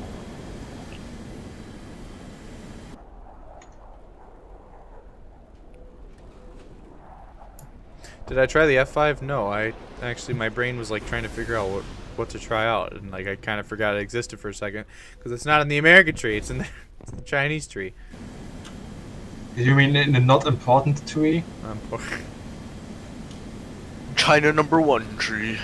Did I try the F5? No, I actually, my brain was like trying to figure out what to try out, and like I kind of forgot it existed for a second, because it's not in the American tree, it's in the Chinese tree. You mean in the not important tree? China #1 tree.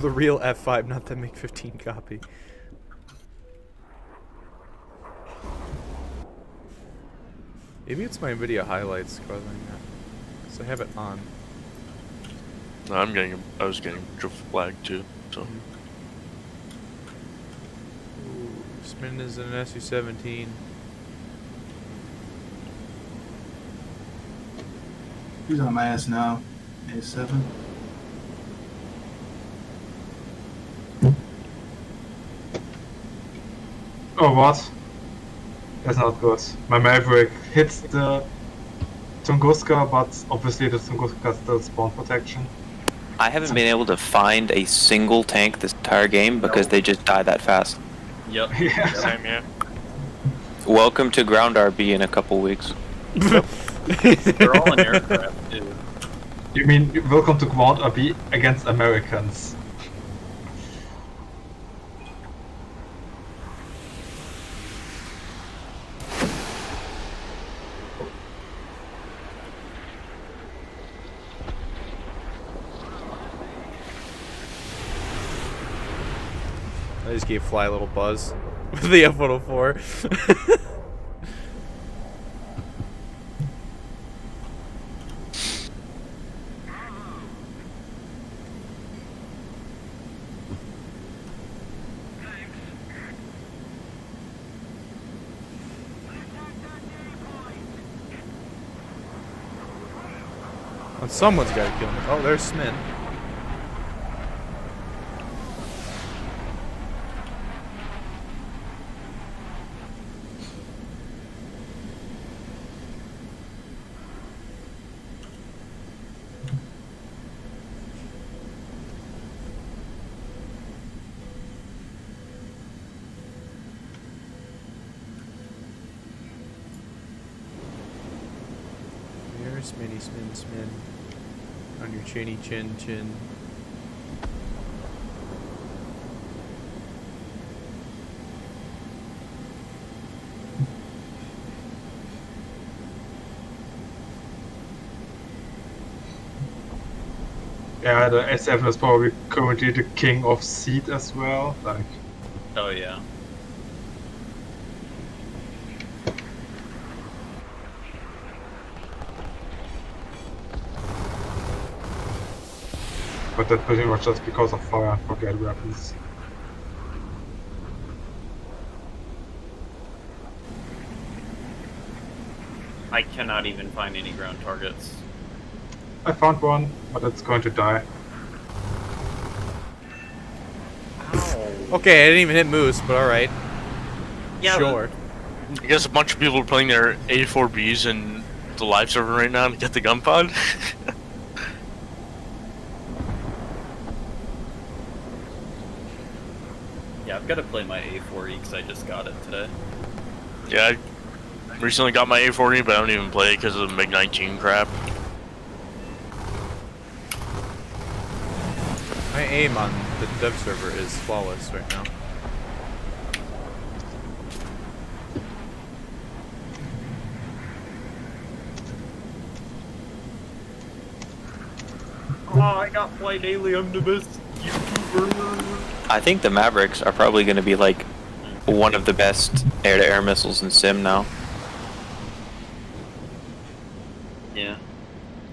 The real F5, not the MiG-15 copy. Maybe it's my video highlights causing that, because I have it on. No, I was getting flagged too, so. Ooh, Spin is an SU-17. Who's on my ass now? A-7? Oh, what? That's not good. My Maverick hits the Tunguska, but obviously the Tunguska still spawn protection. I haven't been able to find a single tank this entire game because they just die that fast. Yep. Yeah. Same here. Welcome to ground RB in a couple weeks. They're all in aircraft, too. You mean welcome to Ground RB against Americans? I just gave Fly a little buzz with the F-104. Well, someone's got to kill me. Oh, there's Smin. Sminny, Smin. On your chinny chin. Yeah, the A-7 is probably currently the king of seed as well. Like, Oh, yeah. But that's pretty much just because of fire and forget weapons. I cannot even find any ground targets. I found one, but it's going to die. Okay, I didn't even hit Moose, but alright. Yeah, Sure. I guess a bunch of people are playing their A4Bs in the live server right now to get the gun pod. Yeah, I've got to play my A4E because I just got it today. Yeah, I recently got my A40, but I don't even play it because of the MiG-19 crap. My aim on the dev server is flawless right now. Oh, I got Flight Alien to this YouTuber. I think the Mavericks are probably going to be like one of the best air-to-air missiles in Sim now. Yeah.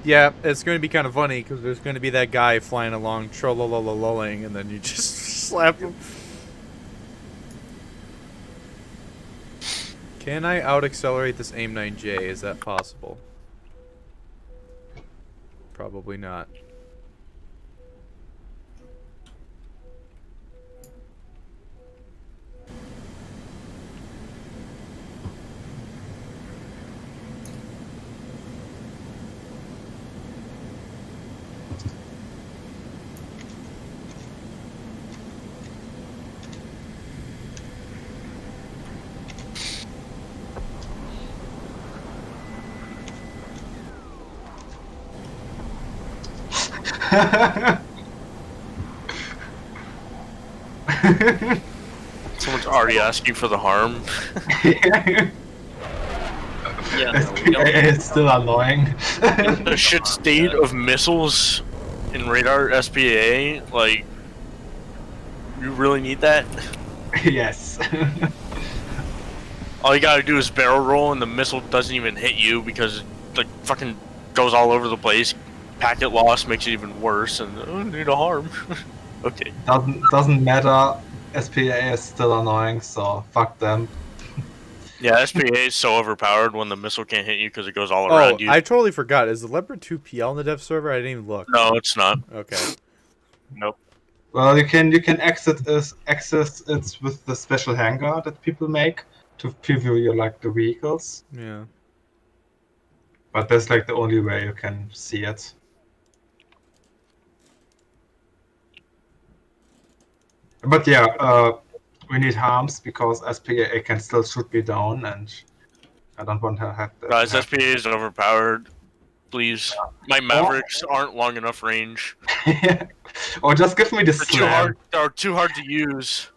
Yeah, it's going to be kind of funny because there's going to be that guy flying along, trollololololling, and then you just slap him. Can I out-accelerate this AIM-9J? Is that possible? Probably not. Someone's already asking for the harm. Yeah, It's still annoying. The shit state of missiles in radar SPA, like, you really need that? Yes. All you gotta do is barrel roll and the missile doesn't even hit you because it like fucking goes all over the place. Packet loss makes it even worse, and need a harm. Okay. Doesn't matter. SPA is still annoying, so fuck them. Yeah, SPA is so overpowered when the missile can't hit you because it goes all around you. I totally forgot. Is the Leopard 2 PL on the dev server? I didn't even look. No, it's not. Okay. Nope. Well, you can access it with the special hangar that people make to preview your the vehicles. Yeah. But that's like the only way you can see it. But yeah, we need harms because SPA can still shoot me down, and I don't want to have that. Guys, SPA is overpowered. Please. My Mavericks aren't long enough range. Or just give me the slam. They're too hard to use.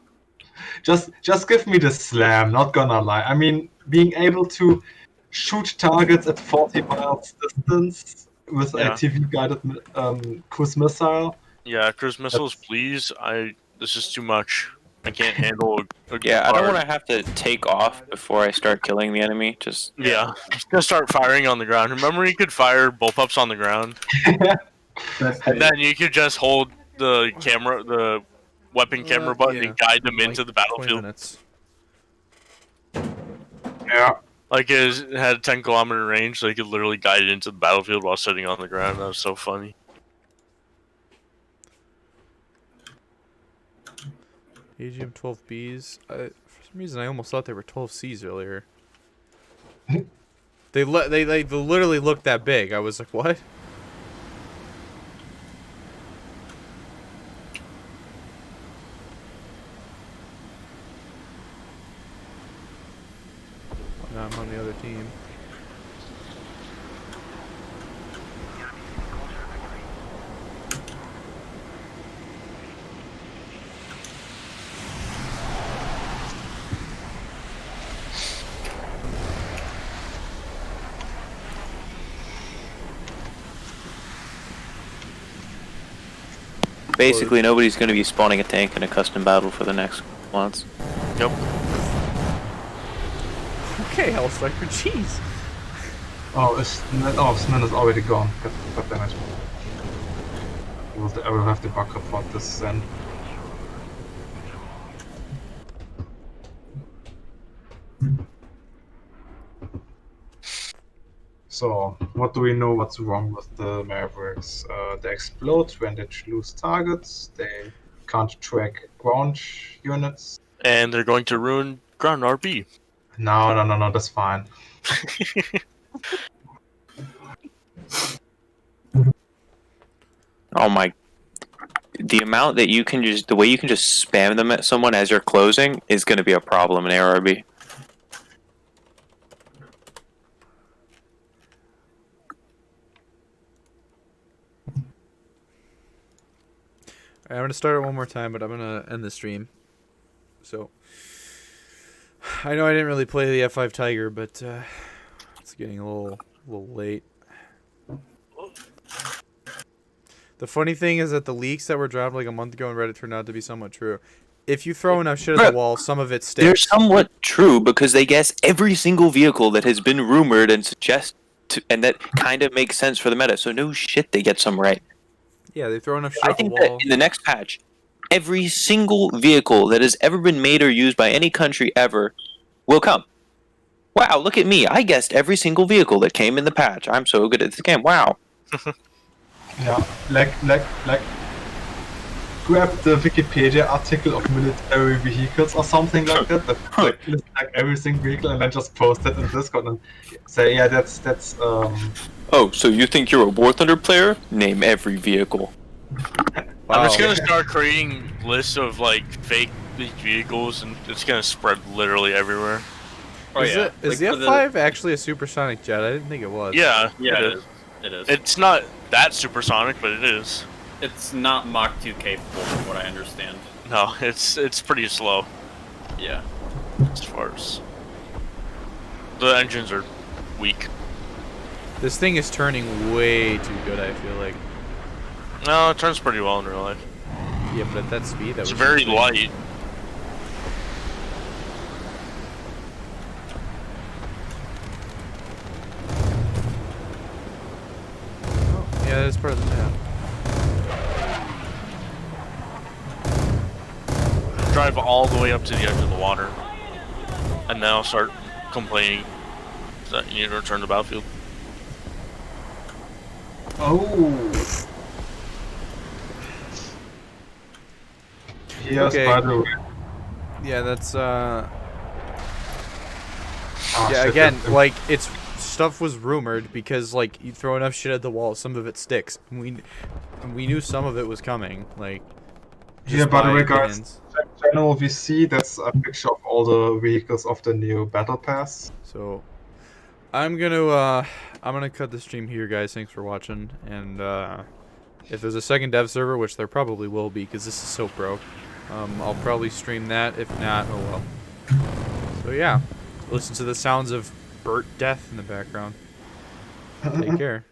Just give me the slam, not gonna lie. I mean, being able to shoot targets at 40 miles distance with a TV-guided cruise missile. Yeah, cruise missiles, please. This is too much. I can't handle a Yeah, I don't want to have to take off before I start killing the enemy. Just gonna start firing on the ground. Remember, you could fire bullpups on the ground, and then you could just hold the camera, the weapon camera button, and guide them into the battlefield. Yeah. Like it had a 10-kilometer range, so you could literally guide it into the battlefield while sitting on the ground. That was so funny. AGM 12Bs. For some reason, I almost thought they were 12Cs earlier. They literally looked that big. I was like, what? Now I'm on the other team. Basically, nobody's going to be spawning a tank in a custom battle for the next months. Nope. Okay, Hellstriker, jeez. Oh, Smin is already gone. God damn it. I will have the bug report this then. So, what do we know what's wrong with the Mavericks? They explode when they lose targets, they can't track ground units. And they're going to ruin ground RB. No, that's fine. Oh my. The amount that you can the way you can just spam them at someone as you're closing is going to be a problem in ARB. I'm going to start it one more time, but I'm going to end the stream. So, I know I didn't really play the F5 Tiger, but it's getting a little late. The funny thing is that the leaks that were dropped like a month ago on Reddit turned out to be somewhat true. If you throw enough shit at the wall, some of it sticks. They're somewhat true because they guess every single vehicle that has been rumored and and that kind of makes sense for the meta. So no shit, they get some right. Yeah, they throw enough shit I at the think wall. that in the next patch, every single vehicle that has ever been made or used by any country ever will come. Wow, look at me. I guessed every single vehicle that came in the patch. I'm so good at this game. Wow. Yeah, like, grab the Wikipedia article of military vehicles or something like that. Like list like every single vehicle and then just post it in Discord and say, yeah, that's. Oh, so you think you're a War Thunder player? Name every vehicle. I'm just gonna start creating lists of like fake vehicles, and it's gonna spread literally everywhere. Oh, yeah. Is the F5 actually a supersonic jet? I didn't think it was. Yeah, Yeah, it is. It is. It's not that supersonic, but it is. It's not Mach 2 capable, from what I understand. No, it's pretty slow. Yeah. As far as the engines are weak. This thing is turning way too good, I feel like. No, it turns pretty well in real life. Yeah, but at that speed, that It's was very insane. light. Yeah, that's part of the map. Drive all the way up to the edge of the water, and then I'll start complaining that you need to return to the battlefield. Oh. Yes, Okay. by the way. Yeah, that's Ah, yeah, shit, again, that's- like it's stuff was rumored because like you throw enough shit at the wall, some of it sticks. We knew some of it was coming. Like Yeah, by the way, guys, opinions. General VC, that's a picture of all the vehicles of the new Battle Pass. So I'm gonna cut the stream here, guys. Thanks for watching, and if there's a second dev server, which there probably will be because this is so broke, I'll probably stream that. If not, oh well. So yeah, listen to the sounds of Burt death in the background. Take care.